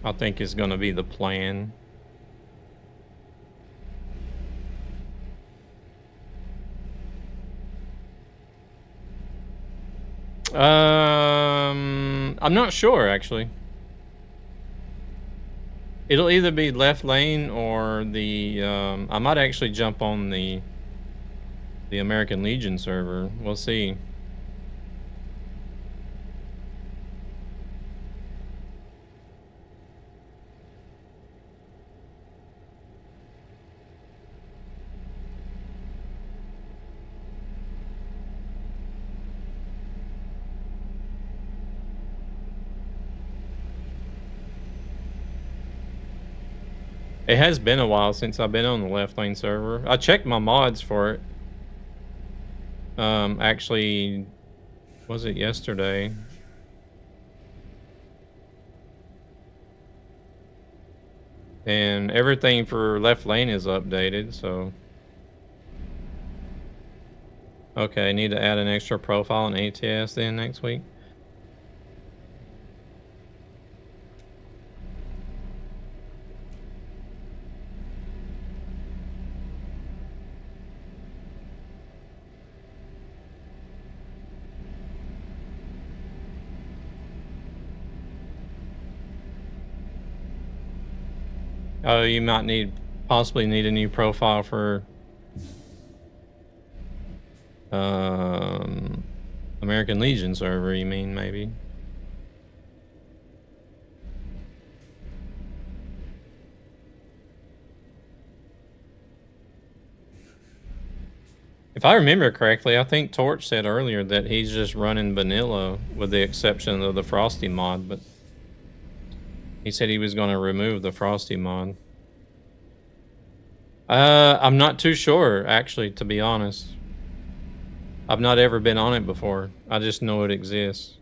I think is going to be the plan. I'm not sure actually. It'll either be left lane or the I might actually jump on the American Legion server. We'll see. It has been a while since I've been on the left lane server. I checked my mods for it. Actually, was it yesterday? And everything for left lane is updated, so. Okay, need to add an extra profile in ATS then next week. Oh, you might possibly need a new profile for American Legion server, you mean, maybe? If I remember correctly, I think Torch said earlier that he's just running vanilla with the exception of the Frosty mod, but he said he was going to remove the Frosty mod. I'm not too sure, actually, to be honest. I've not ever been on it before. I just know it exists.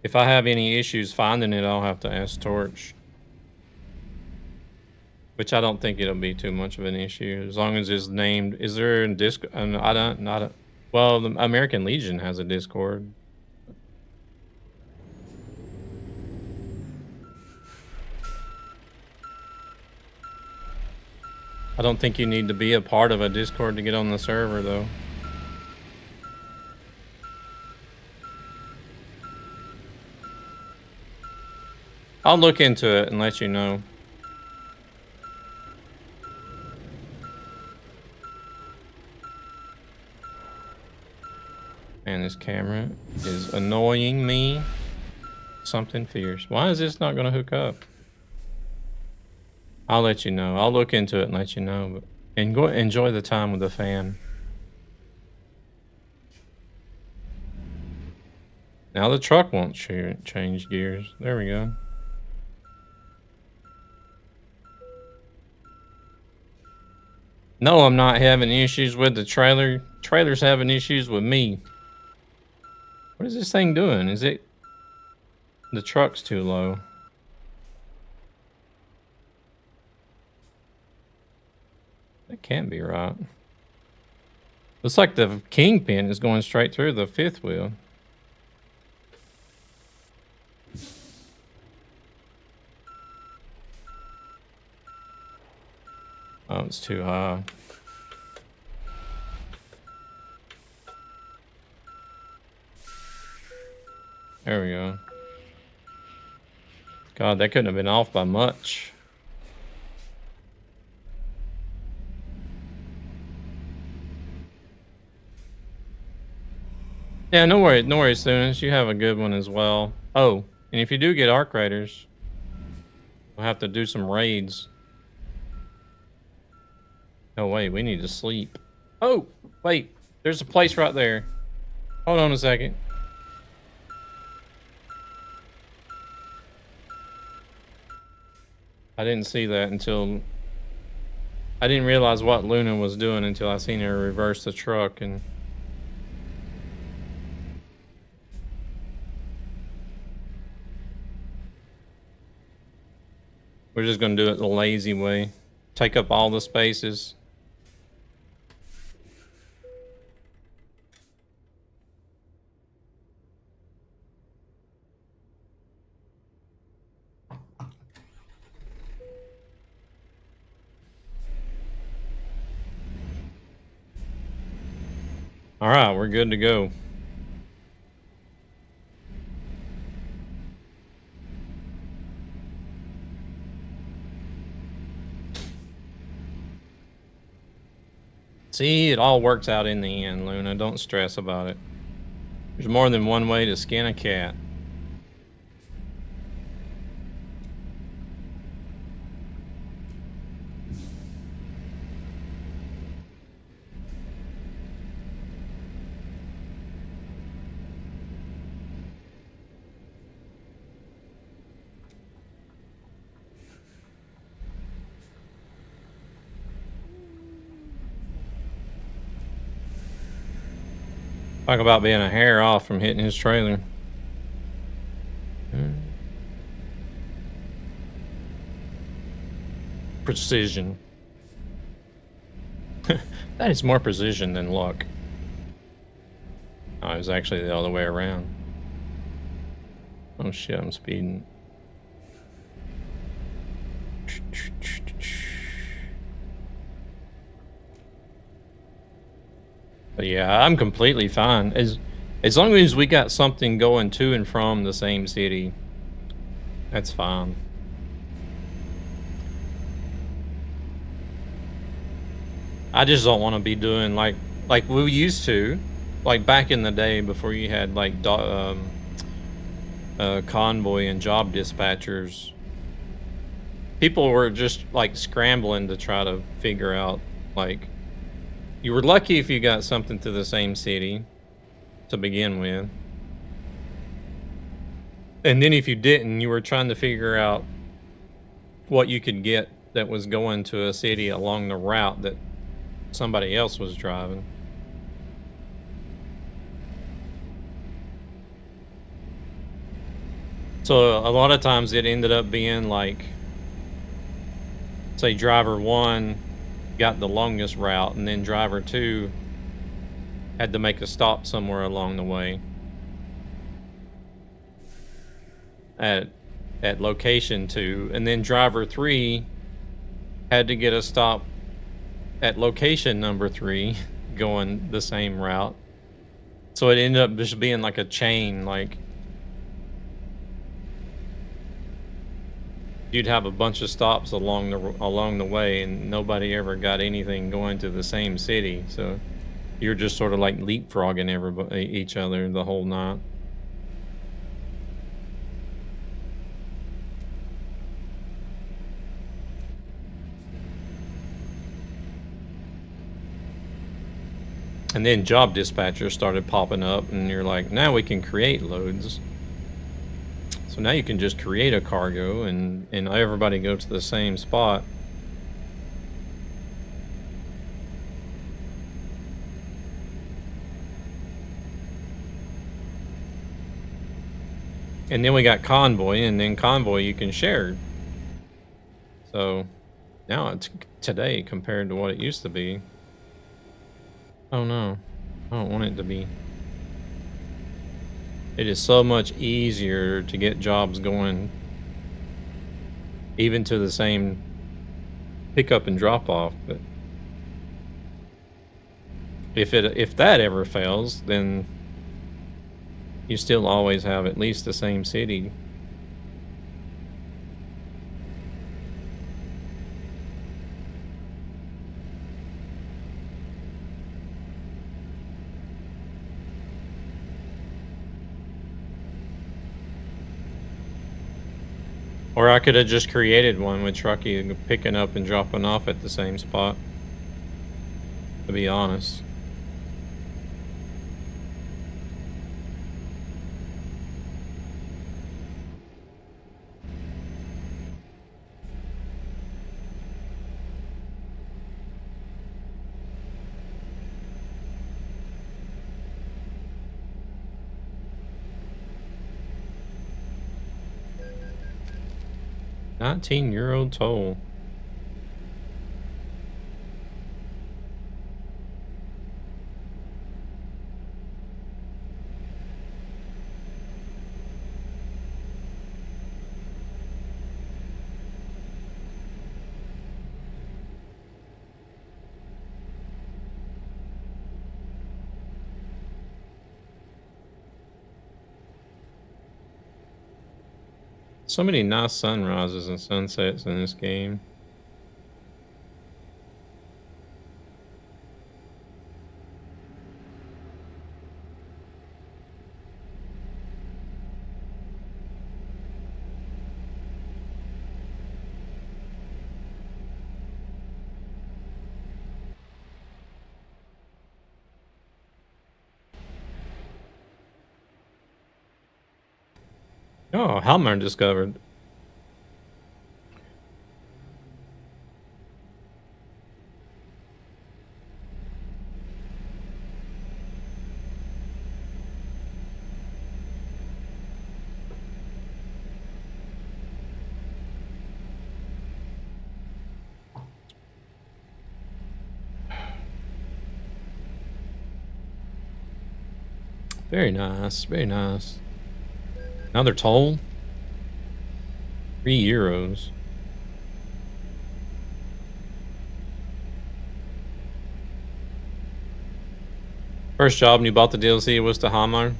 If I have any issues finding it, I'll have to ask Torch. Which I don't think it'll be too much of an issue, as long as it's named. Is there a Discord? I don't, not a, well, the American Legion has a Discord. I don't think you need to be a part of a Discord to get on the server, though. I'll look into it and let you know. Man, this camera is annoying me. Something fierce. Why is this not going to hook up? I'll let you know. I'll look into it and let you know. And go enjoy the time with the fam. Now the truck won't change gears. There we go. No, I'm not having issues with the trailer. Trailer's having issues with me. What is this thing doing? Is it... The truck's too low. That can't be right. Looks like the kingpin is going straight through the fifth wheel. Oh, it's too high. There we go. God, that couldn't have been off by much. Yeah, no worries, students. You have a good one as well. Oh, and if you do get Arc Raiders, we'll have to do some raids. Oh, wait, we need to sleep. Oh, wait, there's a place right there. Hold on a second. I didn't see that until... I didn't realize what Luna was doing until I seen her reverse the truck and... We're just gonna do it the lazy way. Take up all the spaces. All right, we're good to go. See, it all works out in the end, Luna. Don't stress about it. There's more than one way to skin a cat. Talk about being a hair off from hitting his trailer. Precision. That is more precision than luck. Oh, it was actually the other way around. Oh shit, I'm speeding. But yeah, I'm completely fine. As long as we got something going to and from the same city, that's fine. I just don't want to be doing like we used to, like back in the day before you had like convoy and job dispatchers. People were just like scrambling to try to figure out, like, you were lucky if you got something to the same city to begin with. And then if you didn't, you were trying to figure out what you could get that was going to a city along the route that somebody else was driving. So a lot of times it ended up being like, say driver 1 got the longest route, and then driver 2 had to make a stop somewhere along the way at location 2, and then driver 3 had to get a stop at location number 3 going the same route. So it ended up just being like a chain, like you'd have a bunch of stops along the way, and nobody ever got anything going to the same city. So you're just sort of like leapfrogging each other the whole night. And then job dispatchers started popping up, and you're like, now we can create loads. So now you can just create a cargo and everybody go to the same spot. And then we got convoy, and then convoy you can share. So now it's today compared to what it used to be. Oh no, I don't want it to be. It is so much easier to get jobs going, even to the same pickup and drop off. But if that ever fails, then you still always have at least the same city. Or I could have just created one with Truckee picking up and dropping off at the same spot, to be honest. €19 toll. So many nice sunrises and sunsets in this game. Oh, Halmer discovered. Very nice, very nice. Another toll? €3. First job when you bought the DLC was the Hammer.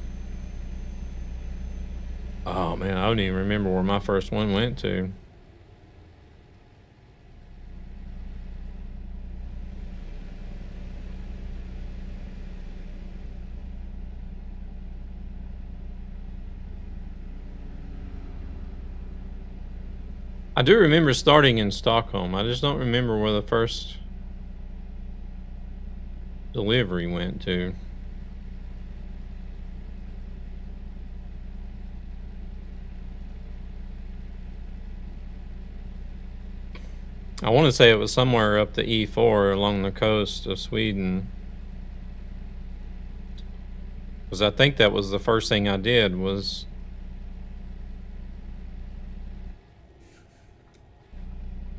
Oh man, I don't even remember where my first one went to. I do remember starting in Stockholm. I just don't remember where the first delivery went to. I want to say it was somewhere up the E4 along the coast of Sweden. Because I think that was the first thing I did was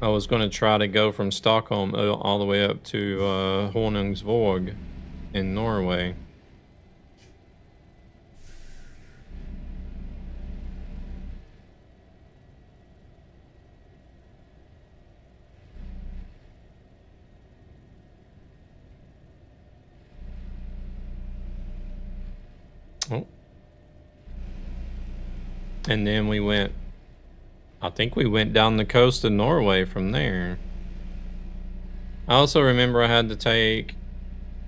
I was going to try to go from Stockholm all the way up to Honungsvåg in Norway. Oh. And then we went, I think we went down the coast of Norway from there. I also remember I had to take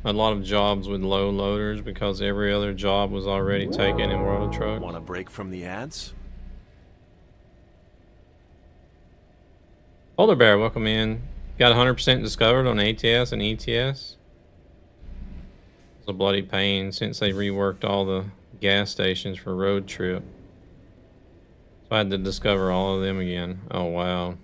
a lot of jobs with low loaders because every other job was already taken in World of Trucks. Want a break from the ads? Polar Bear, welcome in. Got 100% discovered on ATS and ETS. It's a bloody pain since they reworked all the gas stations for road trip. So I had to discover all of them again. Oh, wow.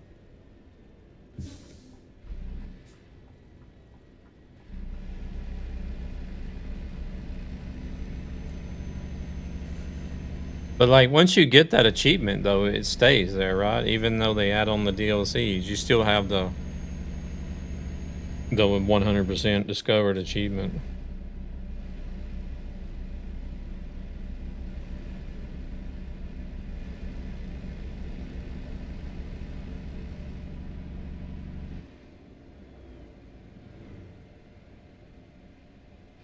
But like once you get that achievement though, it stays there, right? Even though they add on the DLCs, you still have the 100% discovered achievement.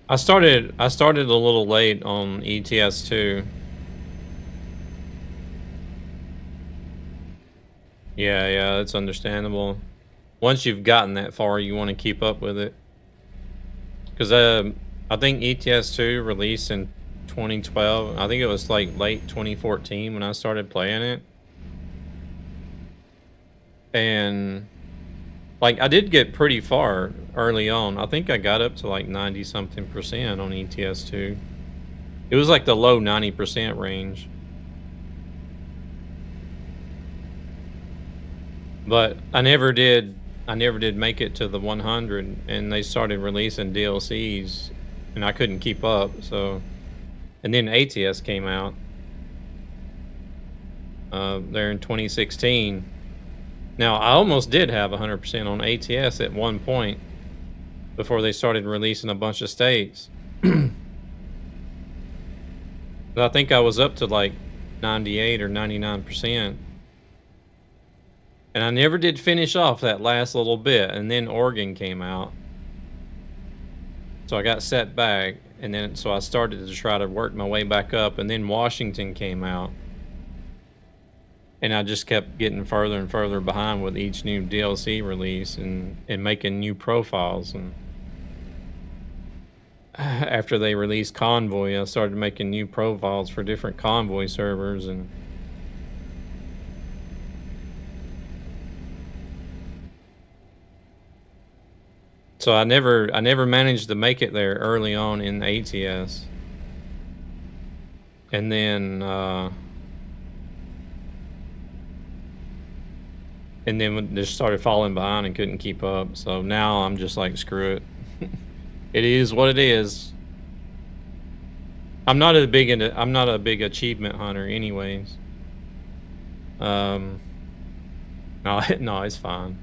I started a little late on ETS 2. Yeah, it's understandable. Once you've gotten that far, you want to keep up with it. Because I think ETS 2 released in 2012. I think it was like late 2014 when I started playing it. And like I did get pretty far early on. I think I got up to like 90-something% on ETS 2. It was like the low 90% range. But I never did make it to the 100, and they started releasing DLCs and I couldn't keep up. So, and then ATS came out there in 2016. Now I almost did have 100% on ATS at one point before they started releasing a bunch of states. But I think I was up to like 98 or 99%. And I never did finish off that last little bit, and then Oregon came out. So I got set back, and then so I started to try to work my way back up, and then Washington came out. And I just kept getting further and further behind with each new DLC release and making new profiles. And after they released Convoy, I started making new profiles for different Convoy servers. And so I never managed to make it there early on in the ATS. And then just started falling behind and couldn't keep up. So now I'm just like, screw it. It is what it is. I'm not a big achievement hunter anyways. No, it's fine.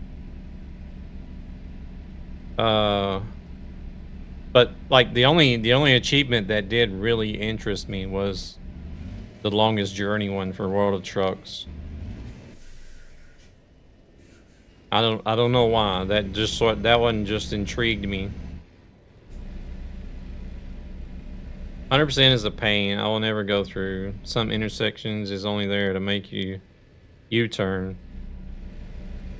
But like the only achievement that did really interest me was the longest journey one for World of Trucks. I don't know why. That one just intrigued me. 100% is a pain. I will never go through. Some intersections is only there to make you U-turn.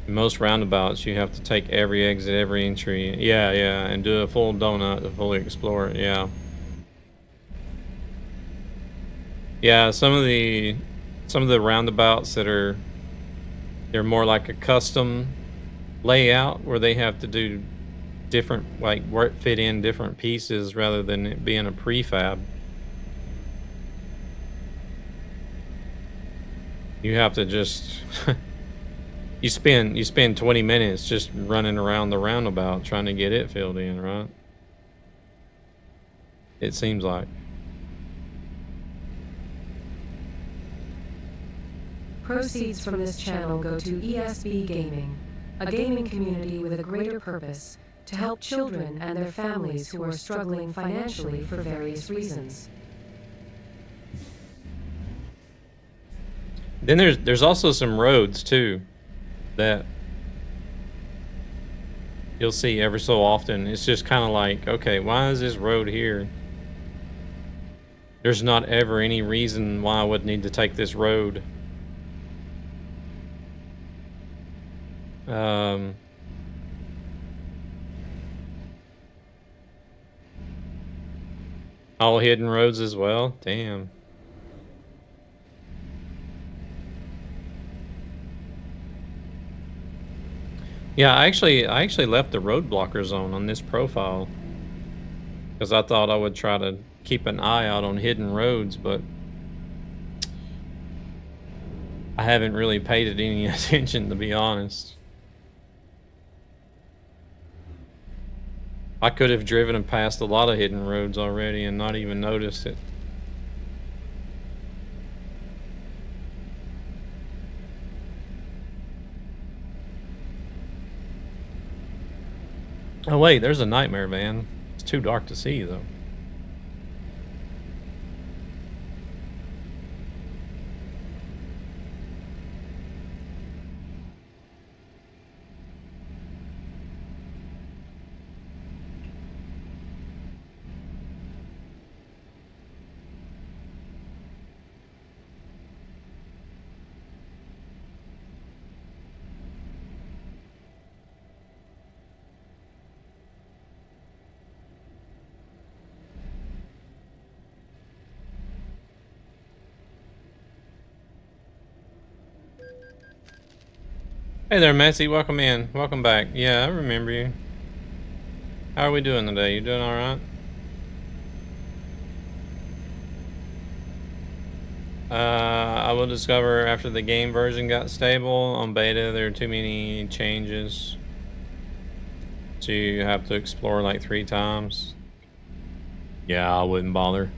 In most roundabouts, you have to take every exit, every entry. Yeah, yeah, and do a full donut to fully explore it. Yeah. Yeah, some of the roundabouts they're more like a custom layout where they have to do different, like, fit in different pieces rather than it being a prefab. You have to just you spend 20 minutes just running around the roundabout trying to get it filled in, right? It seems like. Proceeds from this channel go to ESB Gaming, a gaming community with a greater purpose to help children and their families who are struggling financially for various reasons. Then there's also some roads too that you'll see every so often. It's just kind of like, okay, why is this road here? There's not ever any reason why I would need to take this road. All hidden roads as well? Damn. Yeah, I actually left the road blocker zone on this profile because I thought I would try to keep an eye out on hidden roads, but I haven't really paid it any attention, to be honest. I could have driven past a lot of hidden roads already and not even noticed it. Oh wait, there's a nightmare van. It's too dark to see though. Hey there, Messi. Welcome in. Welcome back. Yeah, I remember you. How are we doing today? You doing alright? I will discover after the game version got stable. On beta, there are too many changes. So you have to explore like 3 times. Yeah, I wouldn't bother.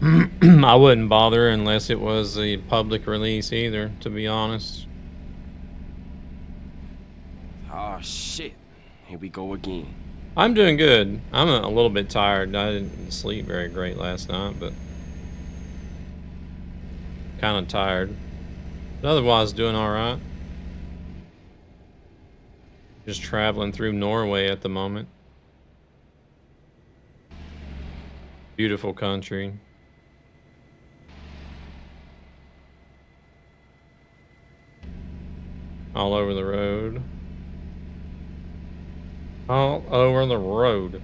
I wouldn't bother unless it was a public release either, to be honest. Oh shit. Here we go again. I'm doing good. I'm a little bit tired. I didn't sleep very great last night, but kind of tired. But otherwise doing alright. Just traveling through Norway at the moment. Beautiful country. All over the road. All over the road.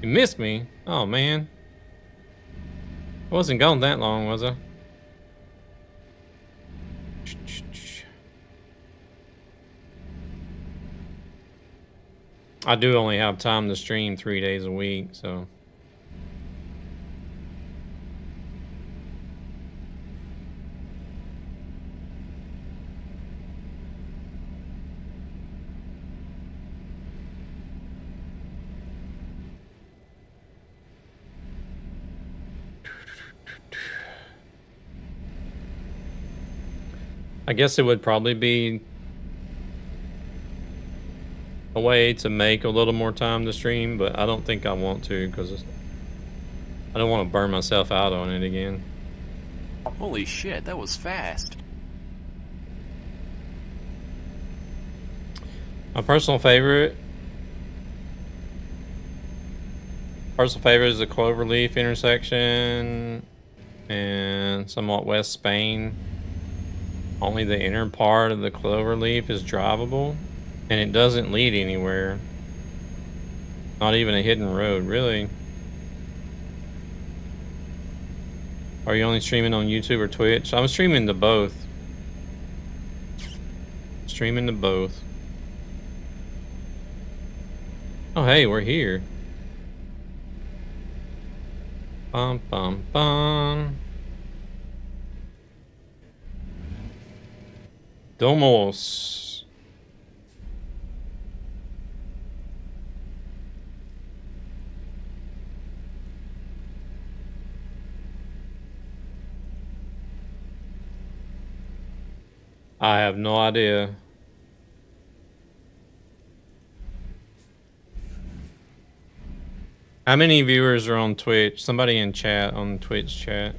You missed me? Oh man. I wasn't gone that long, was I? I do only have time to stream 3 days a week, so. I guess it would probably be a way to make a little more time to stream, but I don't think I want to because I don't want to burn myself out on it again. Holy shit, that was fast. My personal favorite is the Cloverleaf intersection and somewhat West Spain. Only the inner part of the Cloverleaf is drivable, and it doesn't lead anywhere. Not even a hidden road, really. Are you only streaming on YouTube or Twitch? I'm streaming to both. Streaming to both. Oh, hey, we're here. Bum, bum, bum. Domos. I have no idea. How many viewers are on Twitch? Somebody in chat, on Twitch chat.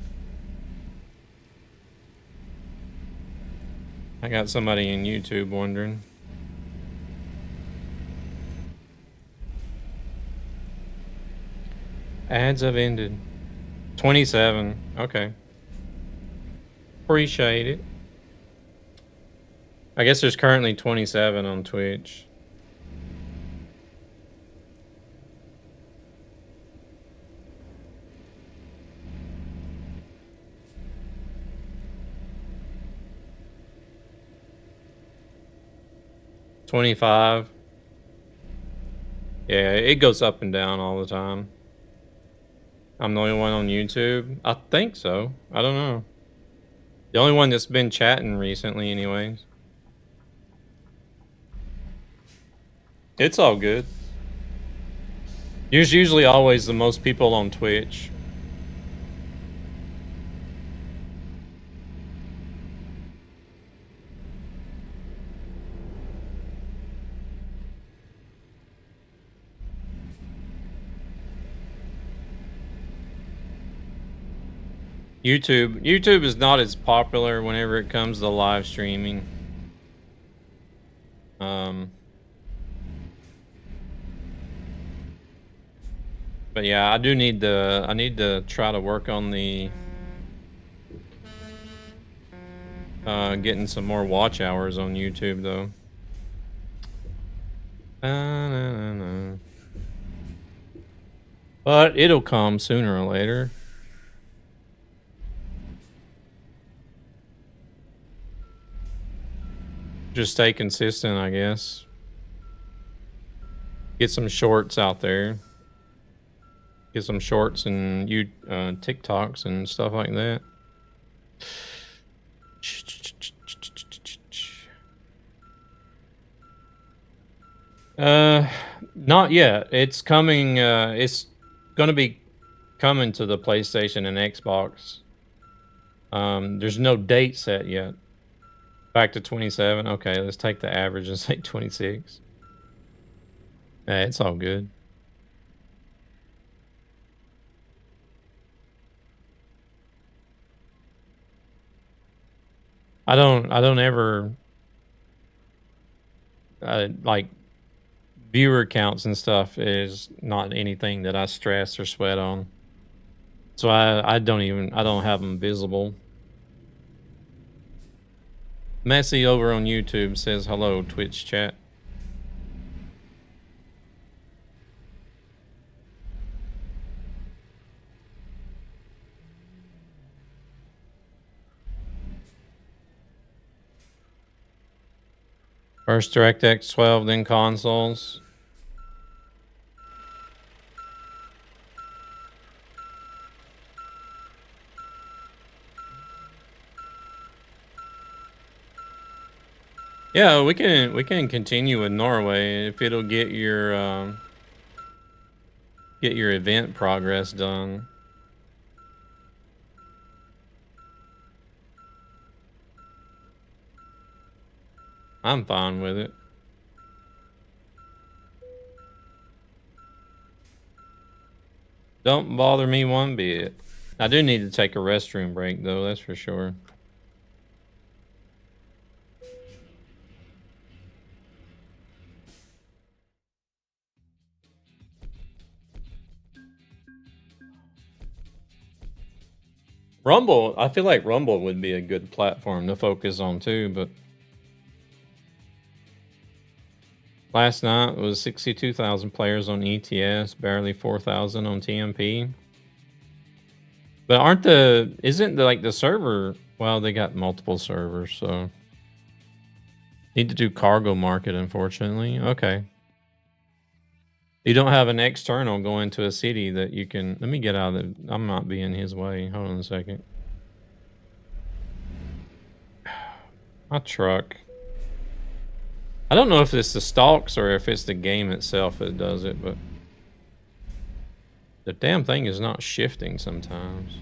I got somebody in YouTube wondering. Ads have ended. 27. Okay. Appreciate it. I guess there's currently 27 on Twitch. $25. Yeah, it goes up and down all the time. I'm the only one on YouTube? I think so. I don't know. The only one that's been chatting recently anyways. It's all good. There's usually always the most people on Twitch. YouTube is not as popular whenever it comes to live streaming. But yeah, I need to try to work on the getting some more watch hours on YouTube though. But it'll come sooner or later. Just stay consistent, I guess. Get some shorts out there. Get some shorts and TikToks and stuff like that. Not yet. It's coming. It's gonna be coming to the PlayStation and Xbox. There's no date set yet. Back to 27. Okay, let's take the average and say 26. Yeah, it's all good. I don't ever like viewer counts and stuff is not anything that I stress or sweat on. So I don't have them visible. Messi over on YouTube says hello, Twitch chat. First DirectX 12, then consoles. Yeah, we can continue with Norway if it'll get your event progress done. I'm fine with it. Don't bother me one bit. I do need to take a restroom break though, that's for sure. Rumble, I feel like Rumble would be a good platform to focus on too, but last night was 62,000 players on ETS, barely 4,000 on TMP. But isn't the server, well, they got multiple servers, so need to do cargo market, unfortunately. Okay. You don't have an external going to a city that you can, let me get out of the, I'm not being his way. Hold on a second. My truck. I don't know if it's the stalks or if it's the game itself that does it, but the damn thing is not shifting sometimes.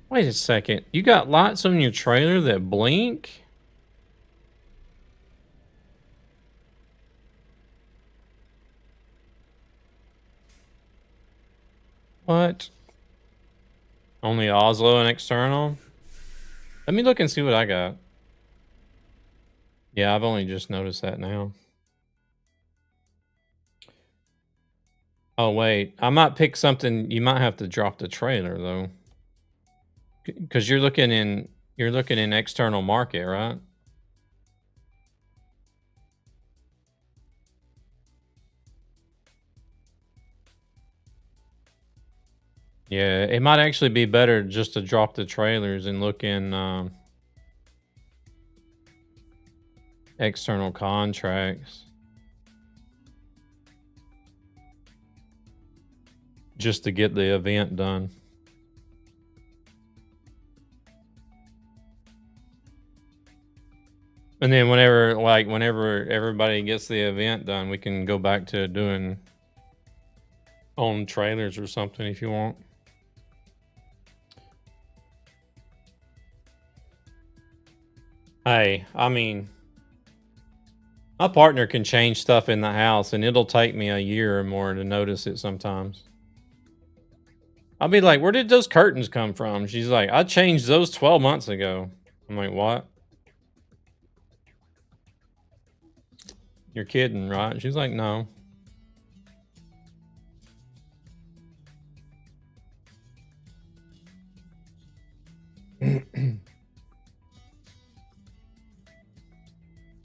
Wait a second. You got lights on your trailer that blink? What? Only Oslo and external? Let me look and see what I got. Yeah, I've only just noticed that now. Oh, wait. I might pick something. You might have to drop the trailer, though. Because you're looking in external market, right? Yeah, it might actually be better just to drop the trailers and look in external contracts. Just to get the event done. And then whenever everybody gets the event done, we can go back to doing own trailers or something if you want. Hey, I mean, my partner can change stuff in the house and it'll take me a year or more to notice it sometimes. I'll be like, where did those curtains come from? She's like, I changed those 12 months ago. I'm like, what? You're kidding, right? She's like, no.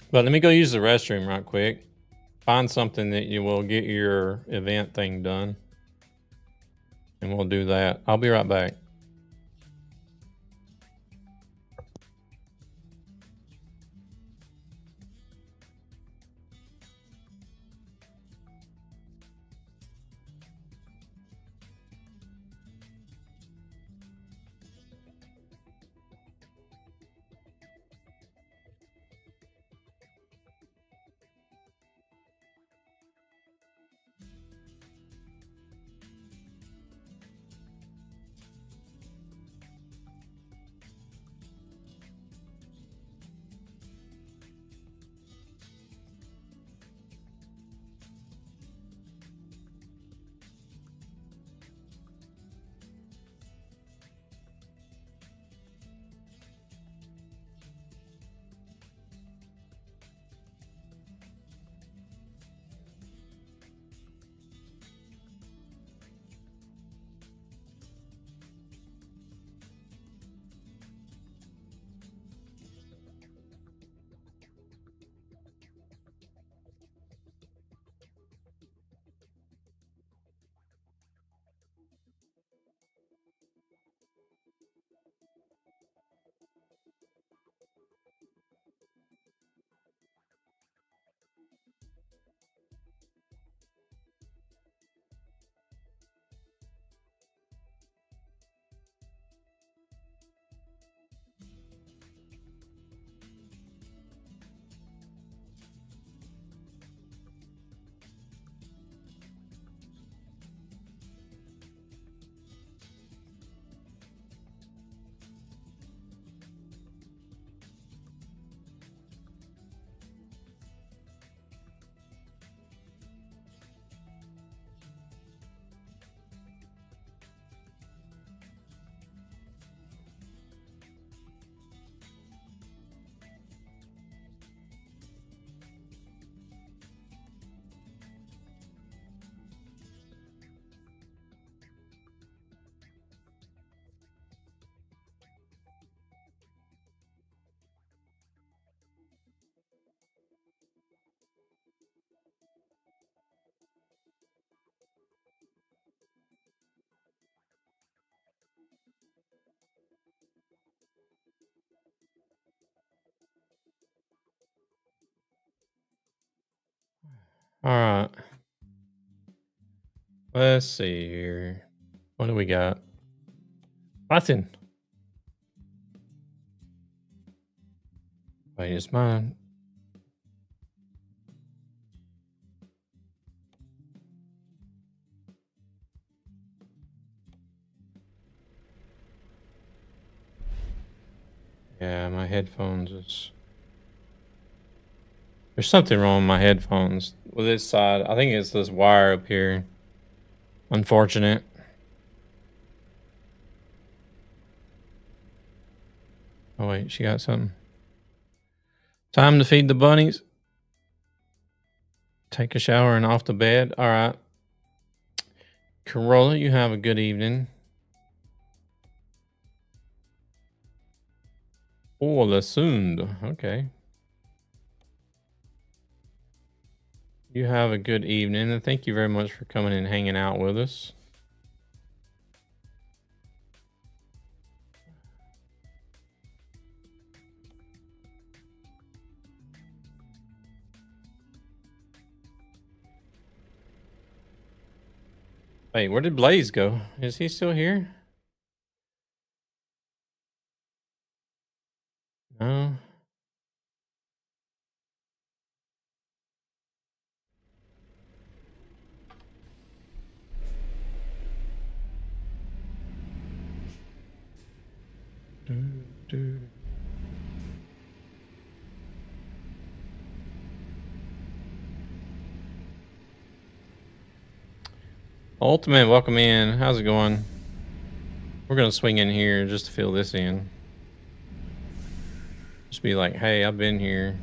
But let me go use the restroom right quick. Find something that you will get your event thing done. And we'll do that. I'll be right back. Alright. Let's see here. What do we got? Nothing. Wait, is mine? Yeah, my headphones is... There's something wrong with my headphones. With this side, I think it's this wire up here. Unfortunate. Oh wait, she got something. Time to feed the bunnies. Take a shower and off to bed. All right. Corolla, you have a good evening. Oh, la Sund. Okay. You have a good evening, and thank you very much for coming and hanging out with us. Wait, where did Blaze go? Is he still here? No. Ultimate, welcome in. How's it going? We're gonna swing in here just to fill this in. Just be like, hey, I've been here.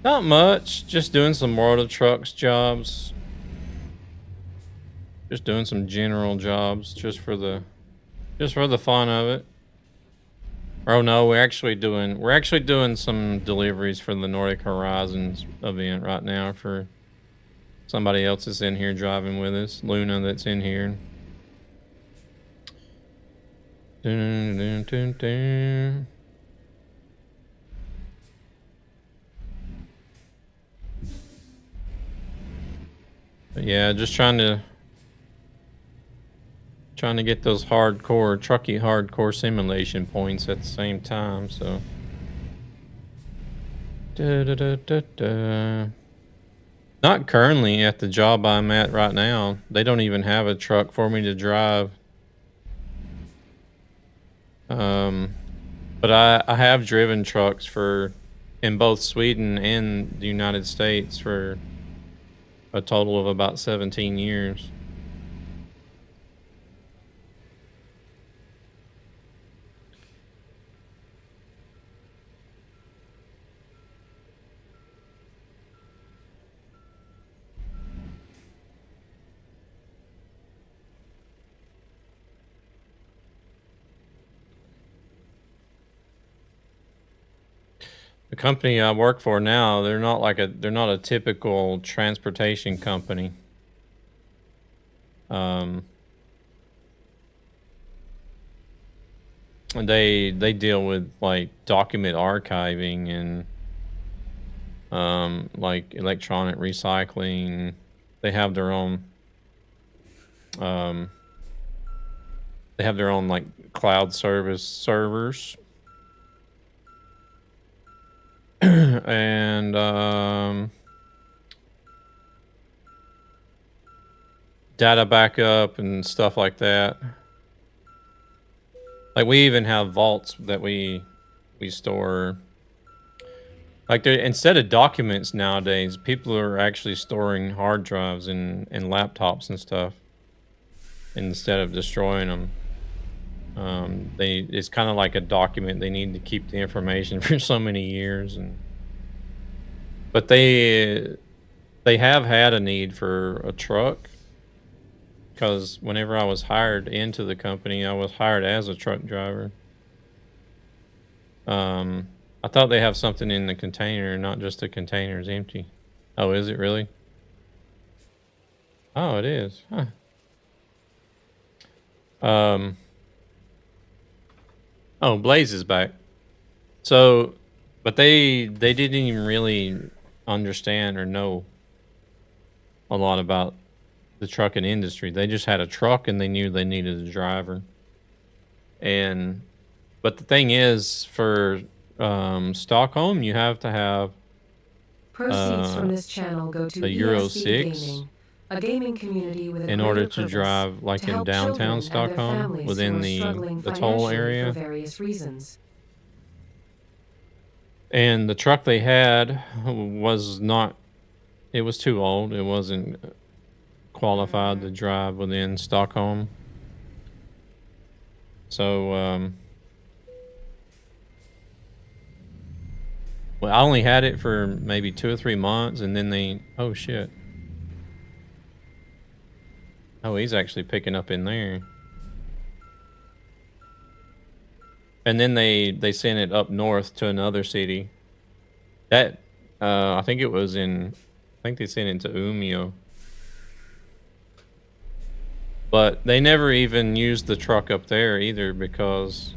Not much. Just doing some World of Trucks jobs. Just doing some general jobs just for the fun of it. Oh no, we're actually doing some deliveries for the Nordic Horizons event right now for somebody else that's in here driving with us. Luna that's in here. Dun, dun, dun, dun. But yeah, just trying to get those trucky hardcore simulation points at the same time, so. Not currently at the job I'm at right now. They don't even have a truck for me to drive. But I have driven trucks in both Sweden and the United States for a total of about 17 years. The company I work for now, they're not a typical transportation company. And they deal with like document archiving and like electronic recycling. They have their own like cloud servers. And data backup and stuff like that. Like we even have vaults that we store. Like instead of documents nowadays, people are actually storing hard drives and laptops and stuff instead of destroying them. It's kind of like a document. They need to keep the information for so many years, but they have had a need for a truck, because whenever I was hired into the company, I was hired as a truck driver. I thought they have something in the container, not just the container is empty. Oh, is it really? Oh, it is. Huh. Oh, Blaze is back. So, but they didn't even really understand or know a lot about the trucking industry. They just had a truck and they knew they needed a driver. But the thing is, for Stockholm, you have to have Proceeds from this channel go to a Euro ESB 6 Gaming, a gaming community with a in greater order to purpose drive, like to in help downtown children and their Stockholm, families within who are the struggling the toll financially for area. various reasons. And the truck they had was not. It was too old. It wasn't qualified to drive within Stockholm. So, well, I only had it for maybe 2 or 3 months, and then they. Oh shit! Oh, he's actually picking up in there. And then they sent it up north to another city. That I think it was in. I think they sent it to Umeå. But they never even used the truck up there either because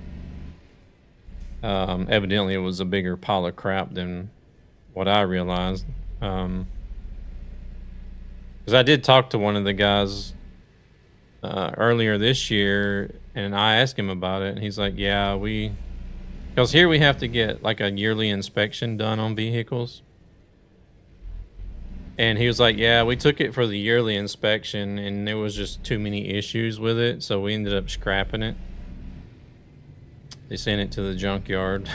evidently it was a bigger pile of crap than what I realized. Because I did talk to one of the guys earlier this year, and I asked him about it, and he's like, yeah, because here we have to get like a yearly inspection done on vehicles. And he was like, yeah, we took it for the yearly inspection and there was just too many issues with it. So we ended up scrapping it. They sent it to the junkyard.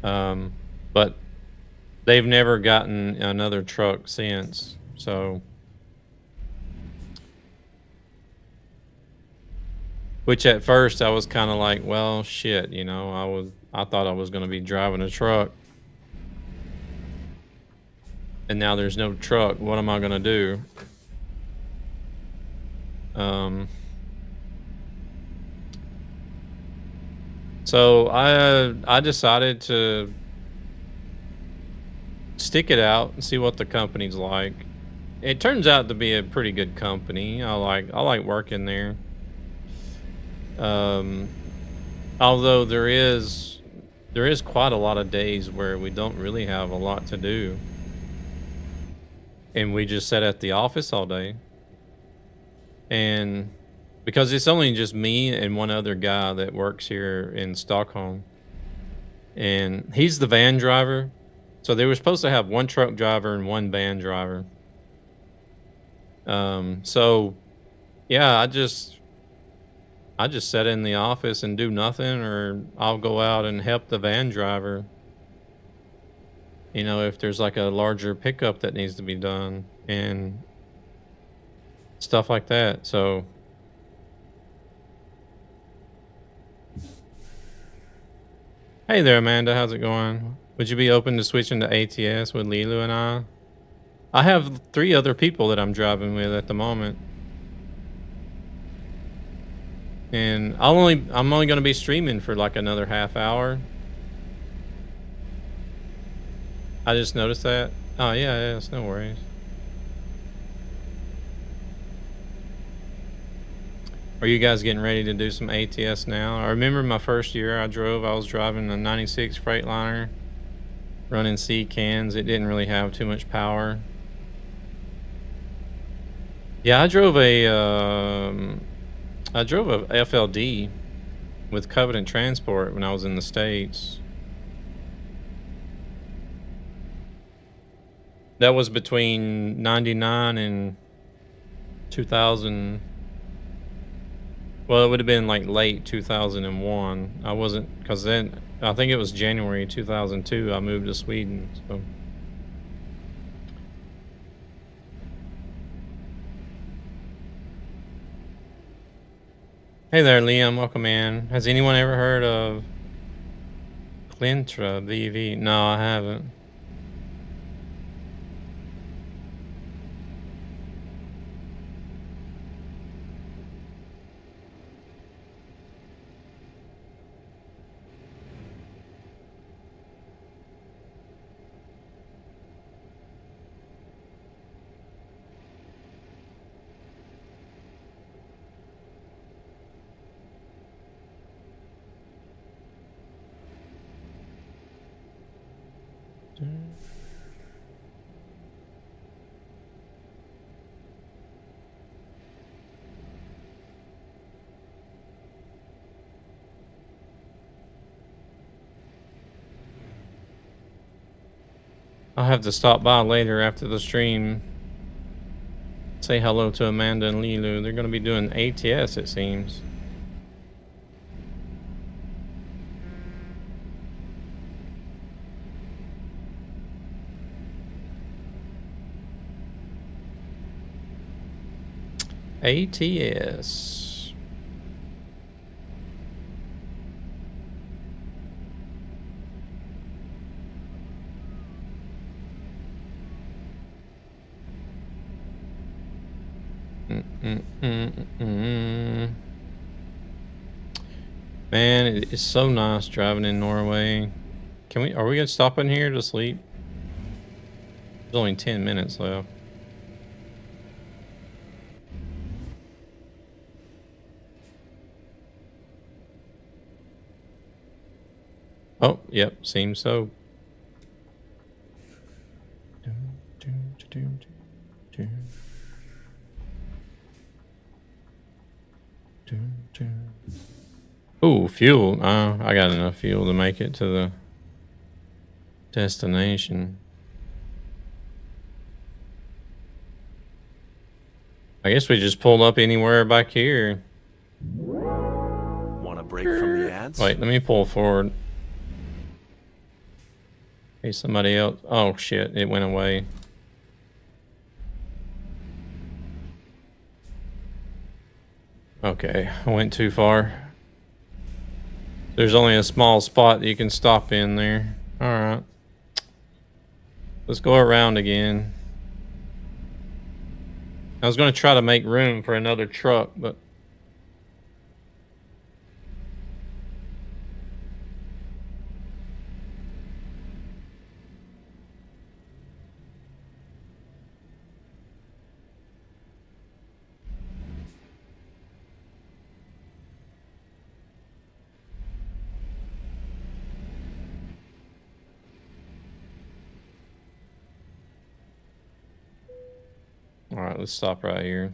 But they've never gotten another truck since. So, which at first I was kind of like, well, shit, you know, I thought I was going to be driving a truck. And now there's no truck. What am I gonna do? So I decided to stick it out and see what the company's like. It turns out to be a pretty good company. I like working there. Although there is quite a lot of days where we don't really have a lot to do. And we just sit at the office all day. And because it's only just me and one other guy that works here in Stockholm. And he's the van driver. So they were supposed to have one truck driver and one van driver. So yeah, I just sit in the office and do nothing, or I'll go out and help the van driver. You know, if there's like a larger pickup that needs to be done and stuff like that. So hey there, Amanda, how's it going? Would you be open to switching to ATS with Lilu and I? I have 3 other people that I'm driving with at the moment. And I'm only going to be streaming for like another half hour. I just noticed that. Oh yeah, it's no worries. Are you guys getting ready to do some ATS now? I remember my first year I was driving a 96 Freightliner, running C cans. It didn't really have too much power. Yeah, I drove a FLD with Covenant Transport when I was in the States. That was between 99 and 2000. Well, it would have been like late 2001. I wasn't, because then I think it was January 2002 I moved to Sweden. So. Hey there, Liam. Welcome in. Has anyone ever heard of Clintra VV? No, I haven't. I'll have to stop by later after the stream. Say hello to Amanda and Lilu. They're going to be doing ATS, it seems. ATS. Man, it's so nice driving in Norway. Are we gonna stop in here to sleep? There's only 10 minutes left. Oh, yep, seems so. Ooh, fuel. I got enough fuel to make it to the destination. I guess we just pulled up anywhere back here. Want a break from the ads? Wait, let me pull forward. Hey, somebody else. Oh shit, it went away. Okay, I went too far. There's only a small spot that you can stop in there. Alright. Let's go around again. I was going to try to make room for another truck, but... Alright, let's stop right here.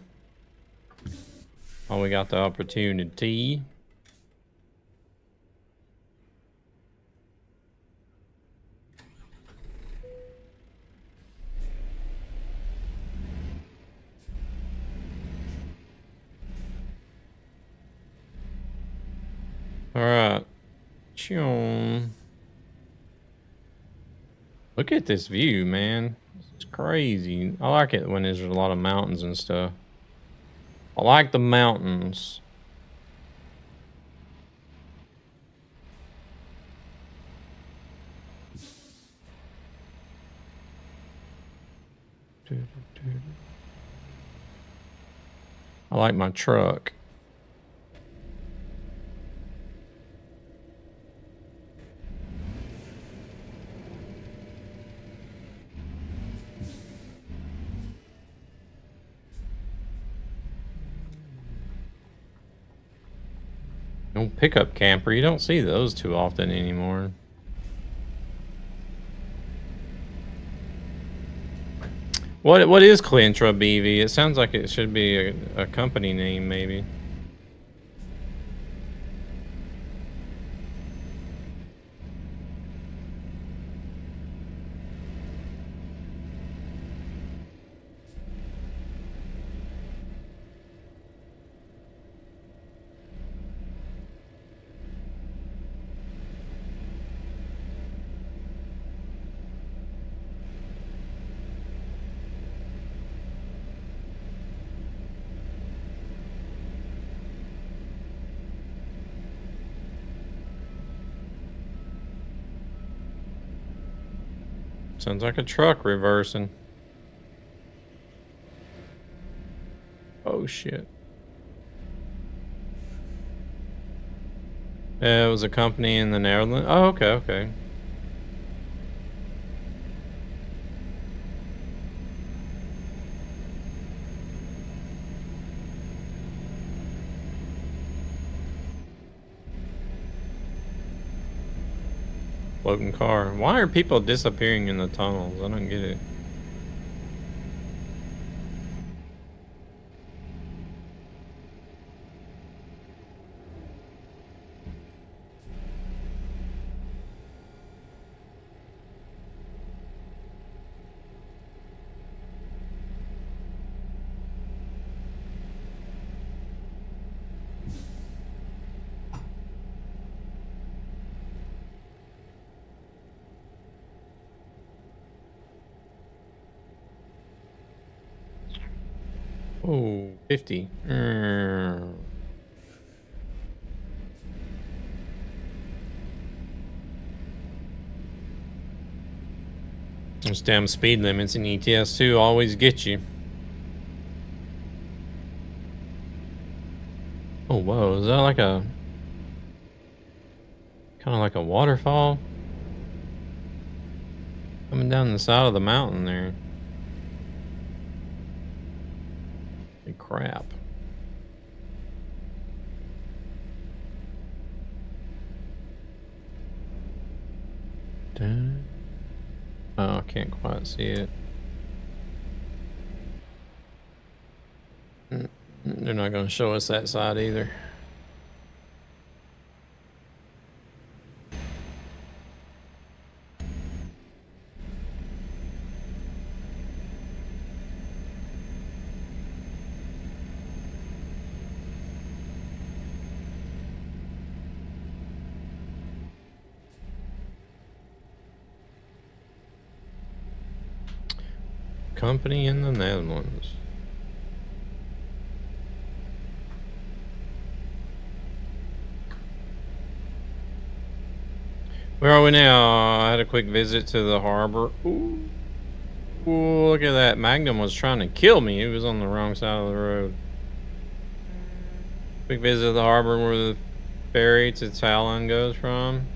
Oh, we got the opportunity. Alright. Look at this view, man. It's crazy. I like it when there's a lot of mountains and stuff. I like the mountains. I like my truck. No pickup camper. You don't see those too often anymore. What is Clintra BV? It sounds like it should be a company name, maybe. Sounds like a truck reversing. Oh shit. It was a company in the Netherlands. Oh, okay, okay. Floating car. Why are people disappearing in the tunnels? I don't get it. Oh, 50. Those damn speed limits in ETS2 always get you. Oh, whoa. Is that like a... kind of like a waterfall? Coming down the side of the mountain there. Holy crap. Oh, I can't quite see it. They're not going to show us that side either. Company in the Netherlands. Where are we now? I had a quick visit to the harbor. Ooh. Ooh, look at that. Magnum was trying to kill me. He was on the wrong side of the road. Quick visit to the harbor where the ferry to Talon goes from.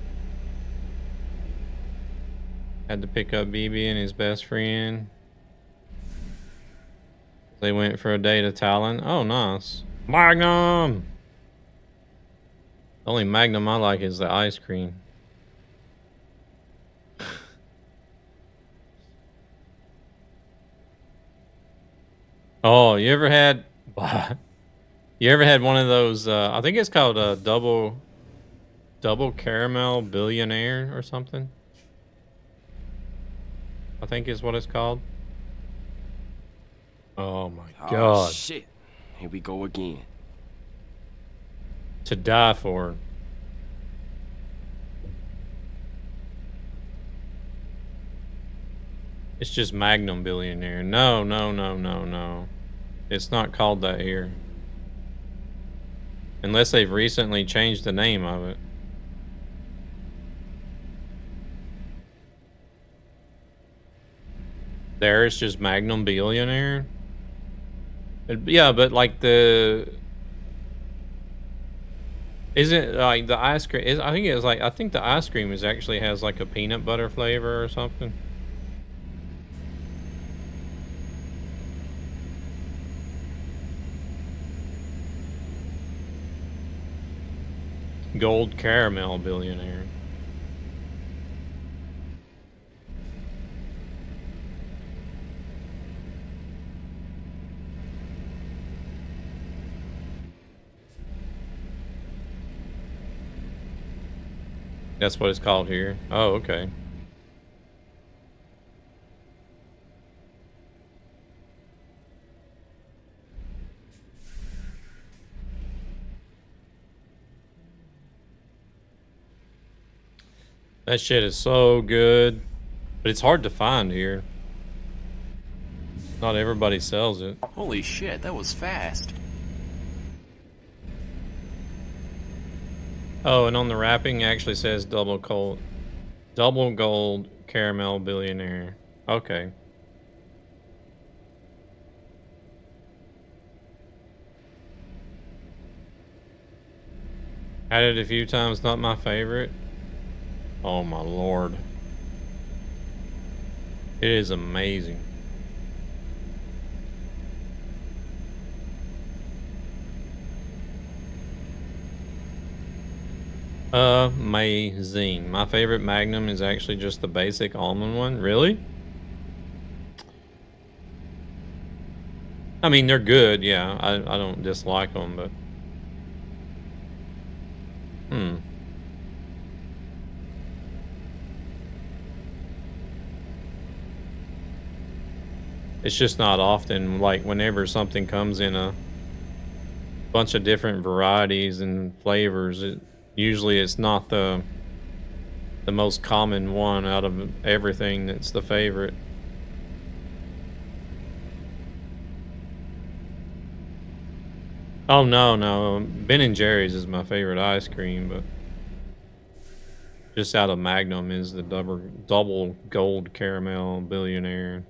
Had to pick up BB and his best friend. They went for a day to Talon. Oh, nice. Magnum! The only Magnum I like is the ice cream. Oh, you ever had one of those, I think it's called a double caramel billionaire or something? I think is what it's called. Oh my god. Oh shit. Here we go again. To die for. It's just Magnum billionaire. No, no, no, no, no. It's not called that here. Unless they've recently changed the name of it. There, it's just Magnum billionaire. Yeah, but like the... Isn't like the ice cream? I think it was like, I think the ice cream is actually has like a peanut butter flavor or something. Gold caramel billionaire. That's what it's called here. Oh, okay. That shit is so good, but it's hard to find here. Not everybody sells it. Holy shit, that was fast. Oh, and on the wrapping it actually says double gold caramel billionaire. Okay. Had it a few times, not my favorite. Oh my lord. It is amazing. Amazing. My favorite Magnum is actually just the basic almond one. Really? I mean, they're good, yeah. I don't dislike them, but... It's just not often, like, whenever something comes in a bunch of different varieties and flavors, usually it's not the most common one out of everything that's the favorite. Oh, no. Ben and Jerry's is my favorite ice cream, but just out of Magnum is the double gold caramel billionaire.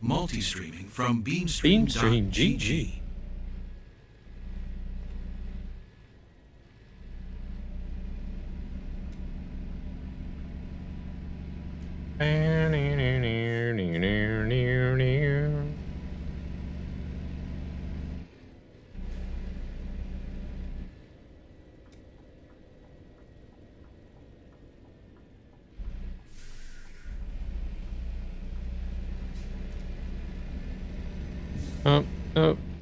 Multi-streaming from BeamStream.gg. BeamStream.gg.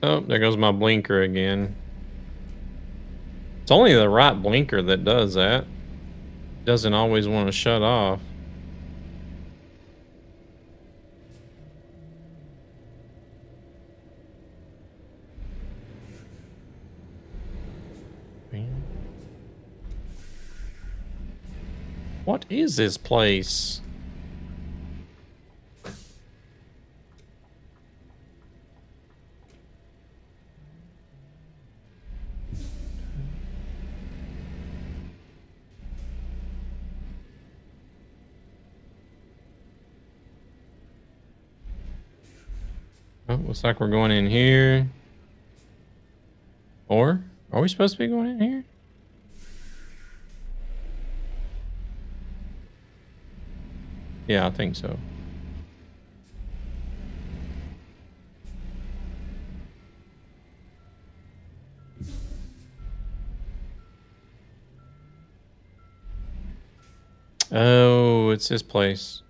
Oh, there goes my blinker again. It's only the right blinker that does that. Doesn't always want to shut off. What is this place? Oh, looks like we're going in here. Or are we supposed to be going in here? Yeah, I think so. Oh, it's this place.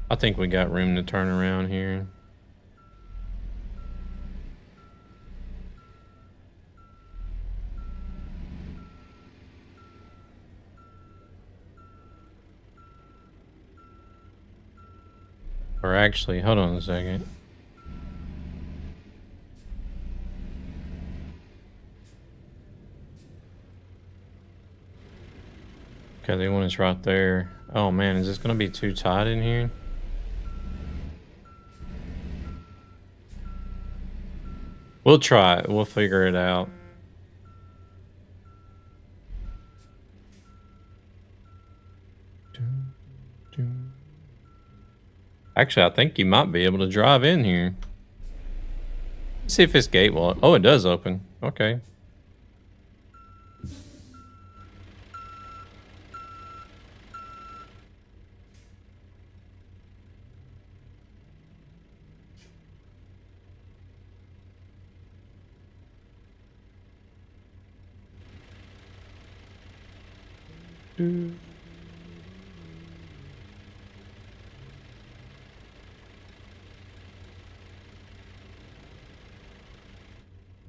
I think we got room to turn around here. Or actually, hold on a second. Okay, the one is right there. Oh man, is this gonna be too tight in here? We'll try it. We'll figure it out. Actually, I think you might be able to drive in here. Let's see if this gate will... Oh, it does open. Okay.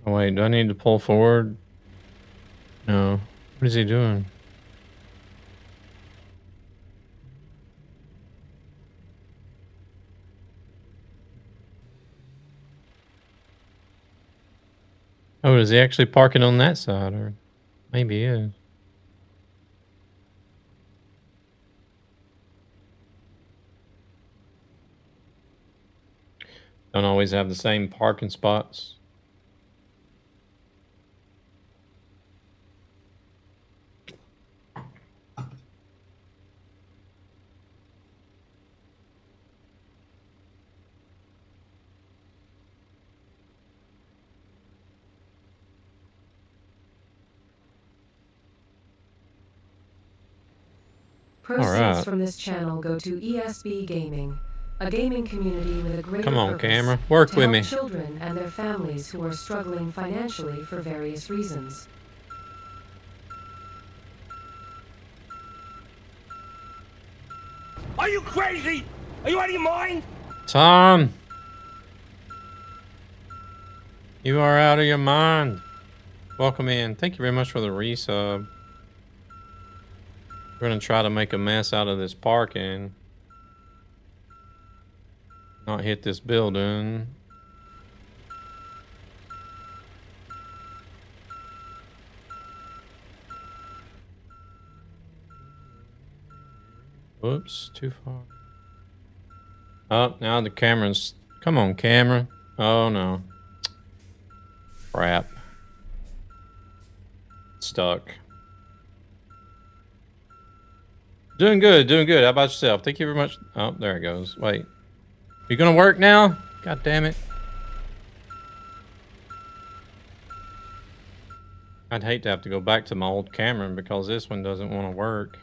Oh wait, do I need to pull forward? No. What is he doing? Oh, is he actually parking on that side? Or maybe he is. Don't always have the same parking spots. Proceeds from this channel go to ESB Gaming, a gaming community with a greater Come on, purpose camera. Work to with help me. children and their families who are struggling financially for various reasons. Are you crazy? Are you out of your mind? Tom! You are out of your mind. Welcome in. Thank you very much for the resub. We're gonna try to make a mess out of this parking. Not hit this building. Whoops, too far. Oh, now the camera's... Come on, camera. Oh, no. Crap. Stuck. Doing good, doing good. How about yourself? Thank you very much. Oh, there it goes. Wait. You gonna work now? God damn it. I'd hate to have to go back to my old camera because this one doesn't want to work.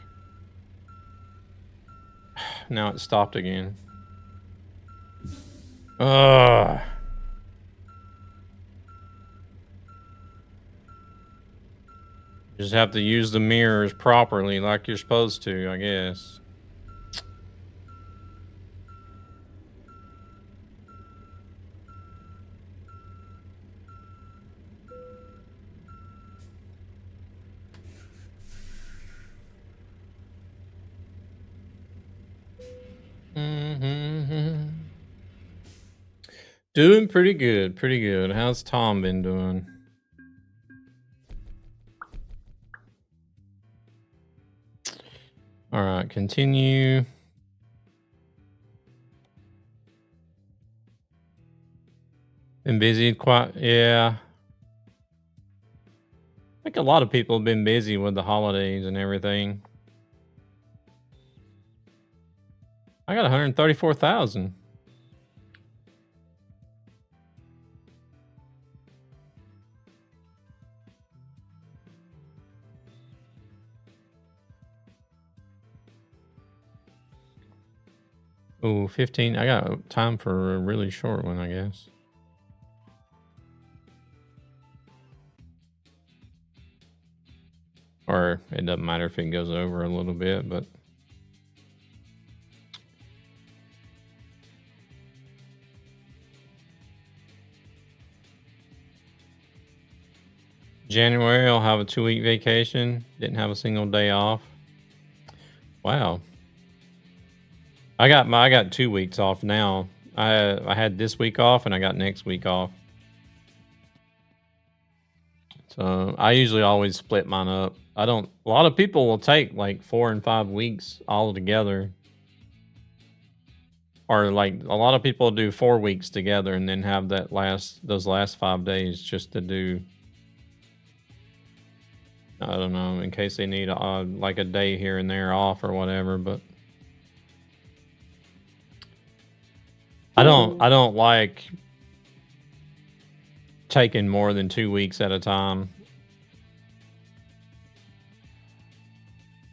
Now it stopped again. Ugh. Just have to use the mirrors properly like you're supposed to, I guess. Doing pretty good, pretty good. How's Tom been doing? All right, continue. Been busy quite, yeah. I think a lot of people have been busy with the holidays and everything. I got 134,000. Oh, 15. I got time for a really short one, I guess. Or it doesn't matter if it goes over a little bit, but... January, I'll have a 2-week vacation. Didn't have a single day off. Wow. I got 2 weeks off now. I had this week off and I got next week off. So I usually always split mine up. A lot of people will take like 4 and 5 weeks all together. Or like a lot of people do 4 weeks together and then have those last 5 days just to do, I don't know, in case they need like a day here and there off or whatever, but I don't like taking more than 2 weeks at a time.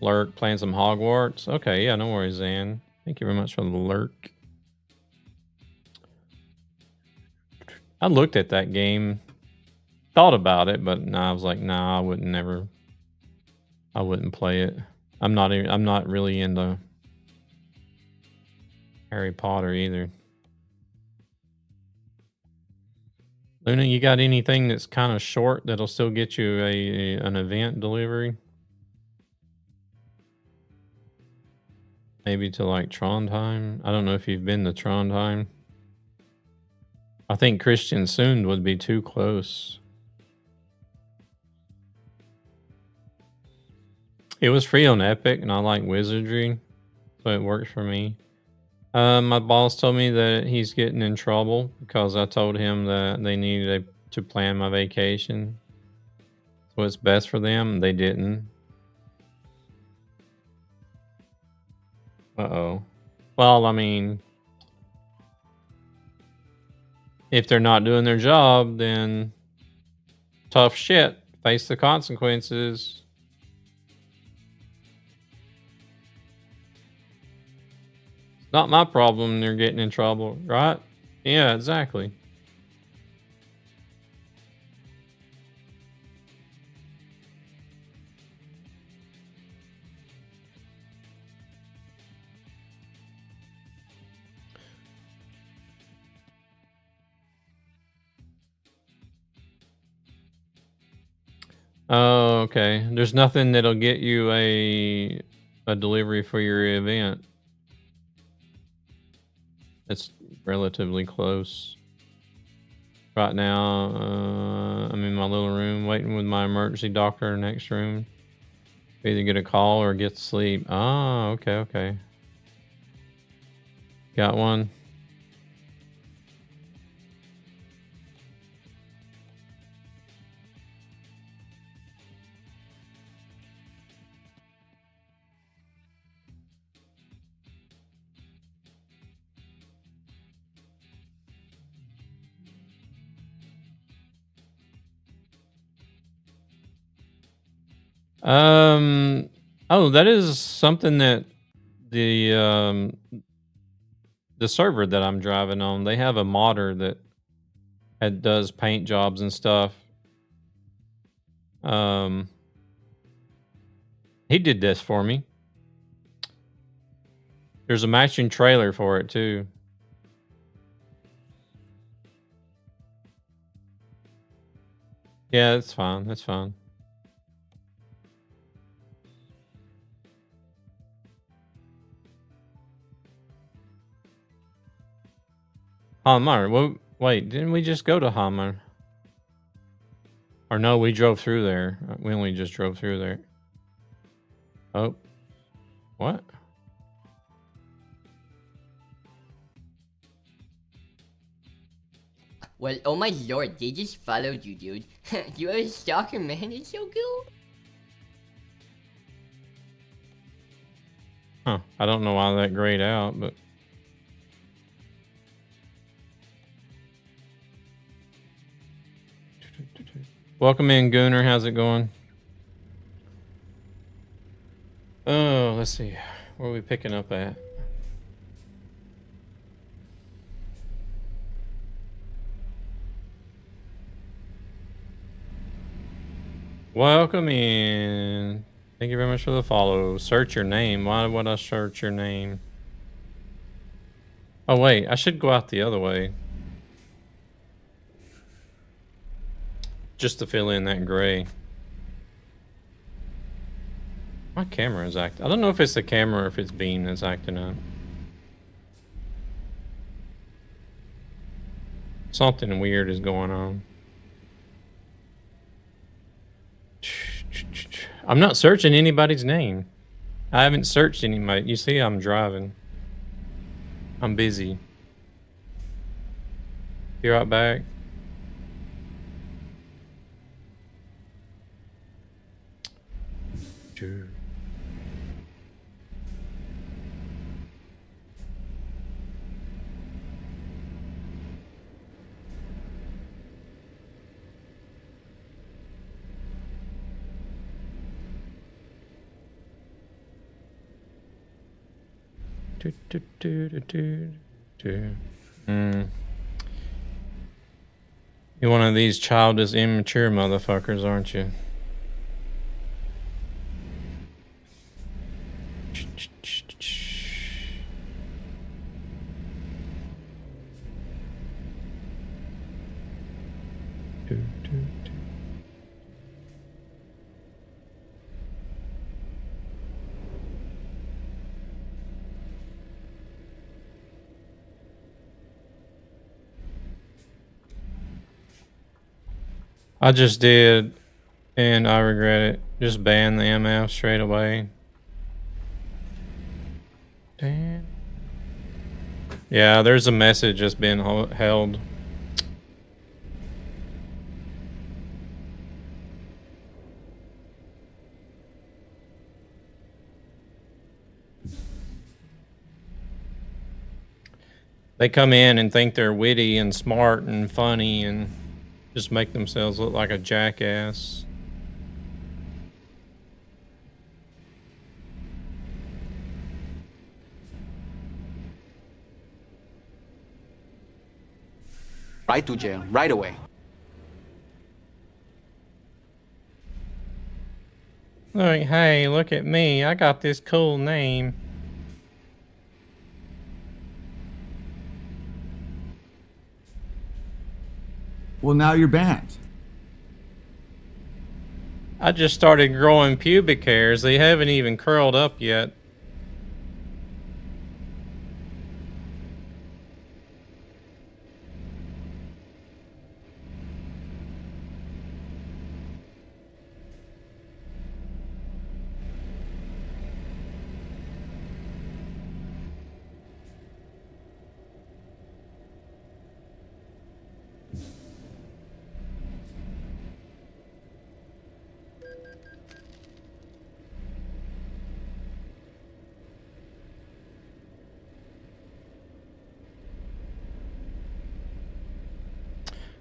Lurk, playing some Hogwarts. Okay, yeah, no worries, Zan. Thank you very much for the lurk. I looked at that game, thought about it, but I was like, nah, I wouldn't play it. I'm not really into Harry Potter either. Luna, you got anything that's kind of short that'll still get you an event delivery? Maybe to like Trondheim? I don't know if you've been to Trondheim. I think Kristiansund would be too close. It was free on Epic, and I like Wizardry, so it works for me. My boss told me that he's getting in trouble because I told him that they needed to plan my vacation. So it's best for them. They didn't. Uh-oh. Well, I mean, if they're not doing their job, then tough shit. Face the consequences. Not my problem they're getting in trouble, right? Yeah, exactly. Oh, okay. There's nothing that'll get you a delivery for your event. It's relatively close. Right now, I'm in my little room waiting with my emergency doctor in the next room. Either get a call or get to sleep. Oh, okay, okay. Got one. Oh, that is something that the server that I'm driving on, they have a modder that does paint jobs and stuff. He did this for me. There's a matching trailer for it too. Yeah, that's fine. That's fine. Hamar. Well, wait, didn't we just go to Hamar? Or no, we drove through there. We only just drove through there. Oh. What? Well, oh my lord, they just followed you, dude. You are a stalker, man. It's so cool. Huh. I don't know why that grayed out, but... Welcome in, Gooner. How's it going? Oh, let's see. Where are we picking up at? Welcome in. Thank you very much for the follow. Search your name. Why would I search your name? Oh, wait. I should go out the other way. Just to fill in that gray. My camera is acting. I don't know if it's the camera or if it's Beam that's acting up. Something weird is going on. I'm not searching anybody's name. I haven't searched anybody. You see, I'm driving. I'm busy. Be right back. Sure. You're one of these childish, immature motherfuckers, aren't you? I just did, and I regret it. Just ban the MF straight away. Damn. Yeah, there's a message that's been held. They come in and think they're witty and smart and funny and just make themselves look like a jackass. Right to jail, right away. Like, hey, look at me. I got this cool name. Well, now you're banned. I just started growing pubic hairs. They haven't even curled up yet.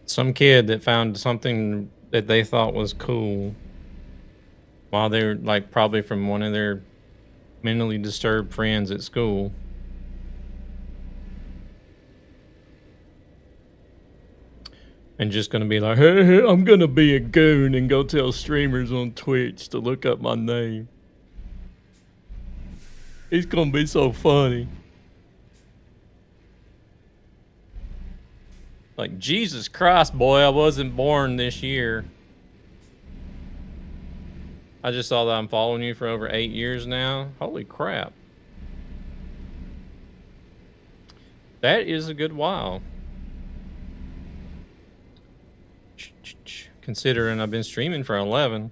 Some kid that found something that they thought was cool while they're like probably from one of their mentally disturbed friends at school. And just gonna be like, hey, I'm gonna be a goon and go tell streamers on Twitch to look up my name. It's gonna be so funny. Like, Jesus Christ, boy, I wasn't born this year. I just saw that I'm following you for over 8 years now. Holy crap. That is a good while. Considering I've been streaming for 11.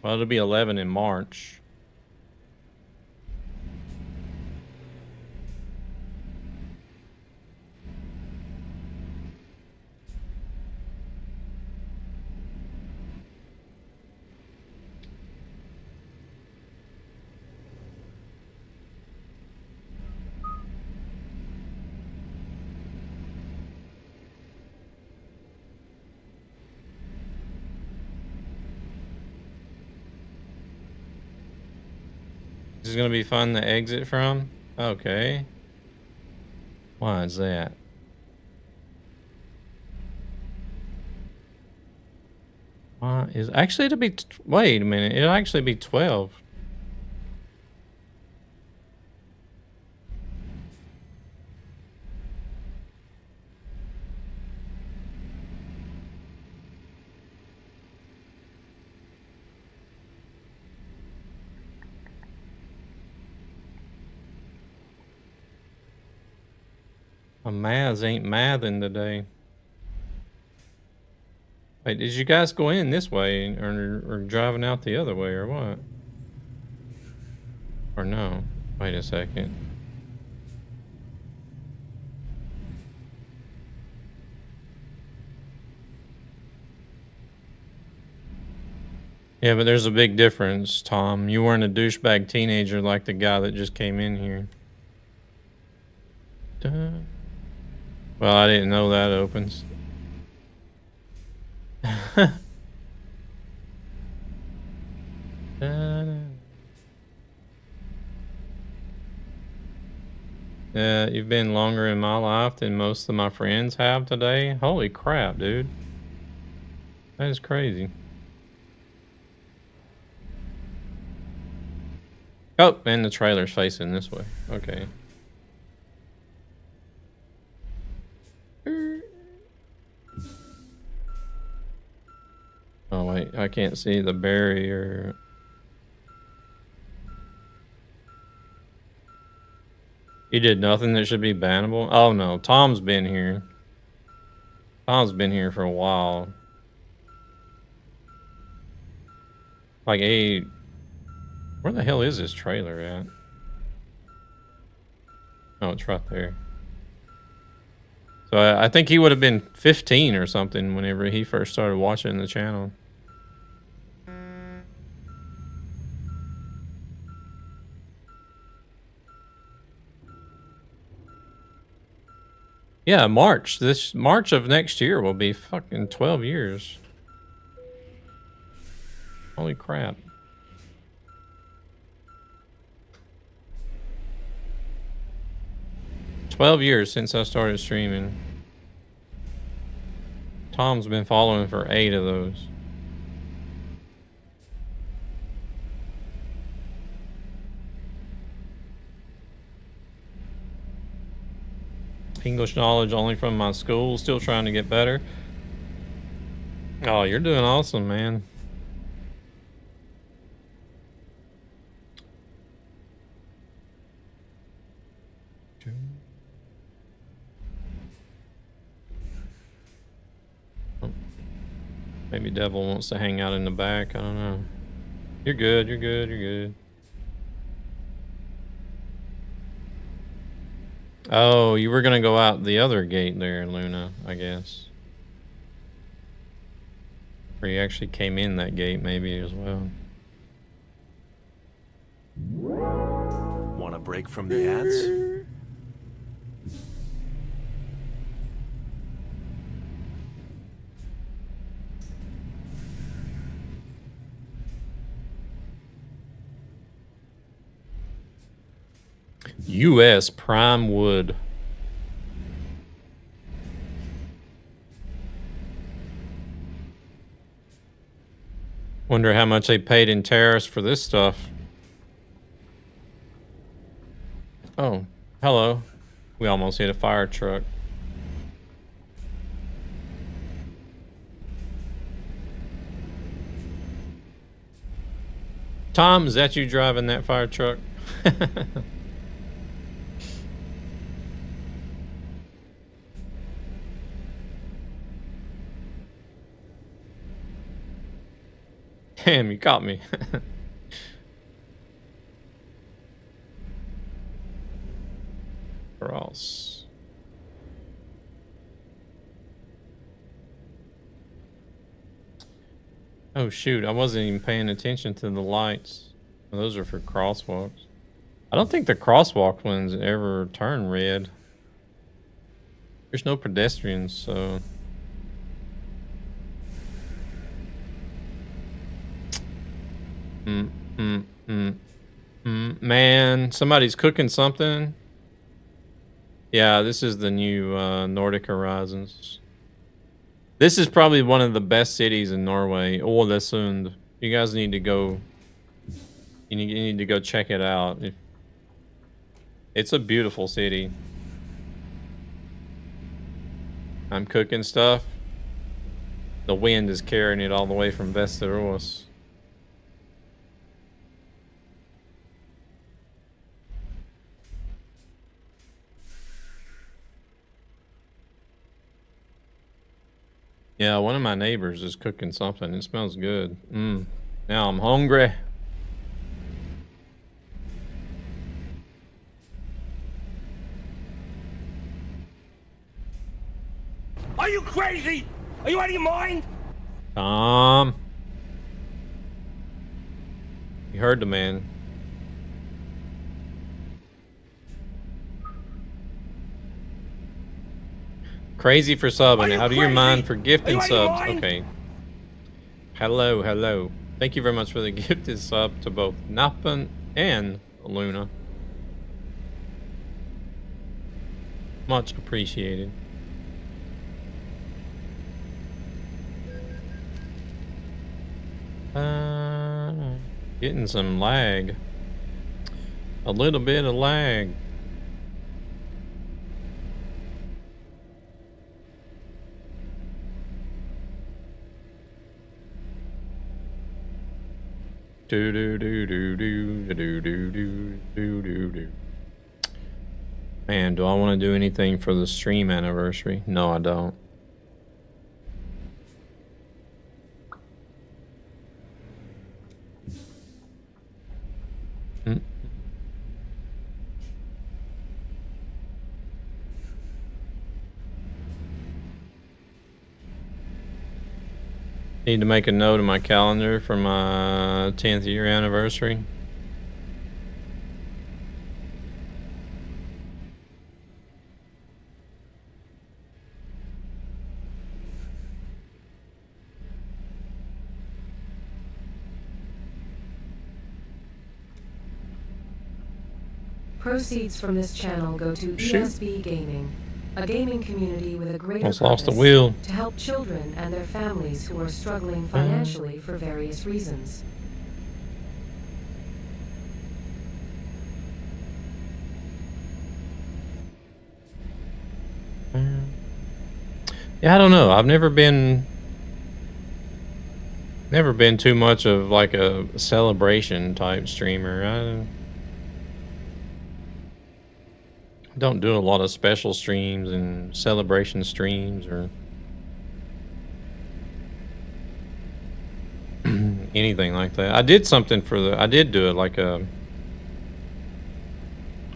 Well, it'll be 11 in March. This is gonna be fun to exit from? Okay. Why is that? Why is actually it'll be wait a minute, it'll actually be 12. My maths ain't mathing today. Wait, did you guys go in this way or driving out the other way or what? Or no? Wait a second. Yeah, but there's a big difference, Tom. You weren't a douchebag teenager like the guy that just came in here. Duh. Well, I didn't know that opens. You've been longer in my life than most of my friends have today. Holy crap, dude. That is crazy. Oh, and the trailer's facing this way. Okay. Oh wait, I can't see the barrier. You did nothing that should be bannable? Oh no, Tom's been here. Tom's been here for a while. Like where the hell is this trailer at? Oh, it's right there. So I think he would have been 15 or something whenever he first started watching the channel. Yeah, March. This March of next year will be fucking 12 years. Holy crap. "12 years since I started streaming." Tom's been following for 8 of those. English knowledge only from my school. Still trying to get better. Oh, you're doing awesome, man. Maybe Devil wants to hang out in the back. I don't know. You're good. You're good. You're good. Oh, you were gonna go out the other gate there, Luna, I guess. Or you actually came in that gate maybe as well. Want a break from the ads? U.S. prime wood. Wonder how much they paid in tariffs for this stuff. Oh, hello. We almost hit a fire truck. Tom, is that you driving that fire truck? Damn, you caught me. Or else. Oh shoot, I wasn't even paying attention to the lights. Those are for crosswalks. I don't think the crosswalk ones ever turn red. There's no pedestrians, so... Man, somebody's cooking something. Yeah, this is the new Nordic Horizons. This is probably one of the best cities in Norway. Ålesund. You guys need to go. You need to go check it out. It's a beautiful city. I'm cooking stuff. The wind is carrying it all the way from Västerås. Yeah, one of my neighbors is cooking something. It smells good. Now I'm hungry. Are you crazy? Are you out of your mind? Tom. You heard the man. Crazy for subbing. How do you mind for gifting subs? Okay. Hello, hello. Thank you very much for the gifted sub to both Nappen and Luna. Much appreciated. Getting some lag. A little bit of lag. Do do do do do do do do do do do. Man, do I want to do anything for the stream anniversary? No, I don't. Need to make a note in my calendar for my 10th year anniversary. Proceeds from this channel go to ESB Gaming, a gaming community with a greater Almost lost the purpose wheel. to help children and their families who are struggling financially for various reasons. Yeah, I don't know. I've never been too much of like a celebration type streamer. I don't do a lot of special streams and celebration streams or anything like that. I did something for the, I did do it like a,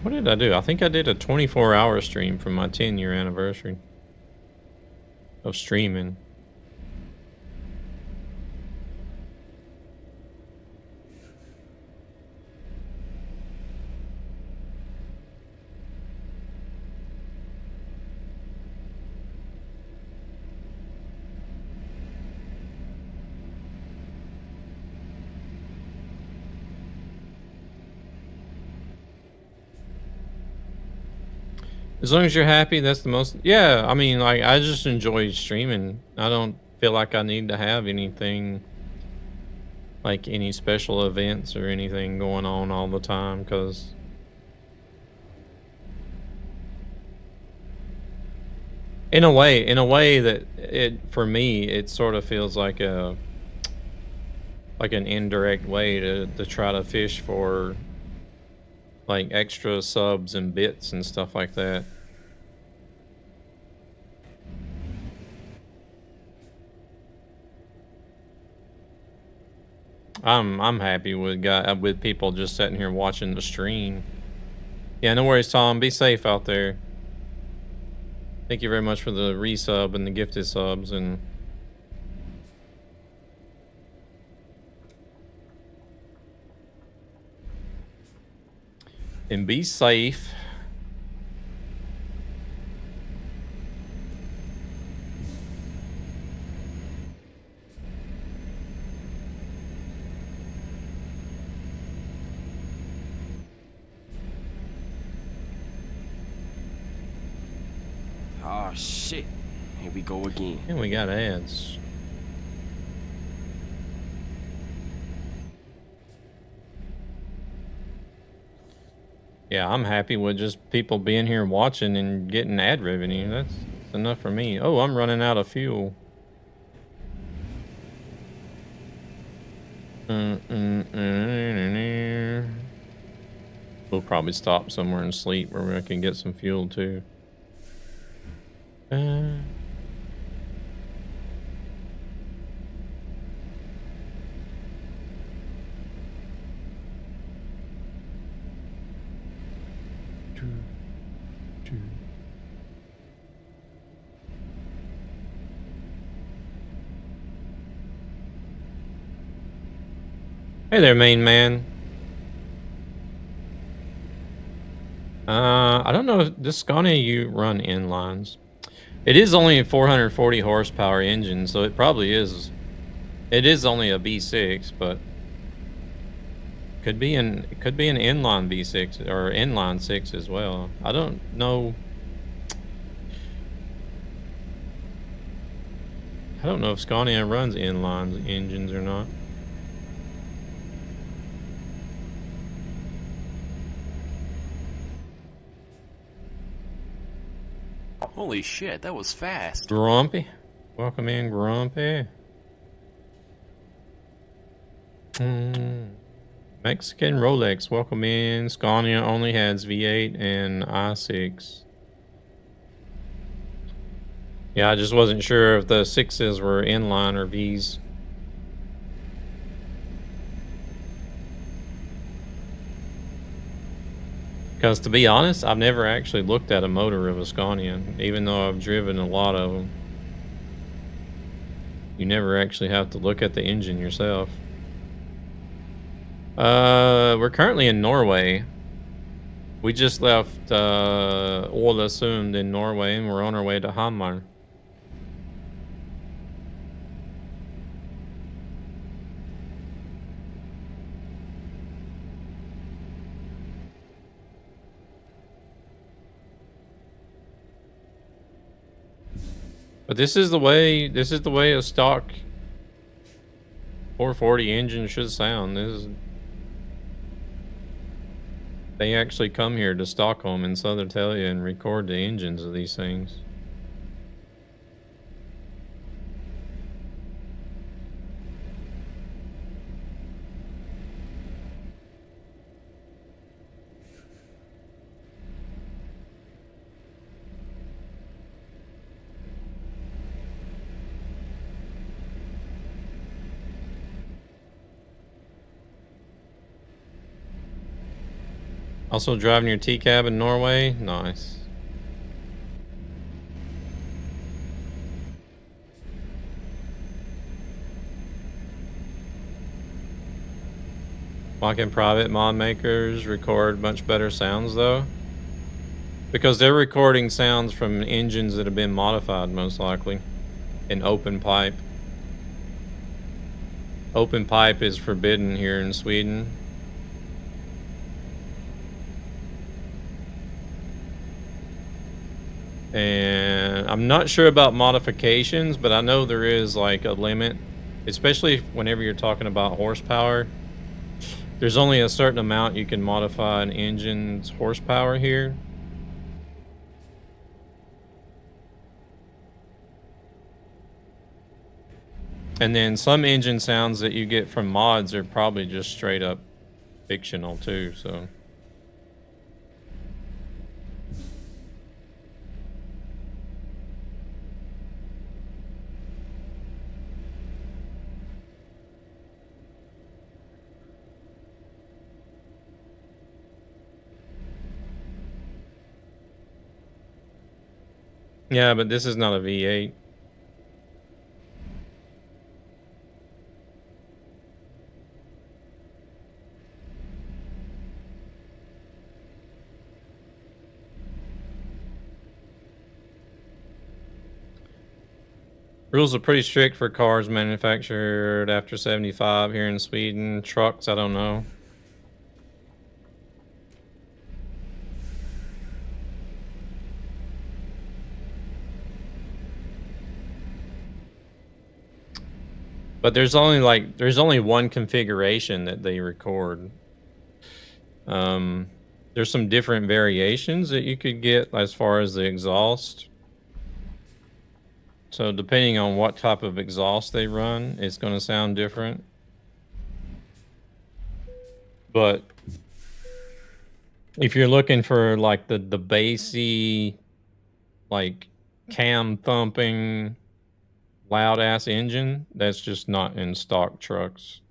what did I do? I think I did a 24-hour stream for my 10-year anniversary of streaming. As long as you're happy, that's the most. Yeah, I mean, like, I just enjoy streaming. I don't feel like I need to have anything, like any special events or anything going on all the time, because in a way that it, for me, it sort of feels like a, like an indirect way to try to fish for like extra subs and bits and stuff like that. I'm happy with people just sitting here watching the stream. Yeah, no worries, Tom. Be safe out there. Thank you very much for the resub and the gifted subs and be safe. Oh shit. Here we go again. And we got ads. Yeah, I'm happy with just people being here watching and getting ad revenue. That's enough for me. Oh, I'm running out of fuel. We'll probably stop somewhere and sleep where we can get some fuel too. Hey there, main man. I don't know if this Scania you run inlines. It is only a 440 horsepower engine, so it probably is. It is only a V6, but it could be an inline V6 or inline 6 as well. I don't know. I don't know if Scania runs inline engines or not. Holy shit, that was fast. Grumpy. Welcome in, Grumpy. Mexican Rolex. Welcome in. Scania only has V8 and i6. Yeah, I just wasn't sure if the 6s were inline or Vs. Because to be honest, I've never actually looked at a motor of a Scania, even though I've driven a lot of them. You never actually have to look at the engine yourself. We're currently in Norway. We just left Ålesund in Norway, and we're on our way to Hamar. But this is the way a stock 440 engine should sound. They actually come here to Stockholm in Southern Italia and record the engines of these things. Also driving your T-cab in Norway? Nice. Why can private mod makers record much better sounds though? Because they're recording sounds from engines that have been modified most likely in open pipe. Open pipe is forbidden here in Sweden. And I'm not sure about modifications, but I know there is like a limit, especially whenever you're talking about horsepower. There's only a certain amount you can modify an engine's horsepower here. And then some engine sounds that you get from mods are probably just straight up fictional too, so. Yeah, but this is not a V8. Rules are pretty strict for cars manufactured after 75 here in Sweden. Trucks, I don't know. But there's only one configuration that they record. There's some different variations that you could get as far as the exhaust. So depending on what type of exhaust they run, it's going to sound different. But if you're looking for like the bassy, like cam thumping, loud ass engine, that's just not in stock trucks.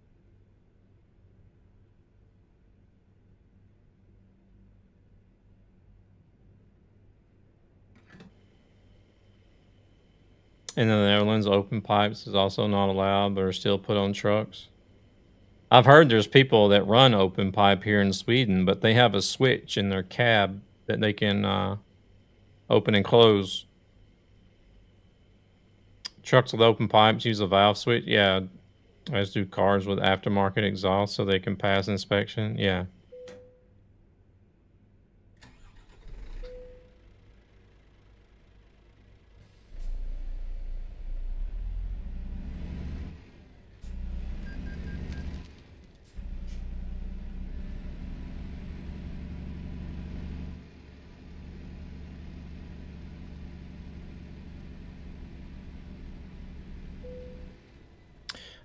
In the Netherlands, open pipes is also not allowed, but are still put on trucks. I've heard there's people that run open pipe here in Sweden, but they have a switch in their cab that they can open and close. Trucks with open pipes use a valve switch. Yeah, as do cars with aftermarket exhaust so they can pass inspection. Yeah.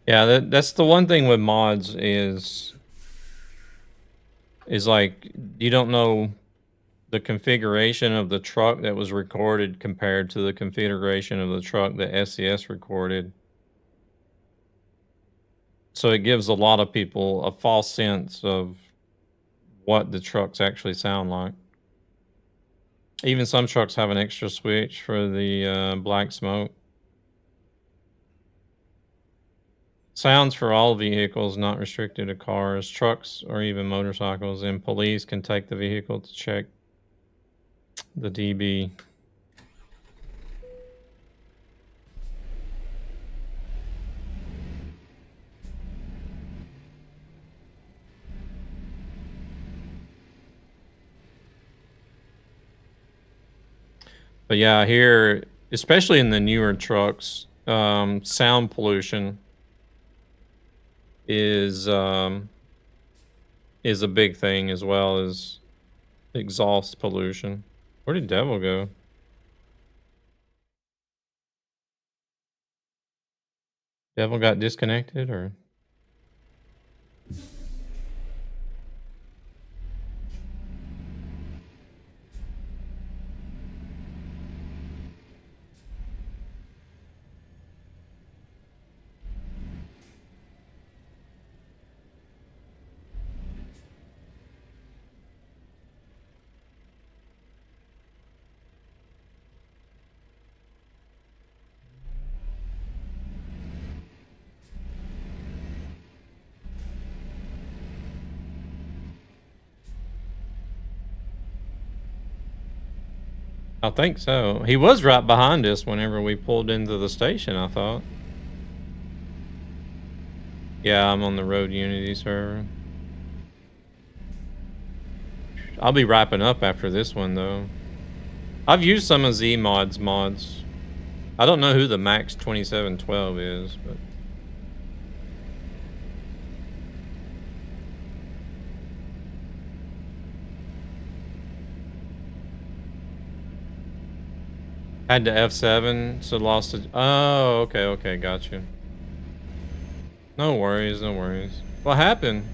Yeah, that's the one thing with mods is like you don't know the configuration of the truck that was recorded compared to the configuration of the truck that SCS recorded. So it gives a lot of people a false sense of what the trucks actually sound like. Even some trucks have an extra switch for the black smoke. Sounds for all vehicles, not restricted to cars, trucks, or even motorcycles, and police can take the vehicle to check the DB. But yeah, here especially in the newer trucks, sound pollution is a big thing, as well as exhaust pollution. Where did Devil go? Devil got disconnected, or? I think so. He was right behind us whenever we pulled into the station, I thought. Yeah, I'm on the Road Unity server. I'll be wrapping up after this one, though. I've used some of Z-Mod's mods. I don't know who the Max 2712 is, but... Had to F7, so lost it. Oh, okay, gotcha. No worries, no worries. What happened?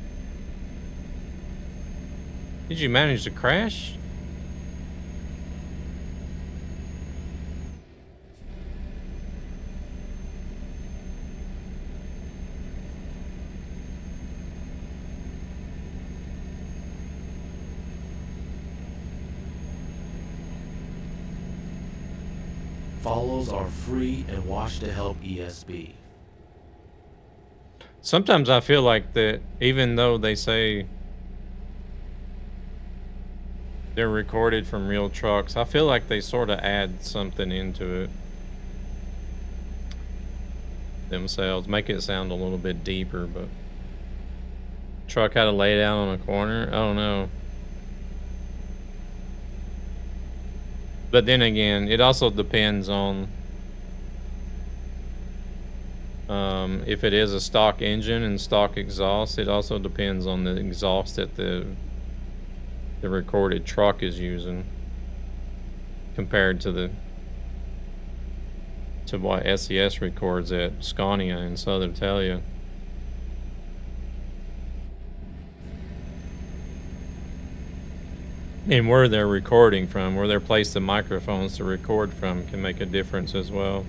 Did you manage to crash? Follows are free and watch to help ESB. Sometimes I feel like that, even though they say they're recorded from real trucks, I feel like they sort of add something into it themselves, make it sound a little bit deeper. But truck had to lay down on a corner, I don't know. But then again, it also depends on if it is a stock engine and stock exhaust. It also depends on the exhaust that the recorded truck is using compared to what SES records at Scania in Southern Italia. And where they're recording from, where they're placed the microphones to record from, can make a difference as well.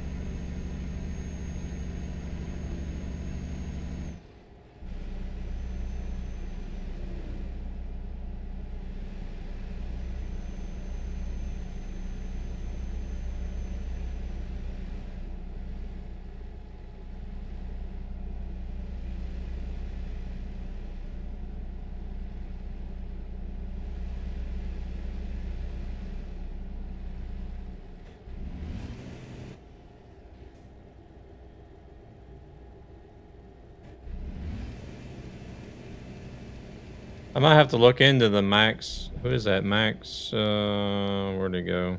I might have to look into the Max. Who is that? Max, where'd it go?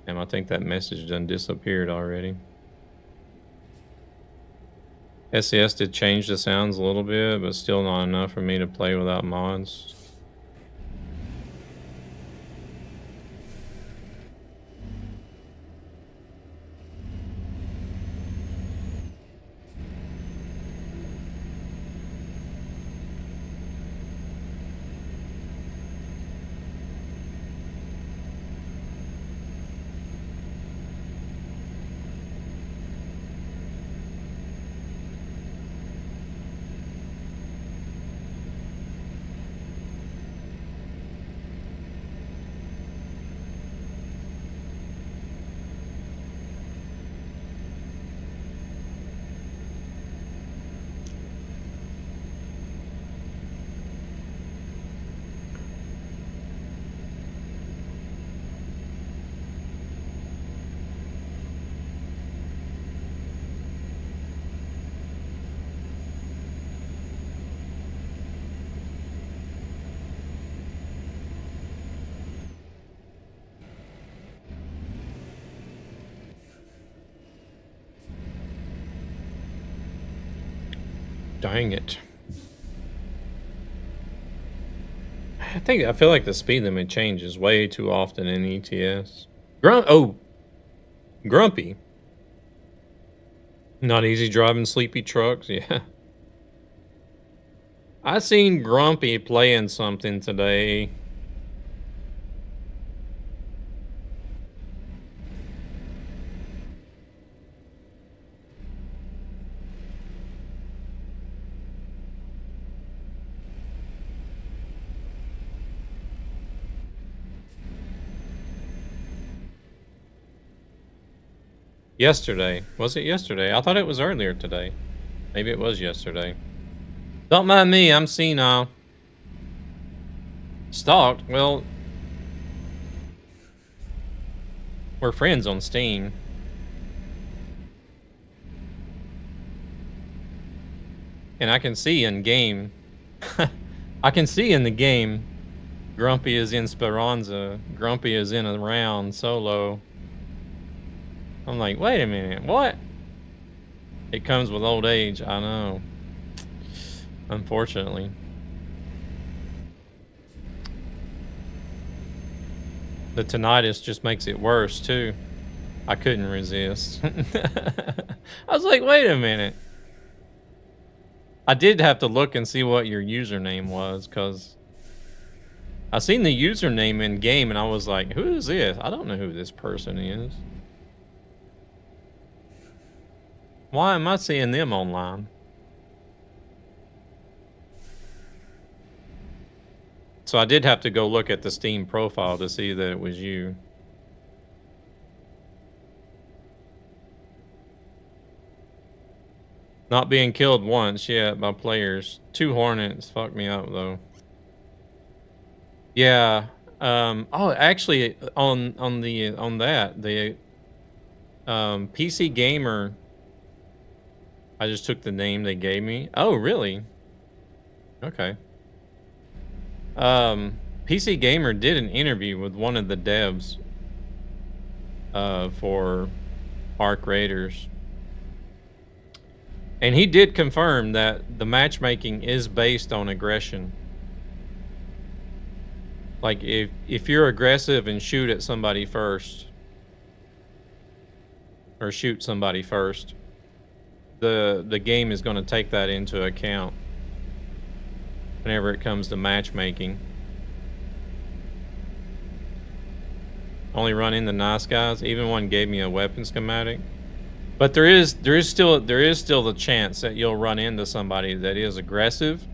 Damn, I think that message done disappeared already. SES did change the sounds a little bit, but still not enough for me to play without mods. Dang it. I feel like the speed limit changes way too often in ETS. Grumpy. Not easy driving sleepy trucks, yeah. I seen Grumpy playing something today. Yesterday. Was it yesterday? I thought it was earlier today. Maybe it was yesterday. Don't mind me, I'm senile. Stalked? Well, we're friends on Steam. And I can see in game. I can see in the game. Grumpy is in Speranza. Grumpy is in a round solo. I'm like, wait a minute, what? It comes with old age, I know. Unfortunately. The tinnitus just makes it worse, too. I couldn't resist. I was like, wait a minute. I did have to look and see what your username was, because I seen the username in game, and I was like, who is this? I don't know who this person is. Why am I seeing them online? So I did have to go look at the Steam profile to see that it was you. Not being killed once yet by players. 2 Hornets fucked me up though. Yeah. Oh, actually, on that, the PC Gamer. I just took the name they gave me. Oh, really? Okay. PC Gamer did an interview with one of the devs for Arc Raiders. And he did confirm that the matchmaking is based on aggression. Like if you're aggressive and shoot at somebody first, or shoot somebody first, the game is going to take that into account whenever it comes to matchmaking. Only run into nice guys. Even one gave me a weapon schematic. But there is still the chance that you'll run into somebody that is aggressive.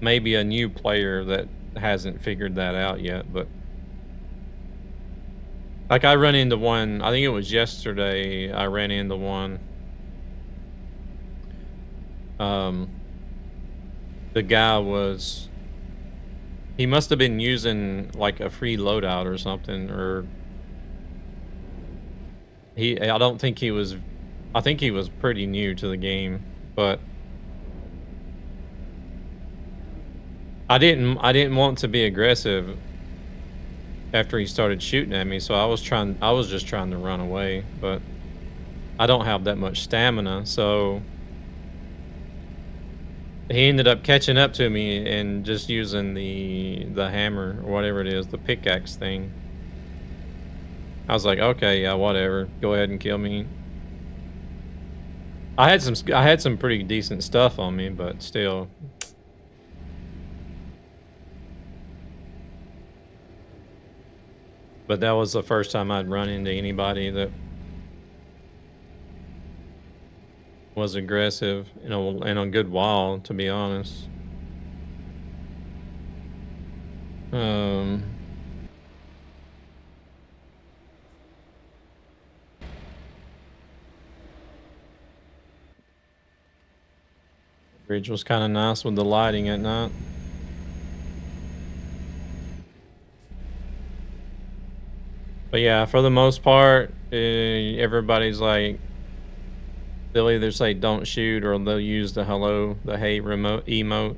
Maybe a new player that hasn't figured that out yet, but like I run into one, I think it was yesterday, I ran into one. The guy he must have been using like a free loadout or something, or I think he was pretty new to the game, but I didn't want to be aggressive after he started shooting at me, so I was just trying to run away, but I don't have that much stamina, so he ended up catching up to me and just using the hammer or whatever it is, the pickaxe thing. I was like, okay, yeah, whatever. Go ahead and kill me. I had some pretty decent stuff on me, but still. But that was the first time I'd run into anybody that was aggressive in a good while, to be honest. Bridge was kind of nice with the lighting at night. But yeah, for the most part, everybody's like, they'll either say don't shoot or they'll use the hate remote emote.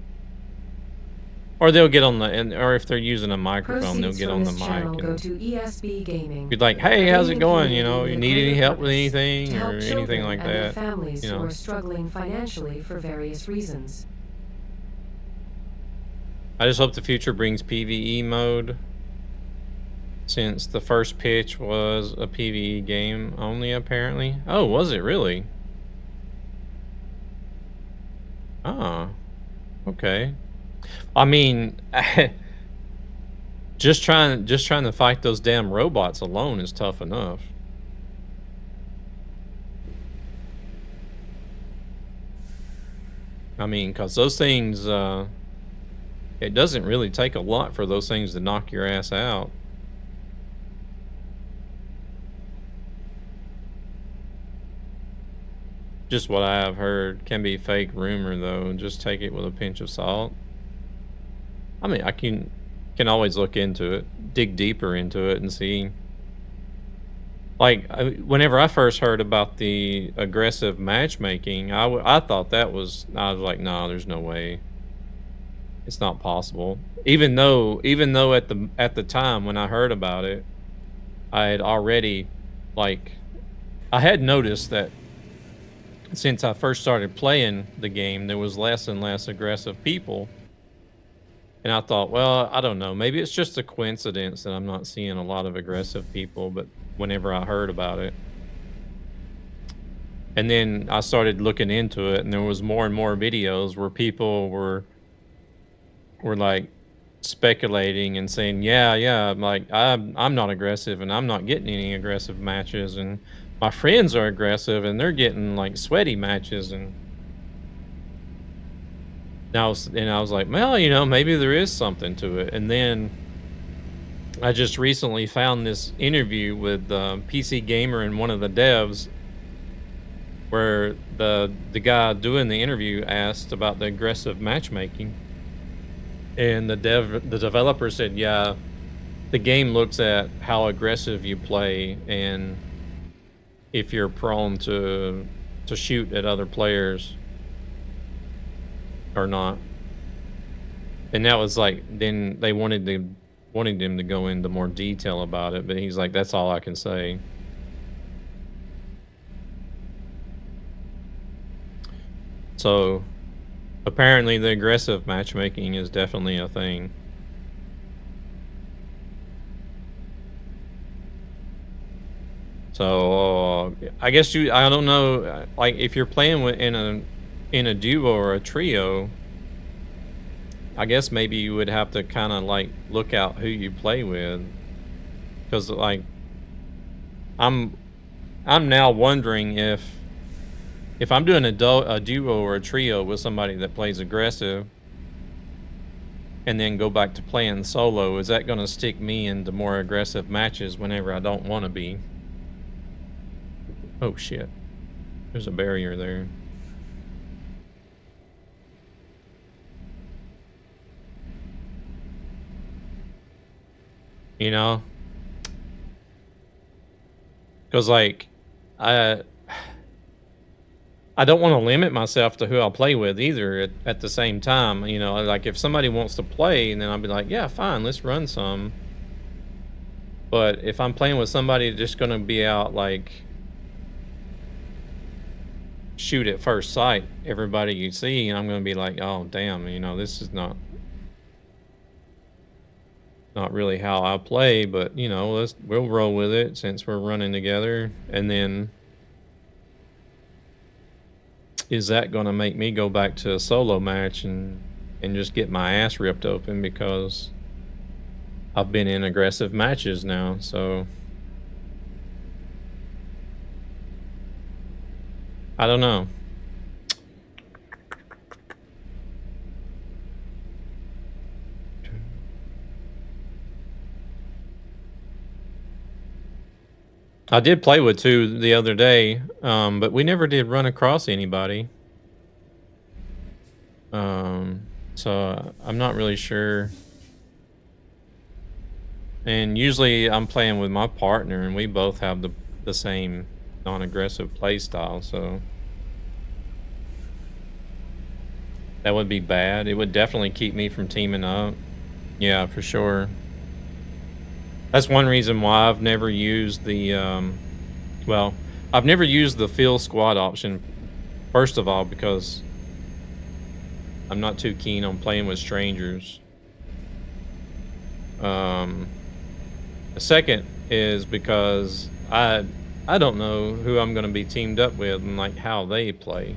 Or they'll get on the, or if they're using a microphone, they'll Proceeds get from on the this mic channel go and to ESB Gaming. be like, "Hey, a how's it gaming going? You community know, with you a need any greater help with purpose anything to or help anything children like and their that?" families You who know. are struggling financially for various reasons. I just hope the future brings PvE mode, since the first pitch was a PvE game only, apparently. Oh, was it really? Oh, okay. I mean, just trying to fight those damn robots alone is tough enough. I mean, because those things, it doesn't really take a lot for those things to knock your ass out. Just what I have heard. Can be fake rumor though. Just take it with a pinch of salt. I mean, I can always look into it, dig deeper into it, and see. Like, whenever I first heard about the aggressive matchmaking, I thought that was, I was like, no, there's no way. It's not possible. Even though at the time when I heard about it, I had already, like, I had noticed that since I first started playing the game, there was less and less aggressive people. And I thought, well, I don't know. Maybe it's just a coincidence that I'm not seeing a lot of aggressive people, but whenever I heard about it. And then I started looking into it, and there was more and more videos where people were like speculating and saying, yeah, like I'm not aggressive and I'm not getting any aggressive matches, and my friends are aggressive and they're getting like sweaty matches. And I was like, well, you know, maybe there is something to it. And then I just recently found this interview with PC Gamer and one of the devs, where the guy doing the interview asked about the aggressive matchmaking, and the developer said, yeah, the game looks at how aggressive you play and if you're prone to shoot at other players or not. And that was like, then they wanted him to go into more detail about it, but he's like, that's all I can say. So apparently the aggressive matchmaking is definitely a thing. So I guess I don't know, like if you're playing in a duo or a trio, I guess maybe you would have to kind of like look out who you play with, because like I'm now wondering if I'm doing a duo or a trio with somebody that plays aggressive and then go back to playing solo, is that going to stick me into more aggressive matches whenever I don't want to be? Oh shit, there's a barrier there. You know, because like I don't want to limit myself to who I'll play with either at the same time. You know, like if somebody wants to play, and then I'll be like, yeah, fine, let's run some. But if I'm playing with somebody that's just going to be out like shoot at first sight everybody you see, and I'm going to be like, oh damn, you know, this is not really how I play, but you know, we'll roll with it since we're running together. And then is that going to make me go back to a solo match and just get my ass ripped open because I've been in aggressive matches now? So I don't know. I did play with two the other day, but we never did run across anybody. So I'm not really sure. And usually I'm playing with my partner, and we both have the same non-aggressive play style, so That would be bad. It would definitely keep me from teaming up. Yeah, for sure. That's one reason why I've never used the, well, I've never used the fill squad option. First of all, because I'm not too keen on playing with strangers. The second is because I don't know who I'm going to be teamed up with and like how they play.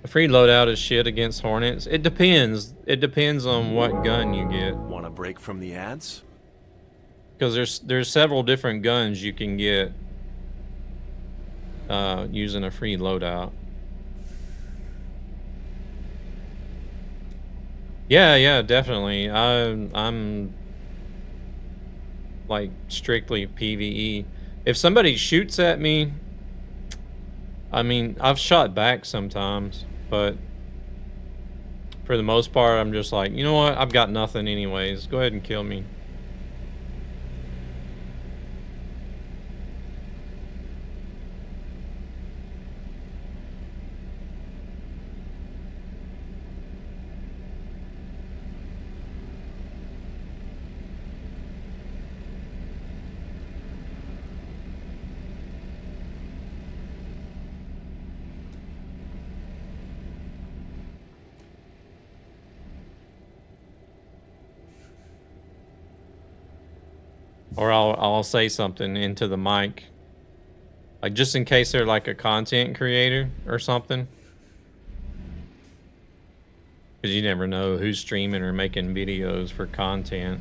The free loadout is shit against Hornets. It depends. It depends on what gun you get. Want a break from the ads? Because there's several different guns you can get using a free loadout. Yeah, definitely. I'm like strictly PvE. If somebody shoots at me, I mean, I've shot back sometimes, but for the most part, I'm just like, you know what? I've got nothing anyways. Go ahead and kill me. Or I'll say something into the mic. Like just in case they're like a content creator or something. Because you never know who's streaming or making videos for content.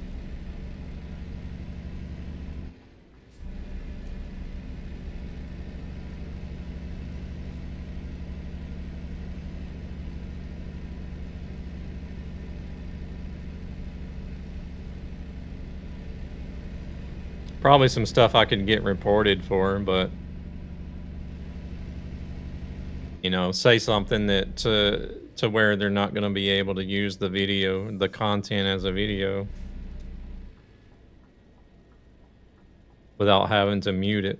Probably some stuff I could get reported for, but you know, say something that to where they're not going to be able to use the video, the content as a video without having to mute it.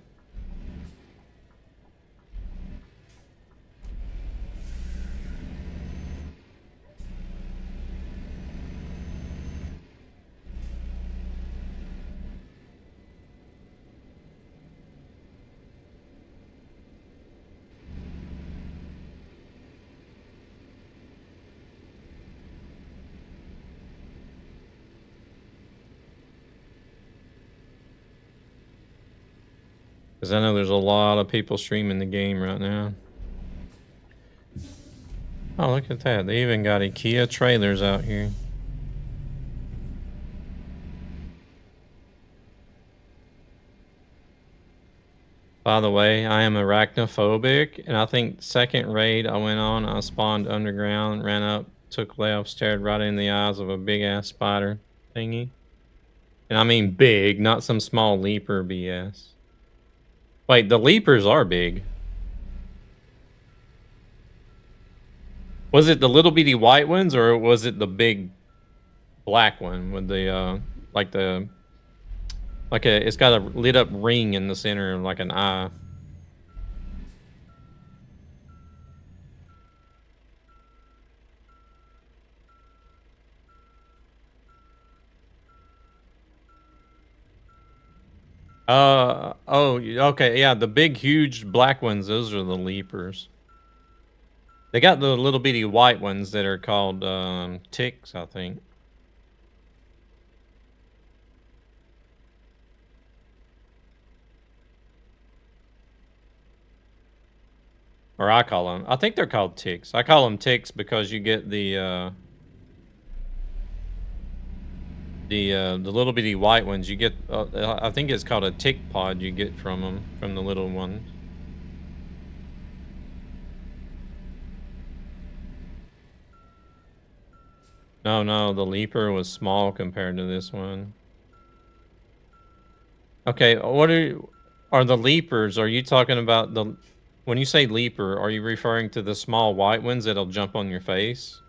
Because I know there's a lot of people streaming the game right now. Oh, look at that. They even got IKEA trailers out here. By the way, I am arachnophobic, and I think second raid I went on, I spawned underground, ran up, took left, stared right in the eyes of a big-ass spider thingy. And I mean big, not some small leaper BS. Wait, the leapers are big. Was it the little bitty white ones, or was it the big black one with the it's got a lit up ring in the center like an eye? Oh, okay, yeah, the big, huge black ones, those are the leapers. They got the little bitty white ones that are called, ticks, I think. Or I call them, I think they're called ticks. I call them ticks because you get the little bitty white ones. You get, I think it's called a tick pod you get from them, from the little ones. No, the leaper was small compared to this one. Okay, what are the leapers? Are you talking about the, when you say leaper, are you referring to the small white ones that'll jump on your face?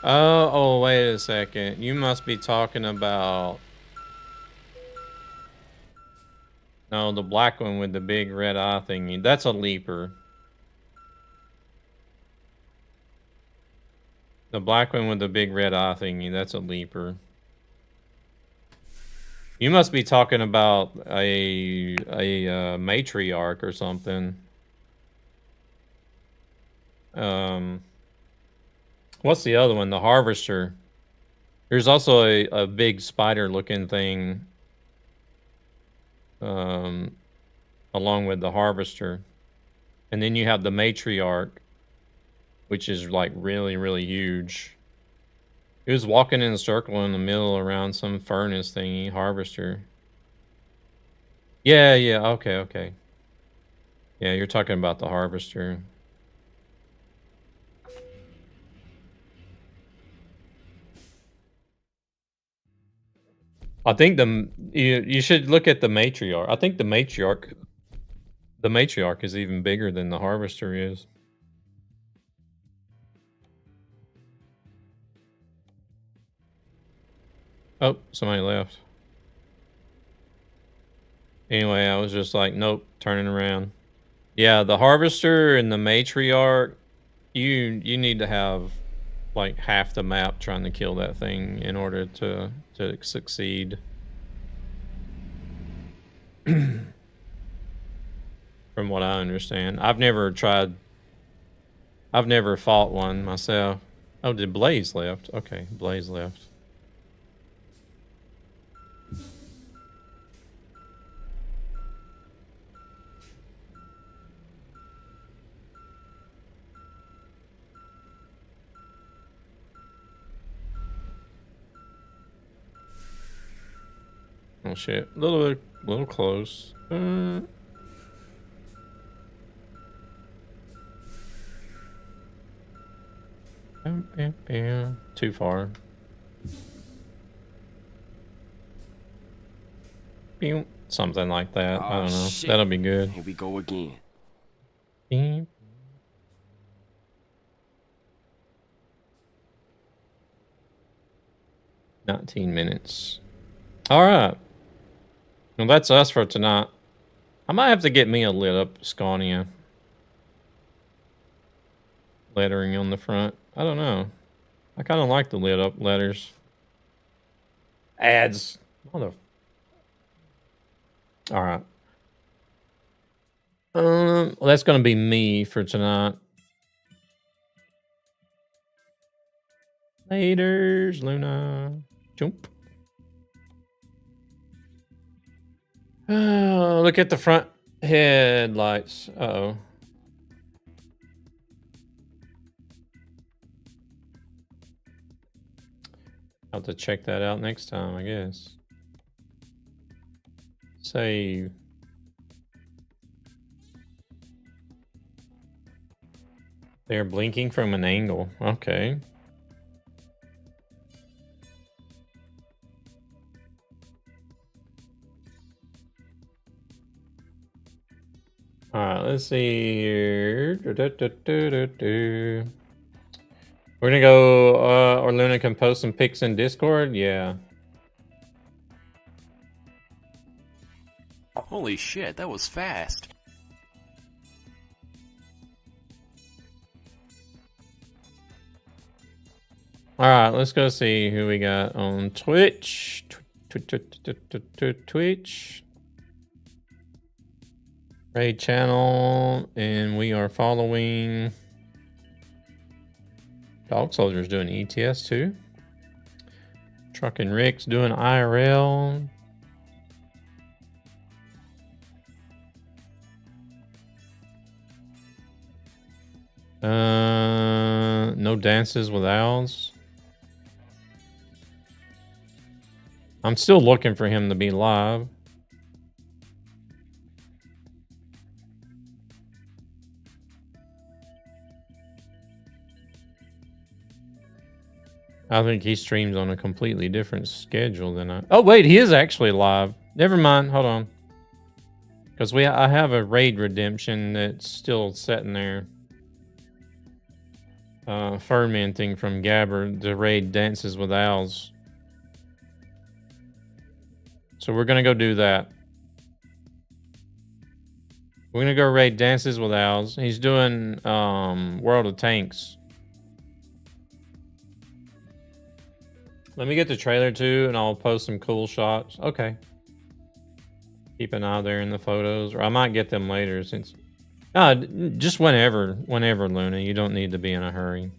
Oh, wait a second. You must be talking about... No, the black one with the big red eye thingy. That's a leaper. The black one with the big red eye thingy. That's a leaper. You must be talking about a matriarch or something. What's the other one? The harvester. There's also a big spider-looking thing. Along with the harvester. And then you have the matriarch, which is like really, really huge. He was walking in a circle in the middle around some furnace thingy, harvester. Yeah, okay. Yeah, you're talking about the harvester. I think you should look at the matriarch. I think the matriarch is even bigger than the harvester is. Oh, somebody left. Anyway, I was just like, nope, turning around. Yeah, the harvester and the matriarch, you need to have like half the map trying to kill that thing in order to succeed. From what I understand. I've never fought one myself. Oh, did Blaze left? Okay, Blaze left. Oh shit, a little close. Too far. Something like that. I don't know. Shit. That'll be good. Here we go again. 19 minutes. All right. Well, that's us for tonight. I might have to get me a lit up Scania lettering on the front. I don't know. I kind of like the lit up letters. Ads. All right. Well, that's going to be me for tonight. Laters, Luna. Jump. Oh, look at the front headlights. Uh-oh. I'll have to check that out next time, I guess. Save. They're blinking from an angle. Okay. Alright, let's see here. We're gonna go, or Luna can post some pics in Discord? Yeah. Holy shit, that was fast. Alright, let's go see who we got on Twitch. Twitch. Raid channel, and we are following Dog Soldier's doing ETS too. Truckin' Rick's doing IRL. No dances with owls. I'm still looking for him to be live. I think he streams on a completely different schedule than I... Oh, wait, he is actually live. Never mind. Hold on. Because I have a raid redemption that's still sitting there. fermenting from Gabbard, the raid Dances with Owls. So we're gonna go do that. We're gonna go raid Dances with Owls. He's doing World of Tanks. Let me get the trailer too, and I'll post some cool shots. Okay. Keep an eye there in the photos, or I might get them later since. Just whenever, Luna. You don't need to be in a hurry.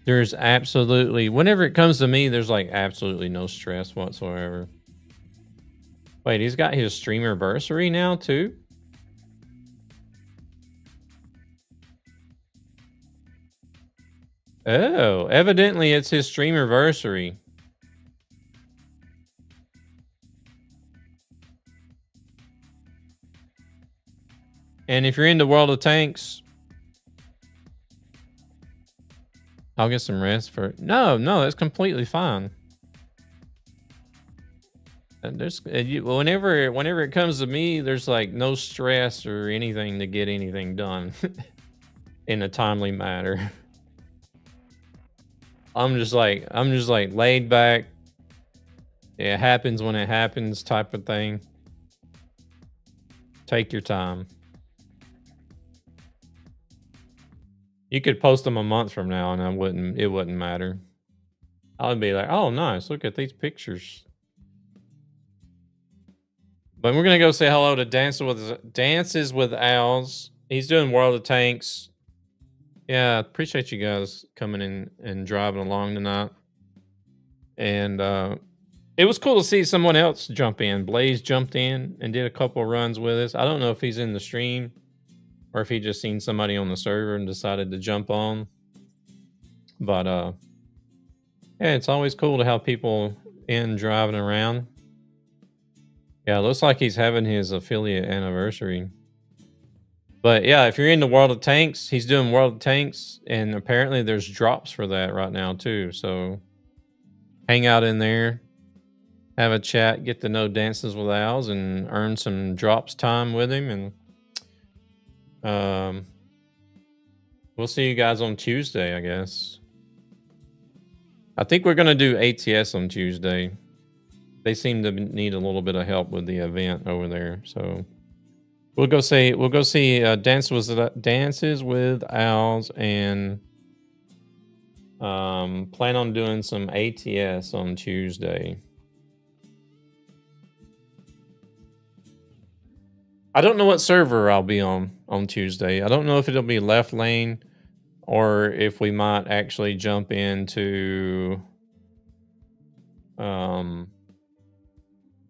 There's absolutely, whenever it comes to me, there's like absolutely no stress whatsoever. Wait, he's got his streamerversary now too? Oh, evidently it's his streamerversary. And if you're into World of Tanks, I'll get some rest for... No, that's completely fine. And there's whenever it comes to me, there's like no stress or anything to get anything done in a timely manner. I'm just like laid back. It happens when it happens type of thing. Take your time. You could post them a month from now and it wouldn't matter. I would be like, oh nice, look at these pictures. But we're gonna go say hello to Dances with Owls. He's doing World of Tanks. Yeah, appreciate you guys coming in and driving along tonight. And it was cool to see someone else jump in. Blaze jumped in and did a couple runs with us. I don't know if he's in the stream or if he just seen somebody on the server and decided to jump on. But yeah, it's always cool to have people in driving around. Yeah, it looks like he's having his affiliate anniversary. But yeah, if you're into World of Tanks, he's doing World of Tanks, and apparently there's drops for that right now too. So hang out in there, have a chat, get to know Dances with Owls, and earn some drops time with him. And we'll see you guys on Tuesday, I guess. I think we're gonna do ATS on Tuesday. They seem to need a little bit of help with the event over there, so we'll go see Dances with Owls, and plan on doing some ATS on Tuesday. I don't know what server I'll be on Tuesday. I don't know if it'll be Left Lane or if we might actually jump into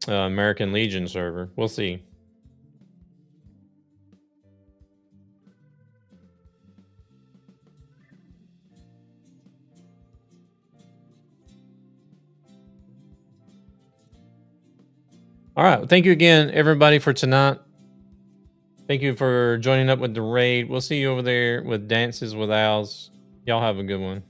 American Legion server. We'll see. All right. Thank you again, everybody, for tonight. Thank you for joining up with the raid. We'll see you over there with Dances with Owls. Y'all have a good one.